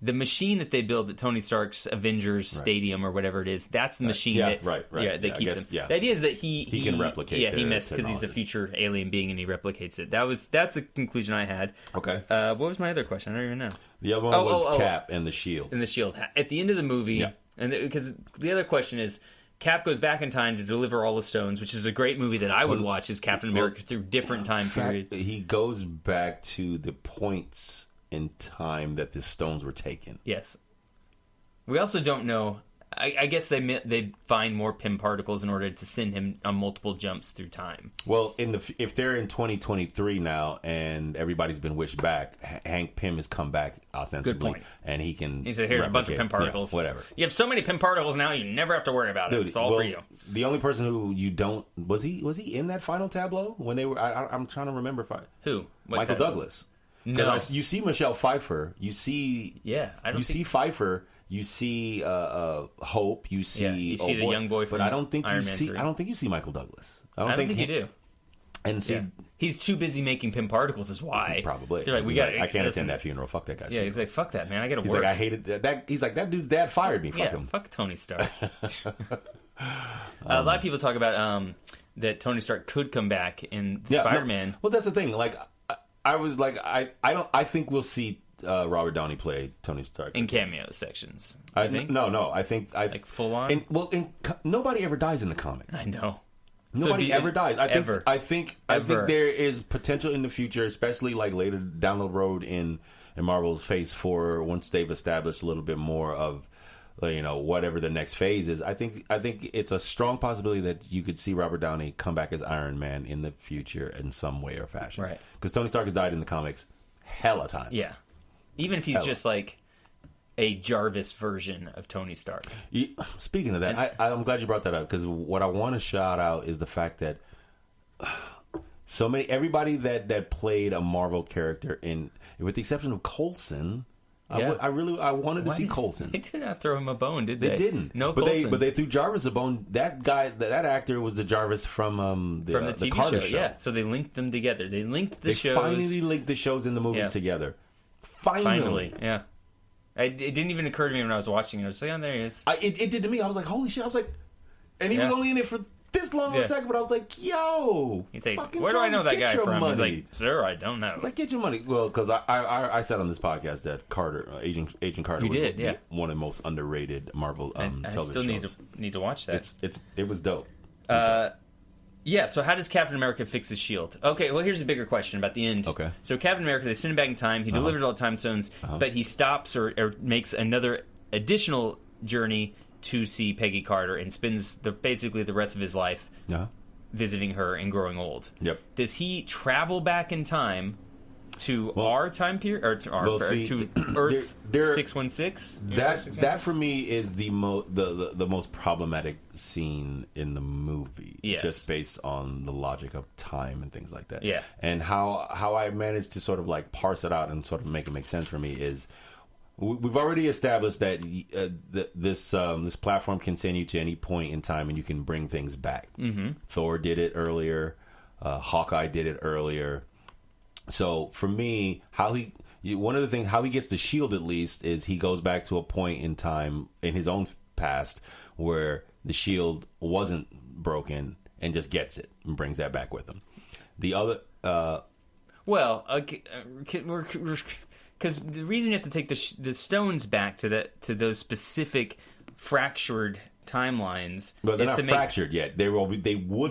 The machine that they build at Tony Stark's Avengers Stadium or whatever it is, that's the machine that keeps him. Yeah. The idea is that he can replicate. Yeah, he messed because he's a future alien being and he replicates it. That's the conclusion I had. Okay. What was my other question? I don't even know. The other one was Cap and the shield. And the shield at the end of the movie, and because the other question is, Cap goes back in time to deliver all the stones, which is a great movie that I would watch as Captain America through different time periods. He goes back to the points in time that the stones were taken. Yes. We also don't know. I guess they find more Pym particles in order to send him on multiple jumps through time. Well, if they're in 2023 now and everybody's been wished back, Hank Pym has come back ostensibly. Good point. And he can. He said, "Here's a bunch of Pym particles. Yeah, whatever. You have so many Pym particles now, you never have to worry about it. It's all for you." The only person who you don't was he in that final tableau when they were? I'm trying to remember who Michael Douglas. No, you see Michelle Pfeiffer. You see see Pfeiffer. You see Hope. You see the young boy from but I don't think Iron you Man see. 3. I don't think you see Michael Douglas. I don't think you do. And see, he's too busy making Pym particles. Is why probably. They're like, I can't attend that funeral. Fuck that guy. Yeah, he's like, fuck that, man. I got to work. He's like, I hated that. He's like, that dude's dad fired me. Fuck him. Fuck Tony Stark. A lot of people talk about that Tony Stark could come back in Spider-Man. No, well, that's the thing. Like, I was like, I think we'll see Robert Downey play Tony Stark in cameo sections. No. I think like full on. Nobody ever dies in the comics. I know. Nobody ever dies. I think there is potential in the future, especially like later down the road in Marvel's Phase 4, once they've established a little bit more of whatever the next phase is. I think it's a strong possibility that you could see Robert Downey come back as Iron Man in the future in some way or fashion. Right. Because Tony Stark has died in the comics hella times. Yeah. Even if he's just like a Jarvis version of Tony Stark. Speaking of that, I'm glad you brought that up because what I want to shout out is the fact that So many, everybody that played a Marvel character, with the exception of Coulson. Yeah. I wanted to see Coulson. They did not throw him a bone, did they? They didn't. No, but Coulson. they threw Jarvis a bone. That guy, that actor, was the Jarvis from the TV Carter show. Yeah, so they linked them together. They linked the shows. They finally linked the shows and the movies together. Finally, yeah. It didn't even occur to me when I was watching it. I was like, oh, there he is. It did to me. I was like, holy shit! I was like, and he was only in it for this long a second, but I was like, yo, he's like, fucking where do I know that guy from? Money. He's like, sir, I don't know. I was like, get your money. Well, because I said on this podcast that Carter, Agent Carter, was one of the most underrated Marvel television shows. I still need to watch that. It was dope. Yeah, so how does Captain America fix his shield? Okay, well, here's a bigger question about the end. Okay. So Captain America, they send him back in time. He delivers all the time stones, but he stops or makes another additional journey to see Peggy Carter and spends basically the rest of his life visiting her and growing old. Yep. Does he travel back in time to our time period, or to Earth 616? That for me is the most problematic scene in the movie. Yes. Just based on the logic of time and things like that. Yeah. And how I managed to sort of like parse it out and sort of make it make sense for me is, we've already established that this platform can send you to any point in time and you can bring things back. Mm-hmm. Thor did it earlier. Hawkeye did it earlier. So for me, one of the things, how he gets the shield at least, is he goes back to a point in time in his own past where the shield wasn't broken and just gets it and brings that back with him. The other, because the reason you have to take the stones back to those specific fractured timelines, but they're not fractured yet. They would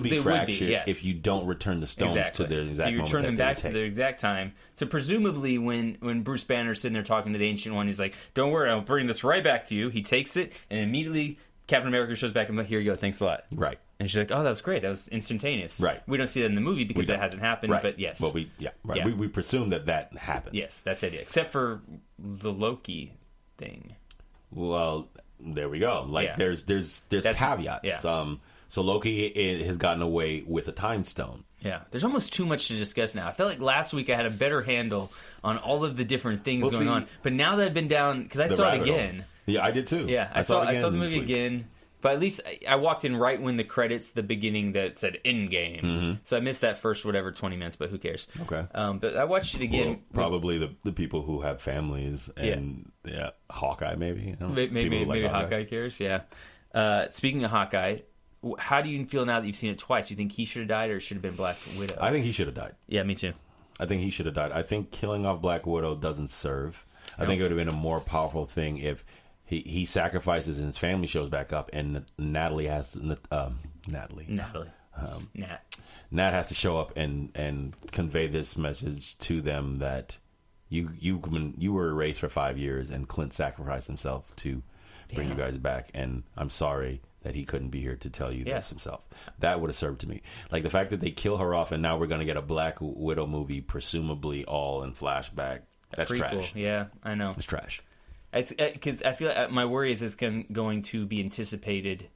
be fractured yes. if you don't return the stones to their exact moment. So you return them back to their exact time. So presumably, when Bruce Banner's sitting there talking to the Ancient One, he's like, "Don't worry, I'll bring this right back to you." He takes it, and immediately Captain America shows back and like, "Here you go, thanks a lot." Right. And she's like, "Oh, that was great. That was instantaneous." Right. We don't see that in the movie because that hasn't happened. Right. But yes. Well, we presume that happens. Yes, that's the idea. Except for the Loki thing. Well, there we go. There's caveats. Yeah. So Loki has gotten away with a time stone. Yeah. There's almost too much to discuss now. I felt like last week I had a better handle on all of the different things going on. But now that I've been down, because I saw it again. Yeah, I did too. Yeah, I saw the movie again. But at least I walked in right when the credits, the beginning that said "Endgame," Mm-hmm. so I missed that first 20 minutes. But who cares? Okay. But I watched it again. Well, probably the people who have families and Hawkeye maybe. Maybe Hawkeye cares. Yeah. Speaking of Hawkeye, how do you feel now that you've seen it twice? Do you think he should have died or it should have been Black Widow? I think he should have died. Yeah, me too. I think he should have died. I think killing off Black Widow doesn't serve. I think it would have been a more powerful thing if he sacrifices and his family shows back up, and Nat has to show up and convey this message to them that you were erased for 5 years, and Clint sacrificed himself to bring you guys back, and I'm sorry that he couldn't be here to tell you this himself. That would have served to me. Like the fact that they kill her off, and now we're going to get a Black Widow movie, presumably all in flashback. That's trash. Yeah, I know. It's trash. It's because I feel like my worry is it's going to be anticipated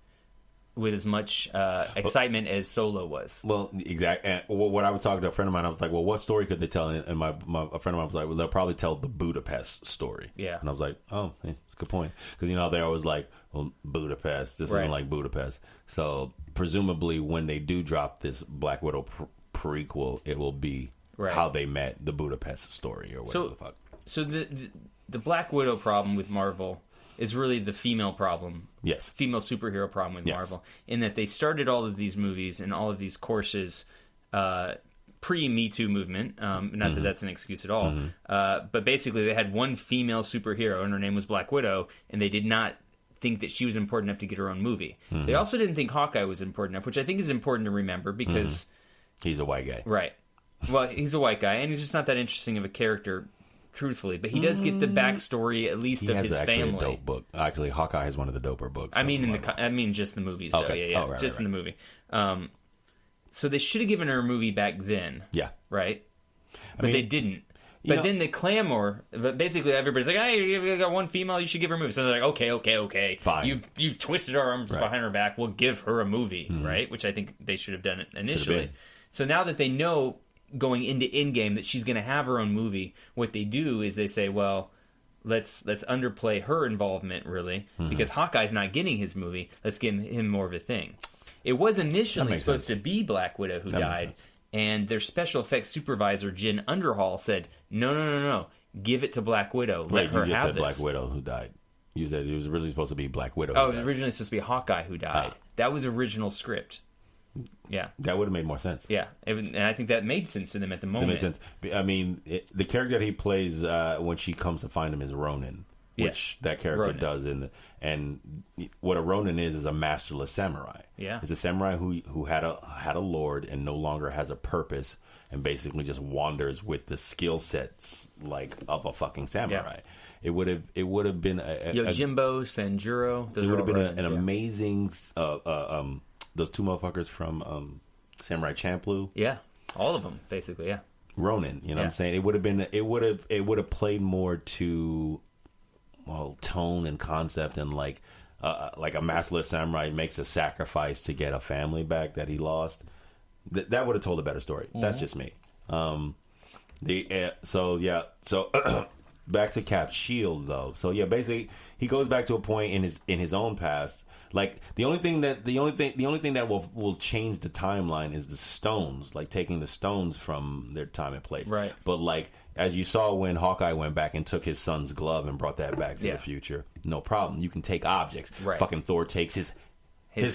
with as much excitement as Solo was. Well, exactly. What I was talking to a friend of mine, I was like, "Well, what story could they tell?" And a friend of mine was like, "Well, they'll probably tell the Budapest story." Yeah. And I was like, "Oh, it's a good point," because they always like, "Well, Budapest. This isn't like Budapest." So presumably, when they do drop this Black Widow prequel, it will be how they met, the Budapest story, or whatever the fuck. So the Black Widow problem with Marvel is really the female problem. Yes. Female superhero problem with Marvel. In that they started all of these movies and all of these courses pre-Me Too movement. Not that that's an excuse at all. But basically they had one female superhero and her name was Black Widow, and they did not think that she was important enough to get her own movie. They also didn't think Hawkeye was important enough, which I think is important to remember because... He's a white guy. Right. Well, he's a white guy, and he's just not that interesting of a character, truthfully, but he does get the backstory at least of his family. A dope book. Actually, Hawkeye has one of the doper books. I mean, just the movies. Though. Okay. Yeah, right, just in the movie. So they should have given her a movie back then. Yeah. Right. But they didn't. But then the clamor. But basically, everybody's like, "Hey, you got one female. You should give her a movie." So they're like, "Okay, fine. You've twisted our arms behind her back. We'll give her a movie, right?" Which I think they should have done it initially. So now that they know going into Endgame that she's going to have her own movie, what they do is they say, well, let's underplay her involvement, really, because Hawkeye's not getting his movie. Let's give him more of a thing. It was initially supposed to be Black Widow who died, and their special effects supervisor, Jen Underhall, said, no, give it to Black Widow. Let her you just have said this. Black Widow who died. You said it was originally supposed to be Black Widow. Oh, it was originally supposed to be Hawkeye who died. That was original script. Yeah. That would have made more sense. Yeah, and I think that made sense to them at the moment. That made sense. I mean, the character that he plays when she comes to find him is Ronin, which that character does. And what a Ronin is a masterless samurai. Yeah. It's a samurai who had a lord and no longer has a purpose and basically just wanders with the skill sets like of a fucking samurai. Yeah. It would have been Yojimbo, Sanjuro. It would have been an amazing those two motherfuckers from Samurai Champloo. Yeah, all of them basically. Yeah, Ronin. You know what I'm saying? It would have played more to tone and concept and like a masterless samurai makes a sacrifice to get a family back that he lost. That would have told a better story. That's just me. So back to Cap's shield though. So yeah, basically he goes back to a point in his own past. Like the only thing that will change the timeline is the stones, like taking the stones from their time and place. Right. But like as you saw when Hawkeye went back and took his son's glove and brought that back to the future, no problem. You can take objects. Right. Fucking Thor takes his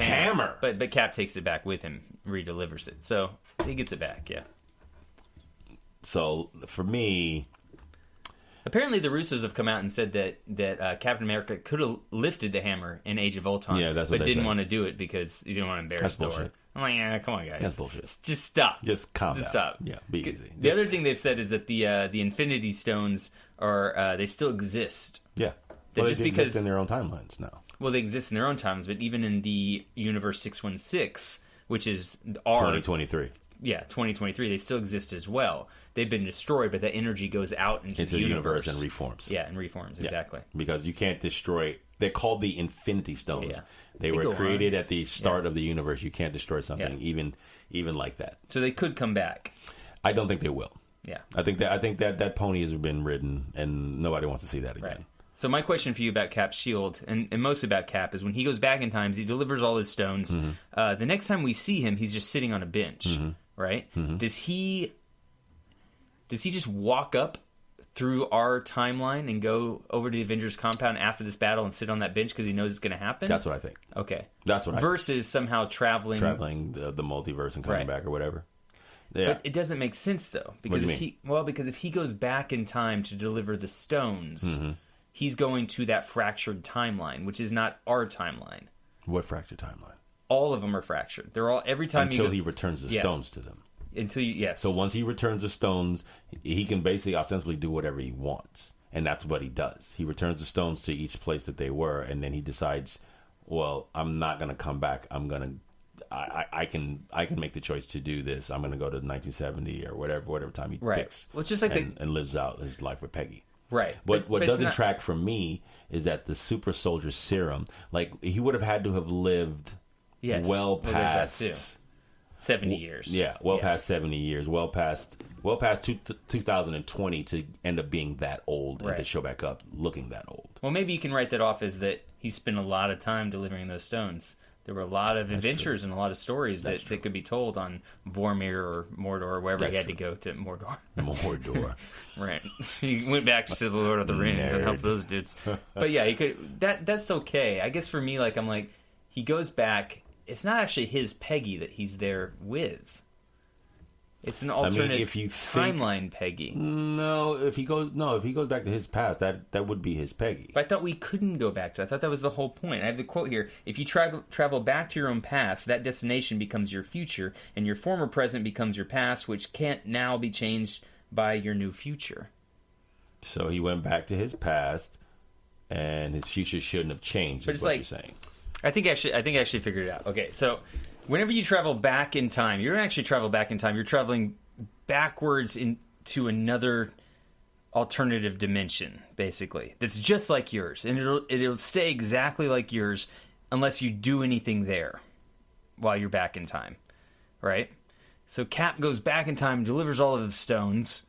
hammer. But Cap takes it back with him, redelivers it. So he gets it back. Yeah. So for me. Apparently, the Russos have come out and said that Captain America could have lifted the hammer in Age of Ultron, that's what but they didn't said. want to do it because he didn't want to embarrass Thor. Bullshit. I'm like, yeah, come on, guys. That's bullshit. Just stop. Just calm down. Stop. Yeah, be easy. The other thing they've said is that the Infinity Stones are they still exist. Yeah, That well, just they because exist in their own timelines now. Well, they exist in their own times, but even in the Universe 616, which is our 2023. Yeah, 2023, they still exist as well. They've been destroyed, but that energy goes out into the universe and reforms. Yeah, and reforms, exactly. Because you can't destroy. They're called the Infinity Stones. Yeah. They were created at the start of the universe. You can't destroy something even like that. So they could come back. I don't think they will. Yeah, I think that pony has been ridden, and nobody wants to see that again. Right. So my question for you about Cap's shield, and mostly about Cap, is when he goes back in time, he delivers all his stones. Mm-hmm. The next time we see him, he's just sitting on a bench, right? Mm-hmm. Does he just walk up through our timeline and go over to the Avengers compound after this battle and sit on that bench because he knows it's going to happen? That's what I think. Okay. That's what I think. Versus somehow traveling the multiverse and coming back or whatever. Yeah. But it doesn't make sense, though. Because because if he goes back in time to deliver the stones, he's going to that fractured timeline, which is not our timeline. What fractured timeline? All of them are fractured. They're all every time until he returns the stones to them. Yes. So once he returns the stones, he can basically ostensibly do whatever he wants, and that's what he does. He returns the stones to each place that they were, and then he decides, well, I'm not going to come back. I can make the choice to do this. I'm going to go to 1970 or whatever time he picks. Well, it's just like and lives out his life with Peggy. Right. But what doesn't track for me is that the super soldier serum, like he would have had to have lived well past 70 years. Yeah, past 70 years, well past 2020 to end up being that old and to show back up looking that old. Well, maybe you can write that off as that he spent a lot of time delivering those stones. There were a lot of adventures and a lot of stories that could be told on Vormir or Mordor or wherever he had to go to Mordor. Mordor. Right. He went back to the Lord of the Rings and helped those dudes. But yeah, he could. That's okay. I guess for me, I'm like, he goes back. It's not actually his Peggy that he's there with. It's an alternate timeline Peggy. No, if he goes back to his past, that would be his Peggy. But I thought we couldn't go back to. I thought that was the whole point. I have the quote here: "If you travel back to your own past, that destination becomes your future, and your former present becomes your past, which can't now be changed by your new future." So he went back to his past, and his future shouldn't have changed. But it's what you're saying. I think I actually figured it out. Okay, so whenever you travel back in time, you don't actually travel back in time. You're traveling backwards into another alternative dimension, basically. That's just like yours, and it'll stay exactly like yours unless you do anything there while you're back in time, right? So Cap goes back in time, delivers all of the stones,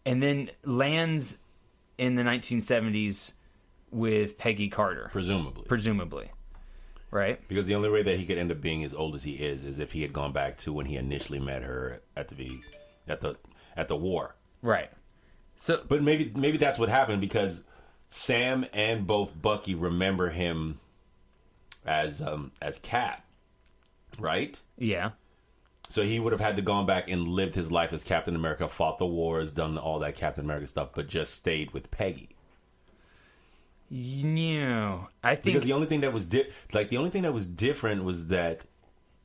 and then lands in the 1970s with Peggy Carter. Presumably. Right? Because the only way that he could end up being as old as he is if he had gone back to when he initially met her at the war. Right. So, but maybe that's what happened, because Sam and both Bucky remember him as Cap, right? Yeah. So he would have had to gone back and lived his life as Captain America, fought the wars, done all that Captain America stuff, but just stayed with Peggy. Yeah, I think because the only thing that was different was that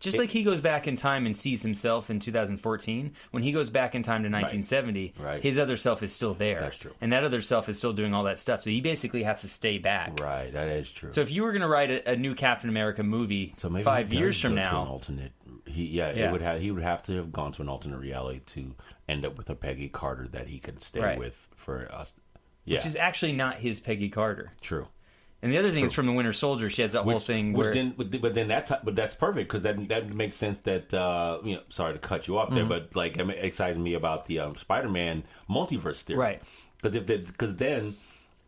just like he goes back in time and sees himself in 2014, when he goes back in time to 1970, right. His other self is still there. That's true. And that other self is still doing all that stuff. So he basically has to stay back. Right, that is true. So if you were going to write a new Captain America movie 5 years from now, an alternate, he would have to have gone to an alternate reality to end up with a Peggy Carter that he could stay with for us. Yeah. Which is actually not his Peggy Carter. True. And the other thing is from the Winter Soldier, she has that whole thing where... But that's perfect, because that makes sense that, sorry to cut you off there, but like it excited me about the Spider-Man multiverse theory. Right. Because then,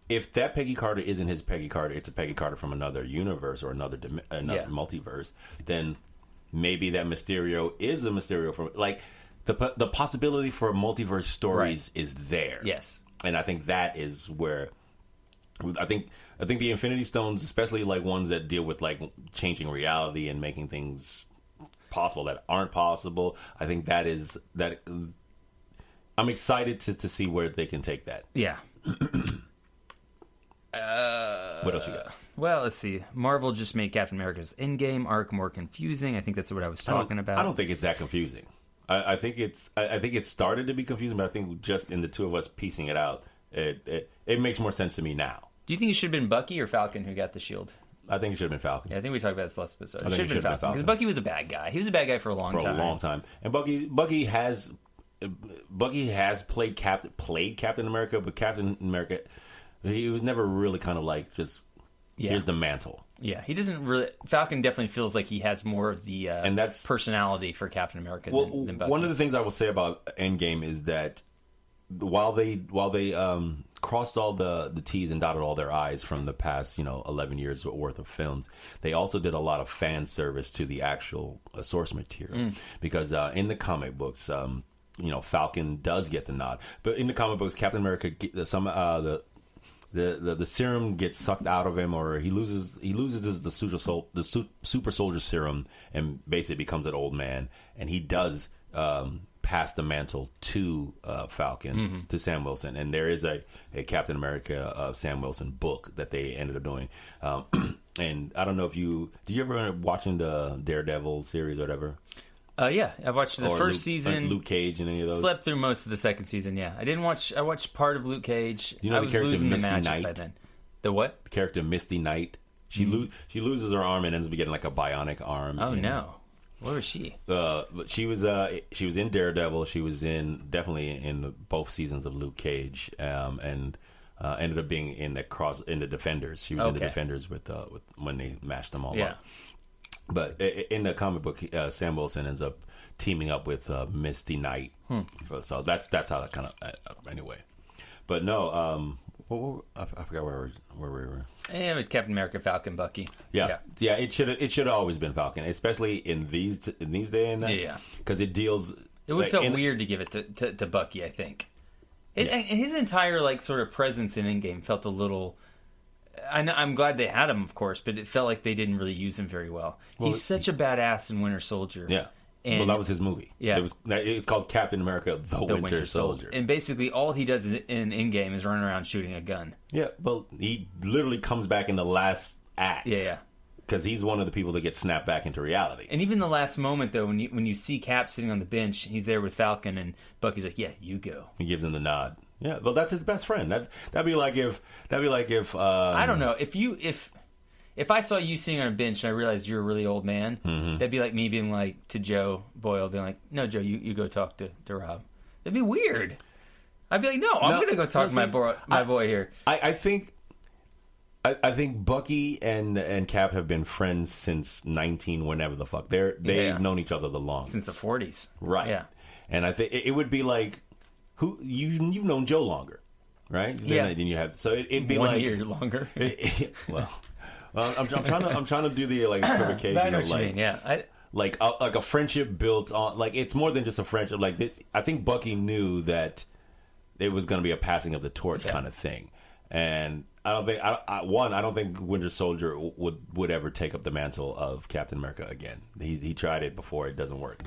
if that Peggy Carter isn't his Peggy Carter, it's a Peggy Carter from another universe or another multiverse, then maybe that Mysterio is a Mysterio from... Like, the possibility for multiverse stories is there. Yes. And I think that is where... I think the Infinity Stones, especially like ones that deal with like changing reality and making things possible that aren't possible, I think that I'm excited to see where they can take that. Yeah. What else you got? Well, let's see. Marvel just made Captain America's Endgame arc more confusing. I think that's what I was talking about. I don't think it's that confusing. I think it started to be confusing, but I think just in the two of us piecing it out, it makes more sense to me now. Do you think it should have been Bucky or Falcon who got the shield? I think it should have been Falcon. Yeah, I think we talked about this last episode. It should have been Falcon. Because Bucky was a bad guy. He was a bad guy for a long time. And Bucky has played Captain America, but Captain America, he was never really kind of like just here's the mantle. Yeah, he doesn't really. Falcon definitely feels like he has more of the and that's personality for Captain America than Bucky. One of the things I will say about Endgame is that while they crossed all the T's and dotted all their I's from the past 11 years worth of films, they also did a lot of fan service to the actual source material because in the comic books Falcon does get the nod, but in the comic books Captain America the serum gets sucked out of him, or he loses the super soldier serum and basically becomes an old man, and he does pass the mantle to Falcon, to Sam Wilson, and there is a Captain America Sam Wilson book that they ended up doing. And I don't know if did you ever end up watching the Daredevil series or whatever? Yeah, I've watched the first season. Luke Cage and any of those. Slept through most of the second season. Yeah, I watched part of Luke Cage. You know I the was character losing Misty the magic Knight? by then. The what? The character Misty Knight. She loses her arm and ends up getting like a bionic arm. Oh no. Where was she? But she was in Daredevil. She was definitely in both seasons of Luke Cage, and ended up being in the Defenders. She was in the Defenders with when they mashed them all up. But in the comic book, Sam Wilson ends up teaming up with Misty Knight. So that's how that kind of anyway. But no, I forgot where we were. Yeah, with Captain America, Falcon, Bucky. Yeah. It should have always been Falcon, especially in these days and that. Yeah, because it deals. It would feel weird to give it to Bucky. I think. And his entire sort of presence in Endgame felt a little. I'm glad they had him, of course, but it felt like they didn't really use him very well. He's such a badass in Winter Soldier. Yeah. And, that was his movie. Yeah. It's called Captain America, the Winter Soldier. And basically all he does in Endgame is run around shooting a gun. Yeah, but he literally comes back in the last act. Yeah. Because he's one of the people that gets snapped back into reality. And even the last moment, though, when you see Cap sitting on the bench, he's there with Falcon, and Bucky's like, "Yeah, you go." He gives him the nod. Yeah, well, that's his best friend. That'd be like if I don't know if I saw you sitting on a bench and I realized you're a really old man, that'd be like me being like to Joe Boyle, being like, "No, Joe, you go talk to Rob." That'd be weird. I'd be like, "No, I'm gonna go talk to my boy here." I think I think Bucky and Cap have been friends since 19 whenever the fuck. They've known each other the longest. Since the 40s. Right. Yeah. And I think it would be like, you've known Joe longer, right? Then you have, so it'd be 1 like year longer. Well, I'm trying to do the like equivocation I know of what you like, mean, yeah. like a friendship built on, like, it's more than just a friendship. Like this, I think Bucky knew that it was going to be a passing of the torch kind of thing, and I don't think Winter Soldier would ever take up the mantle of Captain America again. He tried it before; it doesn't work.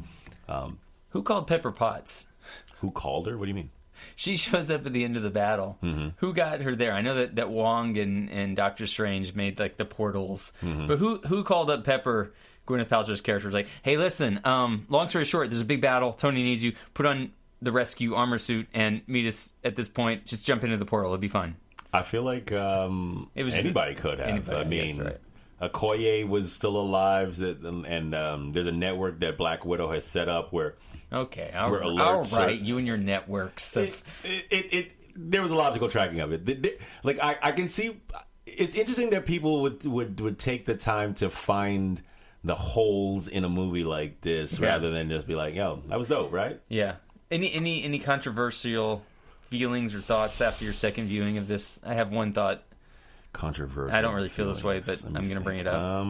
Who called Pepper Potts? Who called her? What do you mean? She shows up at the end of the battle. Mm-hmm. Who got her there? I know that Wong and Doctor Strange made like the portals, but who called up Pepper? Gwyneth Paltrow's character was like, "Hey, listen. Long story short, there's a big battle. Tony needs you. Put on the rescue armor suit and meet us at this point. Just jump into the portal. It'll be fine." I feel like anybody could have. Anybody, I mean, right. Okoye was still alive, and there's a network that Black Widow has set up where. Okay, all right. You and your networks. There was a logical tracking of it. Like I can see. It's interesting that people would take the time to find the holes in a movie like this rather than just be like, "Yo, that was dope," right? Yeah. Any controversial feelings or thoughts after your second viewing of this? I have one thought. Controversial. I don't really feel this way, but I'm going to bring it up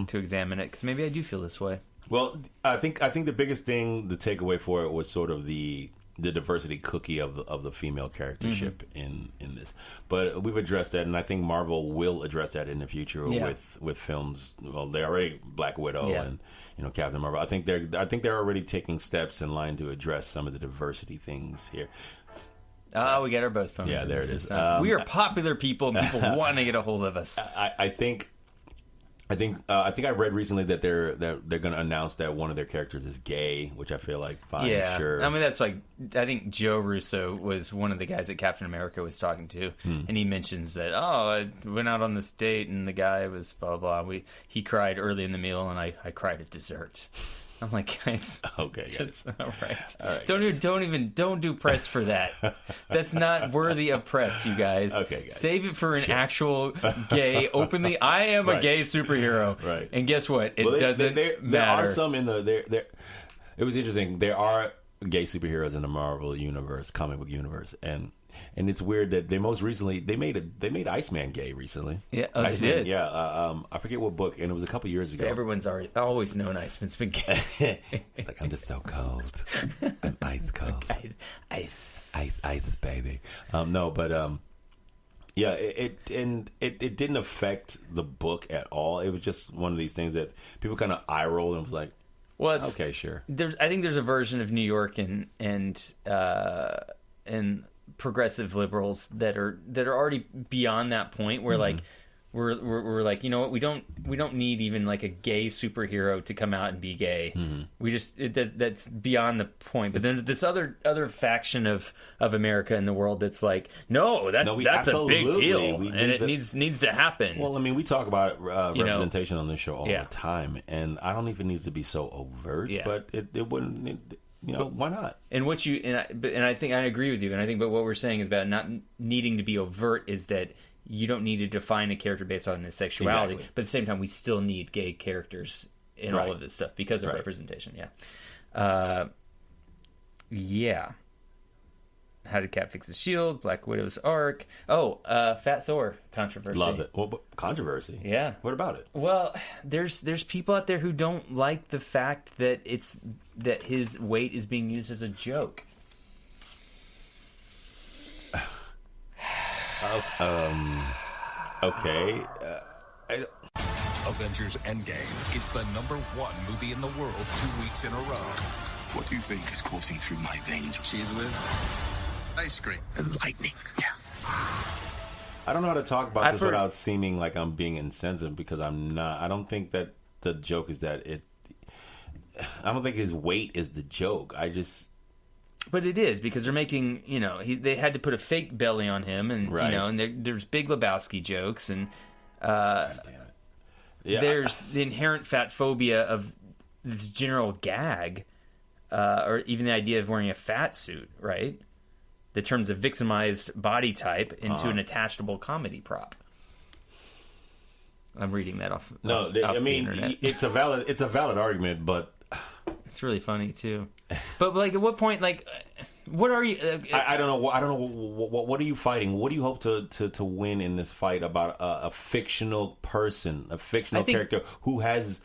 to examine it because maybe I do feel this way. Well, I think the biggest thing, the takeaway for it was sort of the diversity cookie of the female charactership in this. But we've addressed that, and I think Marvel will address that in the future with films. Well, they already Black Widow and Captain Marvel. I think they're already taking steps in line to address some of the diversity things here. We got our both phones. Yeah, there it is. We are popular people, and people want to get a hold of us. I think I read recently that they're going to announce that one of their characters is gay, which I feel like fine, sure. I mean, that's like, I think Joe Russo was one of the guys that Captain America was talking to, and he mentions that, I went out on this date and the guy was blah blah. He cried early in the meal and I cried at dessert. I'm like, guys, okay, just, all right. Don't do press for that. That's not worthy of press, you guys. Okay, guys. Save it for an actual gay, openly. I am a gay superhero, right? And guess what? It doesn't matter. There are some in there. It was interesting. There are gay superheroes in the Marvel universe, comic book universe, and it's weird that they most recently they made Iceman gay recently. Yeah, Iceman, they did. Yeah, I forget what book, and it was a couple years ago. Everyone's always known Iceman's been gay. It's like, I'm just so cold. I'm ice cold. Ice, baby. No, but yeah, it didn't affect the book at all. It was just one of these things that people kind of eye rolled and was like, well, okay, sure. I think there's a version of New York and progressive liberals that are already beyond that point where like we're like, you know what, we don't need even like a gay superhero to come out and be gay. We just that's beyond the point. But then there's this other faction of America in the world that's like, that's a big deal and it needs to happen. Well, I mean, we talk about representation on this show all the time, and I don't even need to be so overt, but it wouldn't. Why not? And I think I agree with you. And I think, but what we're saying is about not needing to be overt is that you don't need to define a character based on his sexuality. Exactly. But at the same time, we still need gay characters in all of this stuff because of representation. Yeah. Yeah. How did Cap fix his shield? Black Widow's arc. Fat Thor controversy. Love it. Well, controversy. Yeah. What about it? Well, there's people out there who don't like the fact that that his weight is being used as a joke. Okay. Avengers Endgame is the #1 movie in the world 2 weeks in a row. What do you think is coursing through my veins? Cheese whiz? Ice cream. And lightning. Yeah. I don't know how to talk about this without seeming like I'm being insensitive because I'm not. I don't think that the joke is that it. I don't think his weight is the joke. But it is because they're making, they had to put a fake belly on him, and and there's Big Lebowski jokes, and there's the inherent fat phobia of this general gag, or even the idea of wearing a fat suit, right? That turns a victimized body type into an attachable comedy prop. I'm reading that off. No, off I the mean internet. it's a valid argument, but it's really funny too. But like, at what point, like, what are you? I don't know. What are you fighting? What do you hope to win in this fight about a fictional person, a fictional character who has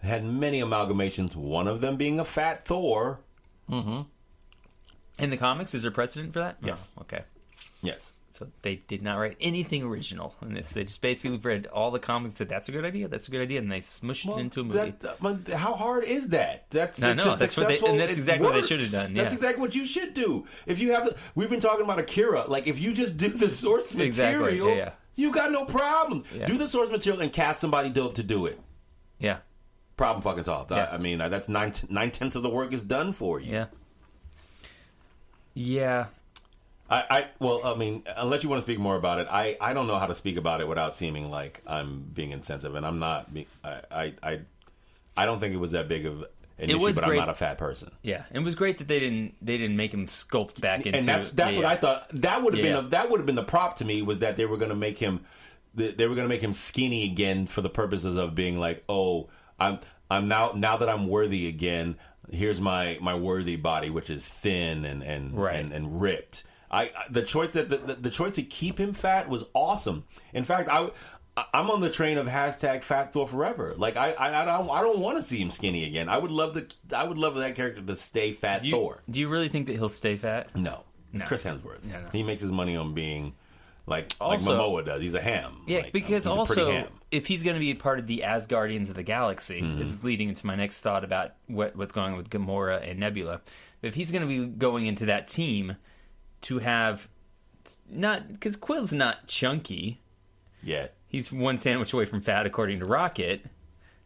had many amalgamations? One of them being a fat Thor. Mm-hmm. In the comics, is there precedent for that? Yes. Oh, okay. Yes. So they did not write anything original in this. They just basically read all the comics and said, that's a good idea, and they smushed it into a movie. How hard is that? That's that's exactly what they should have done. Yeah. That's exactly what you should do. If you have, we've been talking about Akira. Like, if you just do the source material, you got no problem. Yeah. Do the source material and cast somebody dope to do it. Yeah. Problem fucking solved. Yeah. I mean, that's 9/10 of the work is done for you. Yeah. Yeah. Well, I mean, unless you want to speak more about it, I don't know how to speak about it without seeming like I'm being insensitive, and I'm not. I don't think it was that big of an issue, but great. I'm not a fat person. Yeah, it was great that they didn't make him sculpt back into. And that's what I thought. That would have been the prop to me, was that they were going to make him skinny again for the purposes of being like, oh, I'm now that I'm worthy again. Here's my worthy body, which is thin and ripped. The choice to keep him fat was awesome. In fact, I'm on the train of #Fat Thor forever. Like I don't want to see him skinny again. I would love that character to stay fat Thor. Do you really think that he'll stay fat? No. It's Chris Hemsworth. No. He makes his money on being like Momoa does. He's a ham. Yeah, like, because he's also if he's going to be part of the Asgardians of the Galaxy, this is leading into my next thought about what's going on with Gamora and Nebula. If he's going to be going into that team to have because Quill's not chunky yet. He's one sandwich away from fat, according to Rocket,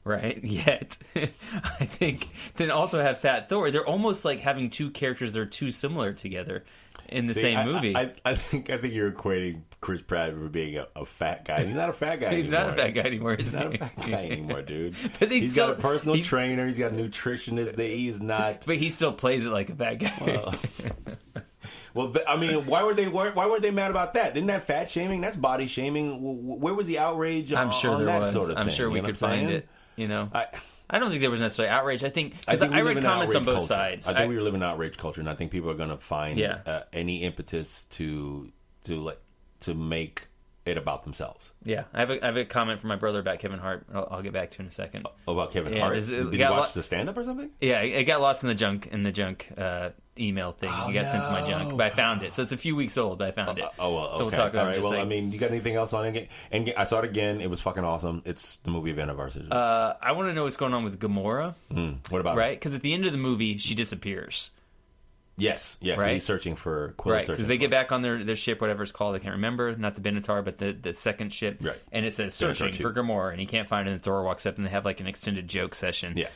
right? Yet, I think then also have Fat Thor. They're almost like having two characters that are too similar together in the same movie. I think you're equating Chris Pratt with being a fat guy. He's not a fat guy anymore. He's not a fat guy anymore. He's not a fat guy anymore, dude. But he's got a personal trainer. He's got a nutritionist. That he's not. But he still plays it like a fat guy. Well, I mean, why were they mad about that? Didn't that fat shaming? That's body shaming. Where was the outrage? I'm sure on there that was. Sort of I'm thing, sure we could find it. You know, I don't think there was necessarily outrage. I think I read comments on both sides. I think we were living in outrage culture, and I think people are going to find any impetus to make it about themselves. Yeah, I have a comment from my brother about Kevin Hart. I'll get back to in a second. Oh, about Kevin Hart? Did you watch the stand-up or something? Yeah, it got lost in the junk email thing. It got sent to my junk, but I found it. So it's a few weeks old, but I found it. Oh, well, okay. So we'll talk about it. Well, I mean, you got anything else on it? And I saw it again. It was fucking awesome. It's the movie Avengers. I want to know what's going on with Gamora. What about right? Because at the end of the movie, she disappears. Yes, yeah, right? He's searching for Quill. Right, because they get back on their ship, whatever it's called. I can't remember. Not the Benatar, but the second ship. Right. And it says searching for Gamora, and he can't find it. And Thor walks up, and they have like an extended joke session. Yeah.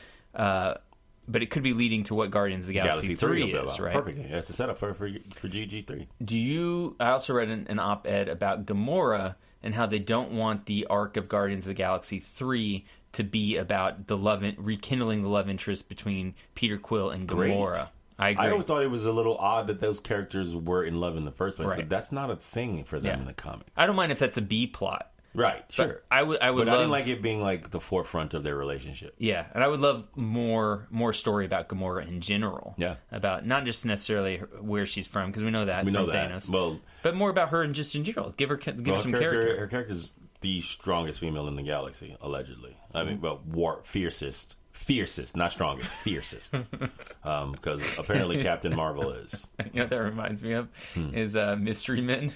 But it could be leading to what Guardians of the Galaxy 3 is, right? Perfect. Yeah, it's a setup for GG3. I also read an op-ed about Gamora and how they don't want the arc of Guardians of the Galaxy 3 to be about rekindling the love interest between Peter Quill and Gamora. Great. I agree. I always thought it was a little odd that those characters were in love in the first place. Right. But that's not a thing for them in the comics. I don't mind if that's a B plot. Right, sure. But I would but love, I didn't like it being like the forefront of their relationship. Yeah, and I would love more story about Gamora in general. Yeah. About not just necessarily where she's from, because we know that from Thanos. Well, but more about her and just in general. Give her some character. Her character's the strongest female in the galaxy, allegedly. I mean, fiercest, not strongest, fiercest. Because apparently Captain Marvel is. You know what that reminds me of? Is Mystery Men.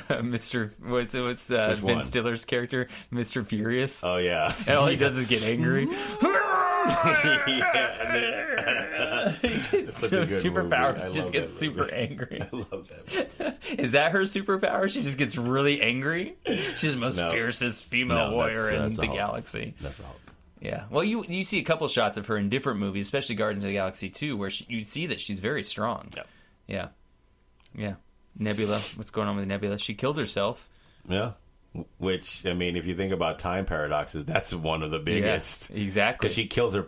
What's Ben Stiller's character? Mr. Furious. Oh, yeah. And all he does is get angry. Those superpowers just get super angry. I love that movie. Is that her superpower? She just gets really angry? She's the most fiercest female warrior in the galaxy. That's the hope. Yeah. Well, you see a couple shots of her in different movies, especially Guardians of the Galaxy 2, where you see that she's very strong. Yep. Yeah. Nebula. What's going on with Nebula? She killed herself. Yeah. Which, I mean, if you think about time paradoxes, that's one of the biggest. Yeah, exactly. Because she kills her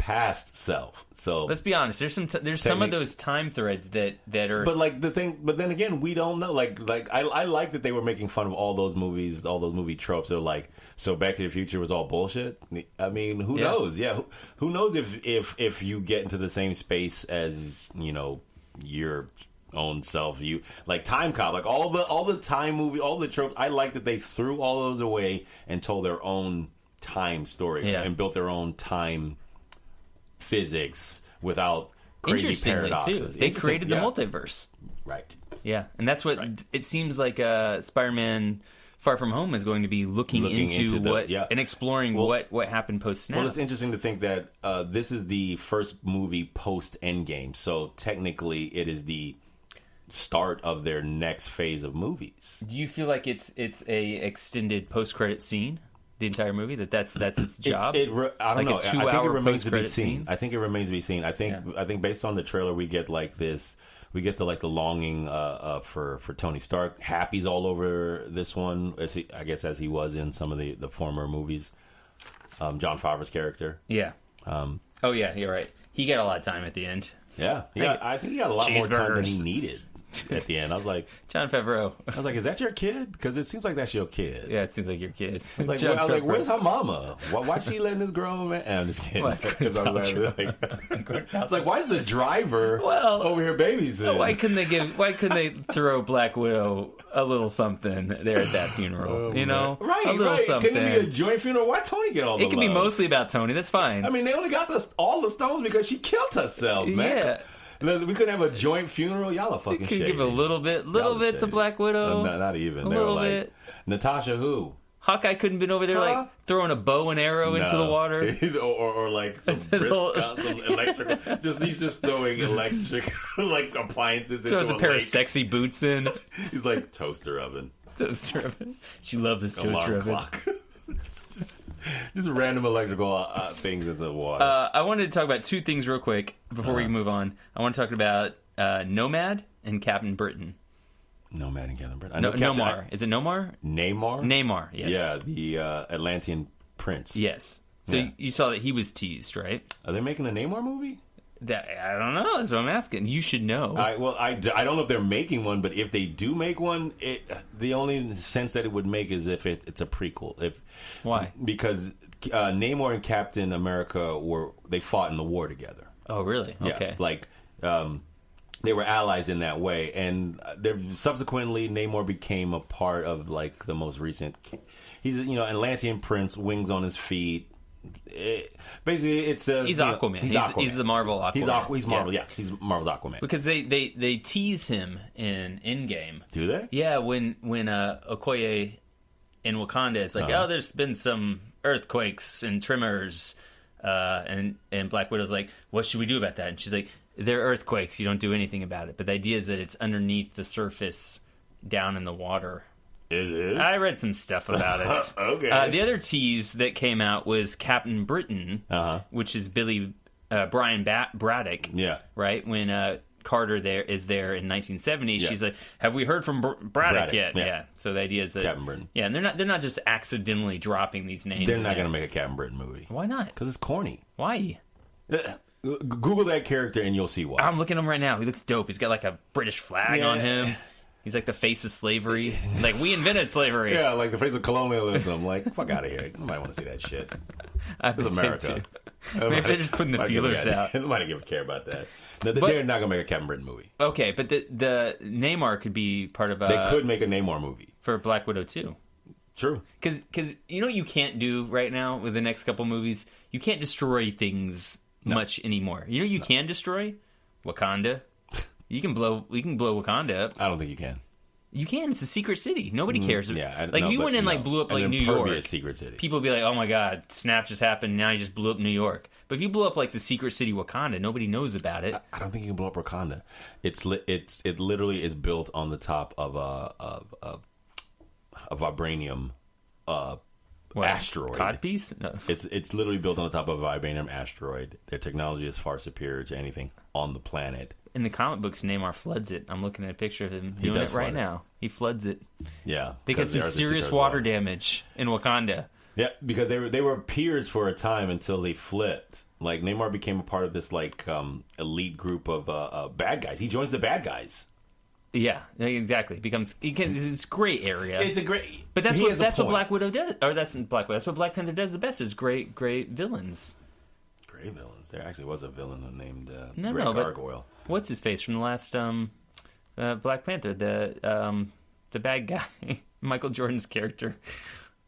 past self. So let's be honest. There's some of those time threads that are. But like but then again, we don't know. Like I like that they were making fun of all those movies, all those movie tropes. They're like, so Back to the Future was all bullshit. I mean, who knows? Yeah, who knows if you get into the same space as your own self, you like Time Cop, like all the time movie, all the tropes. I like that they threw all those away and told their own time story and built their own time physics without crazy paradoxes. Too. They created the multiverse. Right. Yeah, and that's what it seems like Spider-Man Far From Home is going to be looking into what and exploring what happened post-snap. Well, it's interesting to think that this is the first movie post-Endgame, so technically it is the start of their next phase of movies. Do you feel like it's a extended post-credit scene? The entire movie that's its job. I don't know. I think it remains to be seen. Scene? I think it remains to be seen. I think based on the trailer, we get like this. We get the longing for Tony Stark. Happy's all over this one. As he was in some of the former movies. Jon Favreau's character. Yeah. Oh yeah, you're right. He got a lot of time at the end. Yeah. I think he got a lot more time than he needed. At the end, I was like, Jon Favreau. I was like, is that your kid? Because it seems like that's your kid. Yeah, it seems like your kid. I was like, where's her mama? Why's she letting this grown man? I'm just kidding. I was like, why is the driver over here babysitting? Why couldn't they throw Black Widow a little something there at that funeral? Right, a little something. Couldn't it be a joint funeral? Why Tony get all the love? It can be mostly about Tony. That's fine. I mean, they only got all the stones because she killed herself, man. Yeah. We couldn't have a joint funeral. Y'all are fucking shady. You could give a little bit to Black Widow. Not even. A little bit. Natasha who? Hawkeye couldn't have been over there throwing a bow and arrow into the water. or like some some electrical. He's just throwing electric appliances into a pair of sexy boots in. He's like toaster oven. Toaster oven. She loved this toaster oven. Clock. Just random electrical things into the water. I wanted to talk about two things real quick before we move on. I want to talk about Nomad and Captain Britain. Nomad and Captain Britain. Nomar. Is it Nomar? Namor? Namor, yes. Yeah, the Atlantean prince. Yes. So you saw that he was teased, right? Are they making a Namor movie? I don't know. That's what I'm asking. You should know. I don't know if they're making one, but if they do make one, the only sense that it would make is if it's a prequel. Why? Because Namor and Captain America they fought in the war together. Oh, really? Okay. Yeah, they were allies in that way, and subsequently Namor became a part of the most recent. He's an Atlantean prince, wings on his feet. Basically, it's he's Aquaman. He's the Marvel Aquaman. He's Marvel. Yeah, he's Marvel's Aquaman. Because they tease him in Endgame. Do they? Yeah, when Okoye in Wakanda, it's like, there's been some earthquakes and tremors, and Black Widow's like, what should we do about that? And she's like, they're earthquakes. You don't do anything about it. But the idea is that it's underneath the surface, down in the water. It is? I read some stuff about it. Okay. The other tease that came out was Captain Britain, which is Brian Braddock. Yeah. Right? When Carter is there in 1970, she's like, have we heard from Braddock yet? Yeah. So the idea is that Captain Britain. Yeah, and they're not just accidentally dropping these names. They're not going to make a Captain Britain movie. Why not? Because it's corny. Why? Google that character and you'll see why. I'm looking at him right now. He looks dope. He's got like a British flag on him. He's like the face of slavery. Like, we invented slavery. Yeah, like the face of colonialism. Like, fuck out of here. Nobody want to see that shit. It's America. Maybe they're just putting the feelers out. Nobody care about that. No, they're not going to make a Captain Britain movie. Okay, but the Namor could be part of a... They could make a Namor movie. For Black Widow, too. True. Because you know what you can't do right now with the next couple movies? You can't destroy things much anymore. You know you can destroy? Wakanda. You can blow Wakanda up. I don't think you can. You can. It's a secret city. Nobody cares. Yeah, like, you went and like blew up like New York. Secret city. People would be like, "Oh my God, snap just happened. Now you just blew up New York." But if you blew up like the secret city Wakanda, nobody knows about it. I don't think you can blow up Wakanda. It literally is built on the top of a vibranium asteroid. Codpiece? No. It's literally built on the top of a vibranium asteroid. Their technology is far superior to anything on the planet. In the comic books, Namor floods it. I'm looking at a picture of him doing it right now. He floods it. Yeah. They got some serious water damage in Wakanda. Yeah, because they were peers for a time until they flipped. Like Namor became a part of this like elite group of bad guys. He joins the bad guys. Yeah, exactly. It's gray area. It's a great, but that's what Black Widow does, or that's Black Widow. That's what Black Panther does the best. Is great villains. Great villains. There actually was a villain named Gargoyle. What's his face from the last Black Panther? The bad guy, Michael Jordan's character,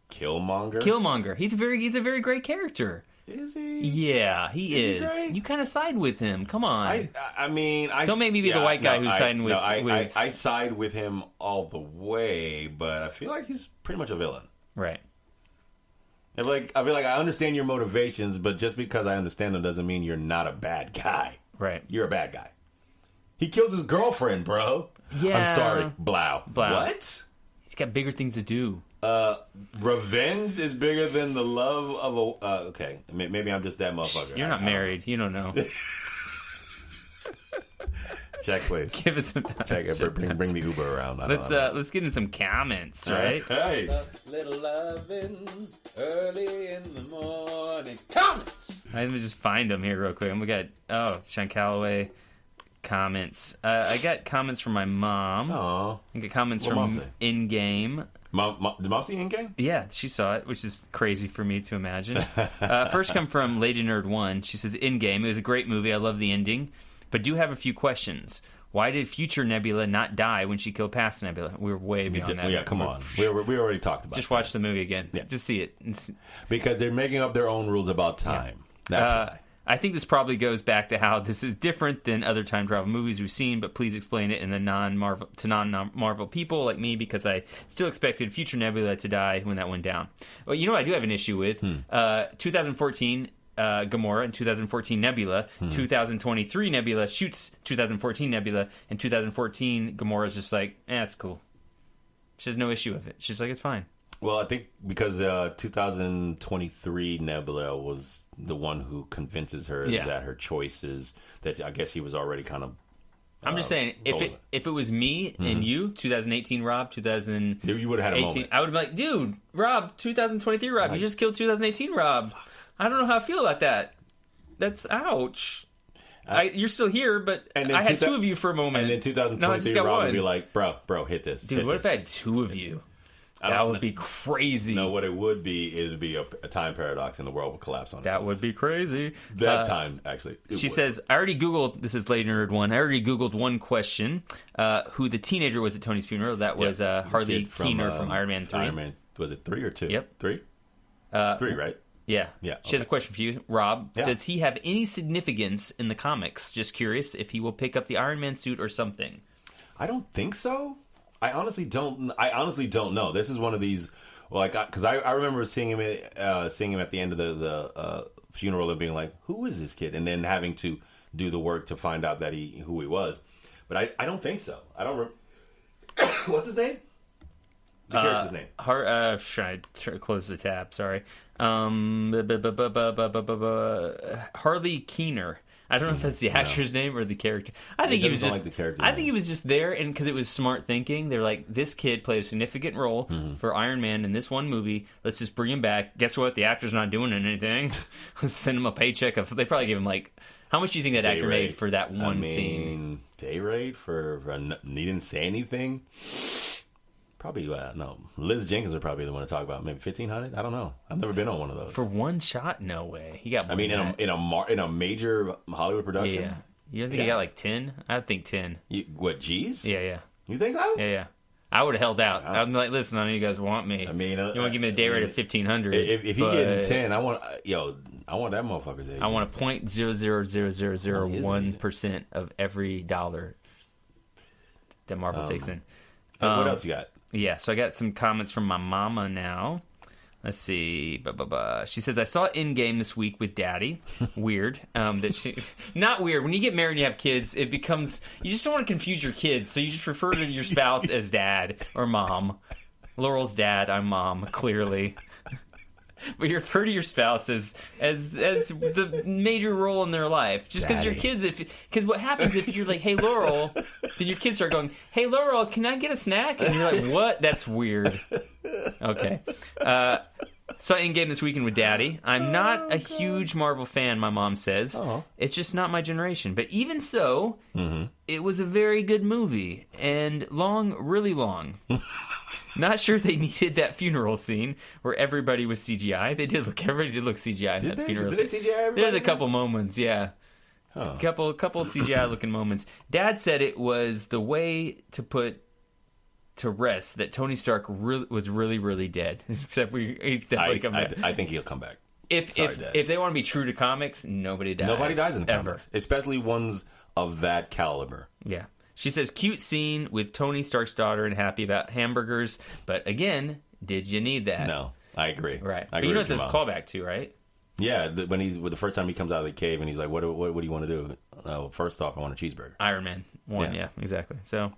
Killmonger. He's a very great character. Is he? Yeah, he is. You kind of side with him. Come on. I mean, don't make me be the white guy who's siding with. I side with him all the way, but I feel like he's pretty much a villain. Right. I feel like I understand your motivations, but just because I understand them doesn't mean you're not a bad guy. Right. You're a bad guy. He kills his girlfriend, bro. Yeah. I'm sorry. Blau. What? He's got bigger things to do. Revenge is bigger than the love of a... okay, maybe I'm just that motherfucker. You're not married. You don't know. Check, please. Give it some time. Check. Bring the Uber around. Let's get in some comments, right? Hey. Little loving early in the morning. Comments! Let me just find them here real quick. We got, Sean Calloway comments. I got comments from my mom. Aww. I got comments from In-Game. Did Mom see In-Game? Yeah, she saw it, which is crazy for me to imagine. First come from Lady Nerd 1. She says, In-Game, it was a great movie. I love the ending, but do have a few questions. Why did future Nebula not die when she killed past Nebula? We were way beyond that. Yeah, come on. We already talked about it. Just watch the movie again. Yeah. Just see it. Because they're making up their own rules about time. Yeah. That's why. I think this probably goes back to how this is different than other time travel movies we've seen, but please explain it in the non-Marvel people like me, because I still expected future Nebula to die when that went down. Well, you know what I do have an issue with? 2014 Gamora and 2014 Nebula. 2023 Nebula shoots 2014 Nebula, and 2014 Gamora's just like, that's cool. She has no issue with it. She's like, it's fine. Well, I think because 2023 Nebula was the one who convinces her that her choices, that I guess he was already kind of... I'm just saying, if it was me and you, 2018 Rob, 2018... You would have had a moment. I would have been like, dude, Rob, 2023 Rob, you just killed 2018 Rob. I don't know how I feel about that. That's ouch. You're still here, but I had two of you for a moment. And then 2023 Rob would be like, bro, hit this. Dude, what if I had two of you? That would be crazy. No, what it would be is a time paradox and the world would collapse on itself. That would be crazy. That time, actually. She says, I already Googled, this is Lady Nerd 1, I already Googled one question, who the teenager was at Tony's funeral. That was Harley Keener from Iron Man 3. Iron Man, was it 3 or 2? Yep. 3? 3, right? Yeah. Yeah. She has a question for you, Rob. Yeah. Does he have any significance in the comics? Just curious if he will pick up the Iron Man suit or something. I don't think so. I honestly don't know. This is one of these, because I remember seeing him at the end of the funeral and being like, who is this kid? And then having to do the work to find out who he was. But I don't think so. I don't. What's his name? The character's name. Should I close the tab? Sorry. Harley Keener. I don't know if that's the actor's name or the character. I think he was just. I think he was just there, and because it was smart thinking, they're like, this kid played a significant role for Iron Man in this one movie. Let's just bring him back. Guess what? The actor's not doing anything. Let's send him a paycheck of. They probably gave him how much do you think that actor made for that one scene? Day rate for he didn't say anything. Probably no. Liz Jenkins would probably be the one to talk about. Maybe $1,500. I don't know. I've never been on one of those. For one shot, no way. He got. I mean, in a major Hollywood production. Yeah. You don't think he got 10? I think 10. What, G's? Yeah. You think so? Yeah. I would have held out. I'm like, listen, I know you guys want me. I mean, you want to give me a day rate of $1,500. If he getting 10, I want that motherfucker's age. I want 0.00001% of every dollar that Marvel takes in. What else you got? Yeah, so I got some comments from my mama now. Let's see. She says, I saw In-Game this week with Daddy. Weird. Not weird. When you get married and you have kids, it becomes... You just don't want to confuse your kids, so you just refer to your spouse as Dad or Mom. Laurel's Dad, I'm Mom, clearly. But you refer to your spouse as the major role in their life. Just because your kids... Because what happens if you're like, hey, Laurel... Then your kids start going, hey, Laurel, can I get a snack? And you're like, what? That's weird. Okay. Saw Endgame this weekend with Daddy. I'm not a huge Marvel fan, my mom says. Oh. It's just not my generation. But even so, it was a very good movie. And long, really long. Not sure they needed that funeral scene where everybody was CGI. Everybody did look CGI in that funeral Did scene. they CGI everybody? There's a couple moments, yeah. Huh. Couple CGI looking moments. Dad said it was the way to put to rest that Tony Stark was really, really dead. Except he's definitely come back. I think he'll come back. If they want to be true to comics, nobody dies. Nobody dies in ever. comics, especially ones of that caliber. Yeah. She says, cute scene with Tony Stark's daughter and happy about hamburgers. But again, did you need that? No, I agree. Right. I but you know what agree this with is callback to, right? Yeah, the first time he comes out of the cave and he's like, what do you want to do? Oh, first off, I want a cheeseburger. Iron Man 1, yeah exactly. So,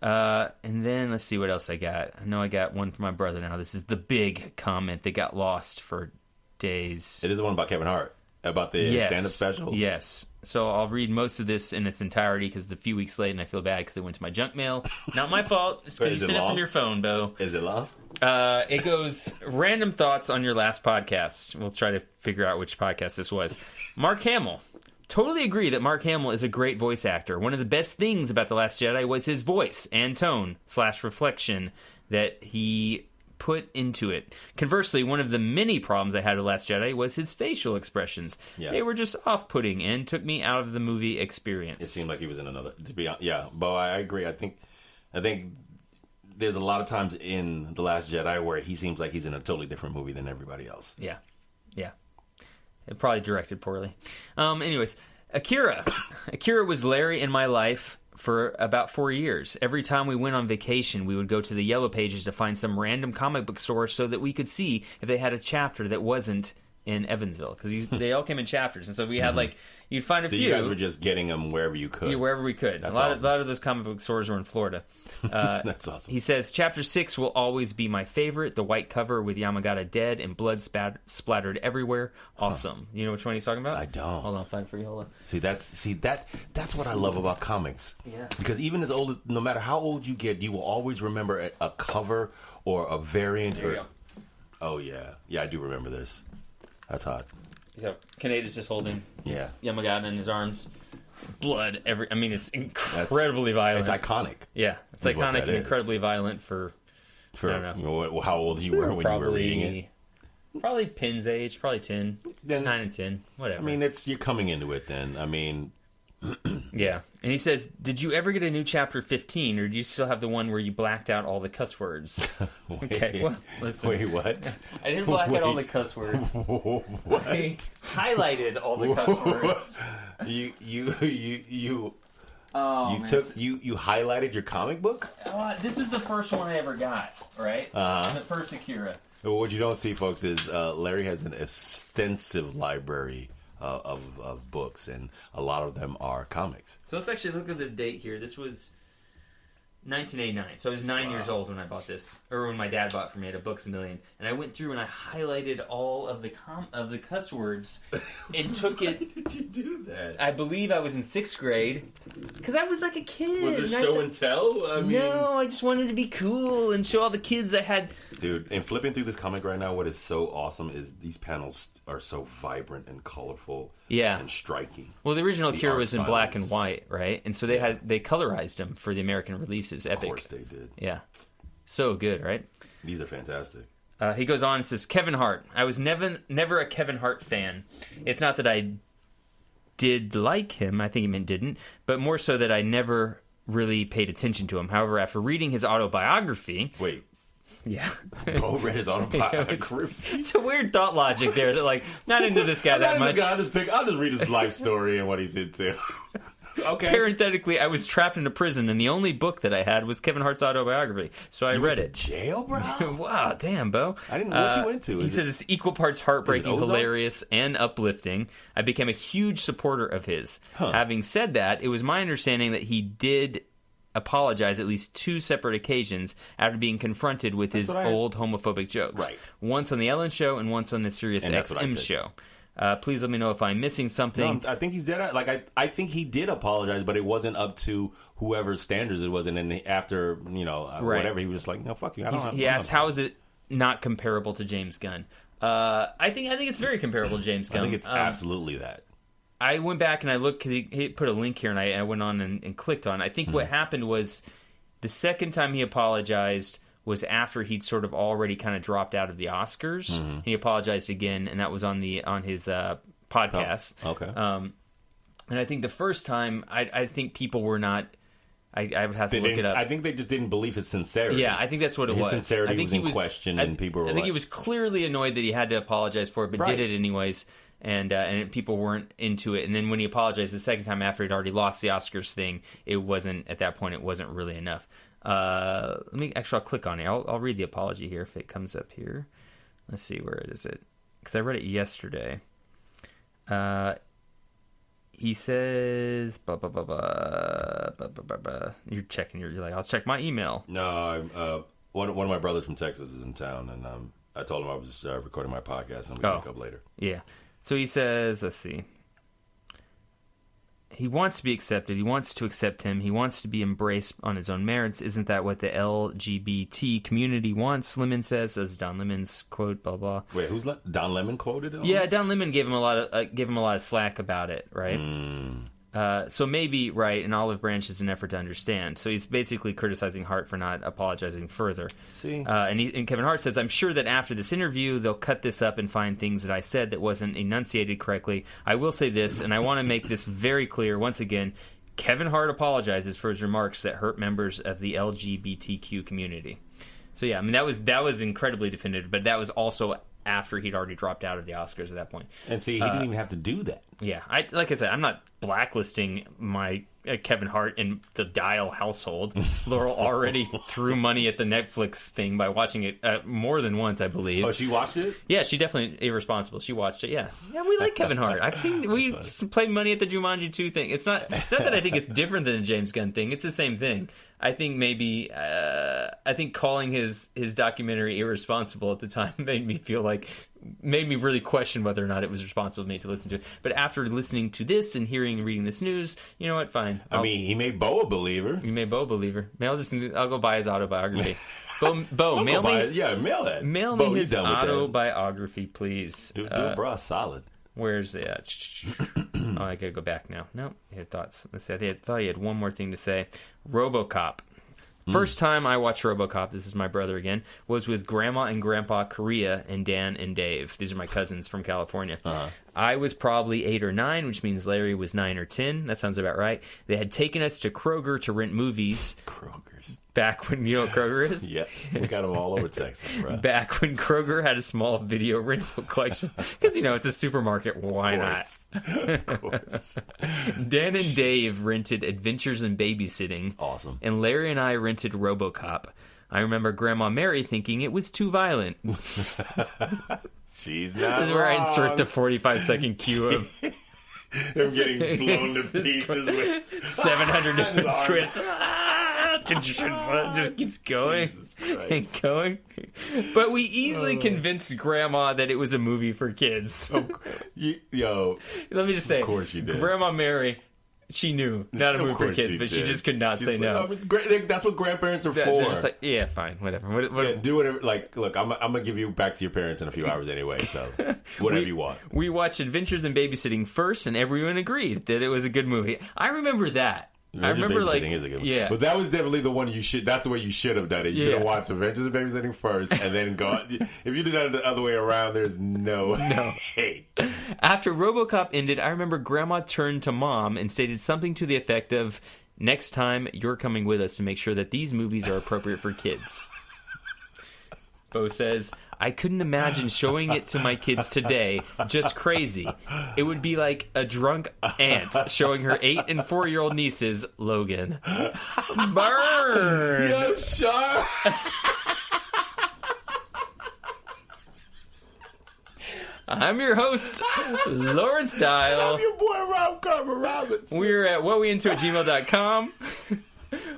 and then let's see what else I got. I know I got one for my brother now. This is the big comment that got lost for days. It is the one about Kevin Hart, about the stand-up special? Yes. So I'll read most of this in its entirety because it's a few weeks late and I feel bad because it went to my junk mail. Not my fault. It's because you sent it from your phone, Bo. Is it long? It goes, random thoughts on your last podcast. We'll try to figure out which podcast this was. Mark Hamill. Totally agree that Mark Hamill is a great voice actor. One of the best things about The Last Jedi was his voice and tone / reflection that he put into it. Conversely, one of the many problems I had with Last Jedi was his facial expressions. Yeah. They were just off-putting and took me out of the movie experience. It seemed like he was in another. To be honest, yeah, but I agree. I think there's a lot of times in The Last Jedi where he seems like he's in a totally different movie than everybody else. Yeah. It probably directed poorly. Anyways, Akira. Akira was Larry in my life for about 4 years. Every time we went on vacation, we would go to the Yellow Pages to find some random comic book store so that we could see if they had a chapter that wasn't in Evansville. Because they all came in chapters. And so we had you'd find a few. So you guys were just getting them wherever you could. Yeah, wherever we could. That's a lot of those comic book stores were in Florida. That's awesome. He says, Chapter 6 will always be my favorite. The white cover with Yamagata dead and blood splattered everywhere. Awesome. You know which one he's talking about? I don't. Hold on, find for you. Hold on. That's what I love about comics. Yeah. Because even no matter how old you get, you will always remember a cover or a variant. There you go. Oh, yeah. Yeah, I do remember this. That's hot. So, Kincaid is just holding Yamagata in his arms. Blood it's incredibly violent. It's iconic. Yeah, it's iconic and incredibly violent for I don't know. How old you were when you were reading it. Probably Pin's age, probably 10. 9 and 10, whatever. I mean, you're coming into it then. I mean... Yeah. And he says, did you ever get a new chapter 15, or do you still have the one where you blacked out all the cuss words? Okay, well, listen. Wait, what? I didn't black out all the cuss words. What? I highlighted all the cuss words. You highlighted your comic book? This is the first one I ever got, right? The first Akira. What you don't see, folks, is Larry has an extensive library of books, and a lot of them are comics. So let's actually look at the date here. This was 1989. So I was 9 years old when I bought this, or when my dad bought it for me at a Books A Million. And I went through and I highlighted all of the cuss words and took it. Why did you do that? I believe I was in 6th grade because I was like a kid. Was it show and tell? No, I just wanted to be cool and show all the kids I had. Dude, and flipping through this comic right now, what is so awesome is these panels are so vibrant and colorful. Yeah. And striking. Well, the original The Akira art was in style black is- and white, right? And so they colorized them for the American releases. Epic. Of course they did. Yeah. So good, right? These are fantastic. He goes on and says, Kevin Hart. I was never a Kevin Hart fan. It's not that I did like him. I think he meant didn't. But more so that I never really paid attention to him. However, after reading his autobiography... Wait. Yeah. Bo read his autobiography. It's a weird thought logic there. That not into this guy that much. I'll just read his life story and what he's into. Okay. Parenthetically, I was trapped in a prison, and the only book that I had was Kevin Hart's autobiography. So I read it. Jail, bro? Wow, damn, Bo. I didn't know what you went to. He said it's equal parts heartbreaking, Ozark? hilarious, and uplifting. I became a huge supporter of his. Having said that, it was my understanding that he did apologize at least 2 separate occasions after being confronted with his old homophobic jokes. Right. Once on the Ellen Show and once on the Sirius XM show. Please let me know if I'm missing something. No, I think he's dead. I think he did apologize, but it wasn't up to whoever's standards it was. And then after, whatever, he was just like, no, fuck you. He asked, how is it not comparable to James Gunn? I think it's very comparable to James Gunn. I think it's absolutely that. I went back and I looked because he put a link here, and I went on and clicked on it. I think what happened was the second time he apologized was after he'd sort of already kind of dropped out of the Oscars. He apologized again, and that was on his podcast. Oh, okay. And I think the first time, I think people were not. I would have to look it up. I think they just didn't believe his sincerity. Yeah, I think that's what it was. His sincerity I think was in question, and people were. I think he was clearly annoyed that he had to apologize for it, but did it anyways. And people weren't into it. And then when he apologized the second time after he'd already lost the Oscars thing, it wasn't at that point. It wasn't really enough. I'll click on it. I'll read the apology here if it comes up here. Let's see, where is it? Because I read it yesterday. He says, blah, blah, blah, blah, blah, blah, blah. You're checking. You're like, I'll check my email. No, one of my brothers from Texas is in town, and I told him I was recording my podcast, and we'll link up later. Yeah. So he says, let's see. He wants to be accepted. He wants to accept him. He wants to be embraced on his own merits. Isn't that what the LGBT community wants? Lemon says. That's Don Lemon's quote. Blah blah. Wait, who's Don Lemon quoted it? Yeah, Don Lemon gave him a lot of slack about it, right? So maybe right, an olive branch is an effort to understand. So he's basically criticizing Hart for not apologizing further. See, and Kevin Hart says, "I'm sure that after this interview, they'll cut this up and find things that I said that wasn't enunciated correctly. I will say this, and I want to make this very clear once again: Kevin Hart apologizes for his remarks that hurt members of the LGBTQ community." So yeah, I mean that was incredibly definitive, but that was also after he'd already dropped out of the Oscars at that point. And see, he didn't even have to do that. Yeah, like I said, I'm not blacklisting my Kevin Hart in the Dial household. Laurel already threw money at the Netflix thing by watching it more than once, I believe. Oh, she watched it? Yeah, she definitely irresponsible. She watched it. Yeah, we like Kevin Hart. We played money at the Jumanji 2 thing. It's not that I think it's different than the James Gunn thing. It's the same thing. I think maybe calling his documentary irresponsible at the time made me really question whether or not it was responsible of me to listen to it. But after listening to this and reading this news, you know what? Fine. He made Bo a believer. He made Bo a believer. I'll go buy his autobiography. Bo, mail me. Mail that. Mail me his autobiography, please. Do a bra solid. Where's that? Oh, I gotta go back now. No, he had thoughts. Let's see. I thought he had one more thing to say. RoboCop. First time I watched RoboCop, this is my brother again, was with Grandma and Grandpa Korea and Dan and Dave. These are my cousins from California. I was probably 8 or 9, which means Larry was 9 or 10. That sounds about right. They had taken us to Kroger to rent movies. Kroger's. Back when, you know what Kroger is? Yeah, we got them all over Texas, bro. Back when Kroger had a small video rental collection. Because, it's a supermarket. Why not? Of course. Dan and Dave rented Adventures in Babysitting. Awesome. And Larry and I rented RoboCop. I remember Grandma Mary thinking it was too violent. She's not This is where I wrong. insert the 45-second cue of him getting blown to pieces with 700 different scripts. Just keeps going and going. But we easily convinced Grandma that it was a movie for kids. Yo, let me just say, of course you did. Grandma Mary, she knew not a movie for kids, but she just could not say no. That's what grandparents are for. They're just like, yeah, fine, whatever. Yeah, do whatever. Like, look, I'm gonna give you back to your parents in a few hours anyway, so whatever you want. We watched Adventures in Babysitting first, and everyone agreed that it was a good movie. I remember that. I remember, like, is a good one. Yeah, but that was definitely the one you should. That's the way you should have done it. You should have watched Adventures in Babysitting first, and then gone. If you did that the other way around, there's no. Hey. After RoboCop ended, I remember Grandma turned to Mom and stated something to the effect of, "Next time, you're coming with us to make sure that these movies are appropriate for kids." Bo says, "I couldn't imagine showing it to my kids today. Just crazy. It would be like a drunk aunt showing her 8 and 4-year-old nieces Logan." Burn! Yo, sure. I'm your host, Lawrence Dial. I'm your boy, Rob Carver Robinson. We're at whatweinto@gmail.com.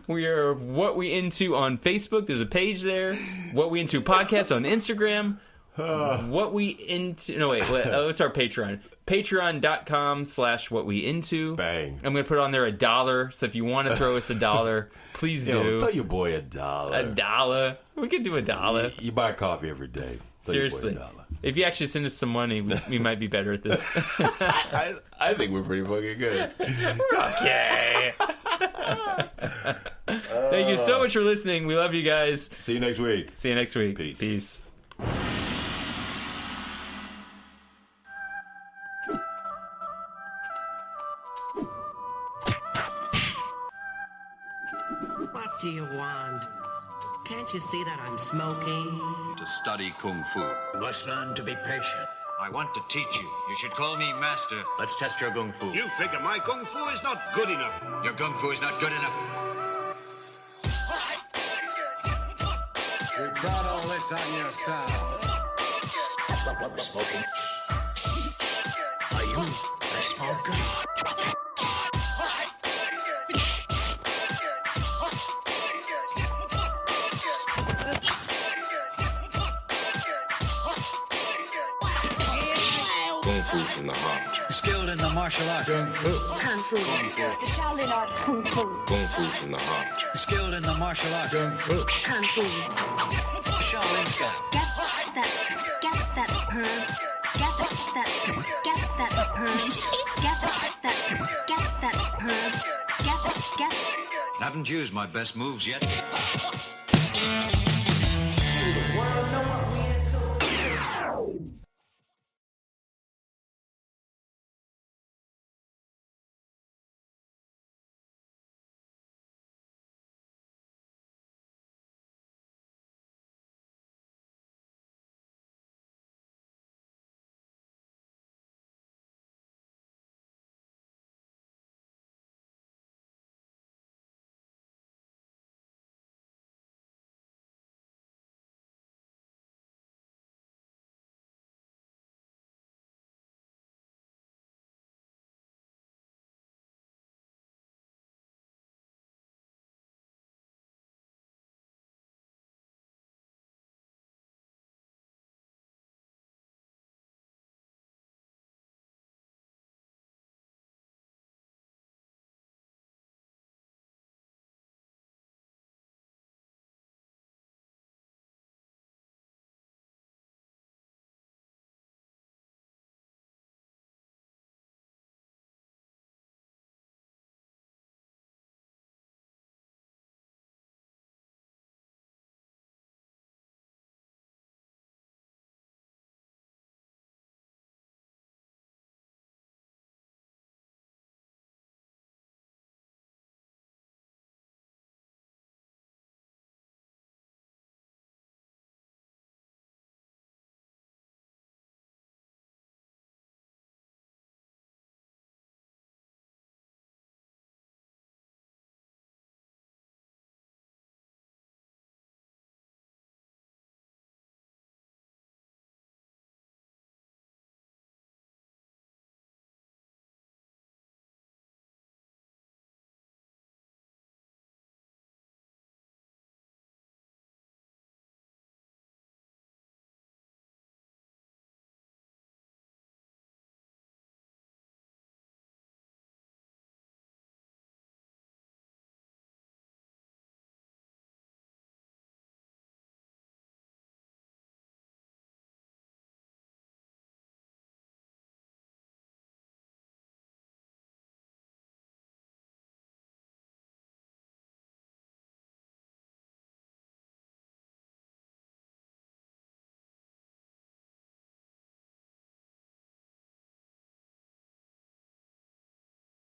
We are What We Into on Facebook. There's a page there. What We Into podcast on Instagram. What We Into... No, wait. It's our Patreon. Patreon.com/whatweinto. Bang. I'm going to put on there $1. So if you want to throw us $1, please do. Throw your boy $1. $1. We can do $1. You buy coffee every day. Throw Seriously. your boy $1. If you actually send us some money, we might be better at this. I think we're pretty fucking good. Okay. Thank you so much for listening. We love you guys. See you next week. See you next week. Peace. What do you want? Can't you see that I'm smoking? To study Kung Fu. You must learn to be patient. I want to teach you. You should call me master. Let's test your Kung Fu. You figure my Kung Fu is not good enough. Your Kung Fu is not good enough. You brought all this on yourself. Smoking. Are you a smoker? Kung Fu from the heart. Skilled in the martial art. Kung Fu. Kung Fu. The Shaolin art of Kung Fu. Kung Fu from the heart. Skilled in the martial art. Kung Fu. Kung Fu. Shaolin style. Get that perm. Get that perm. Get that perm. Haven't used my best moves yet.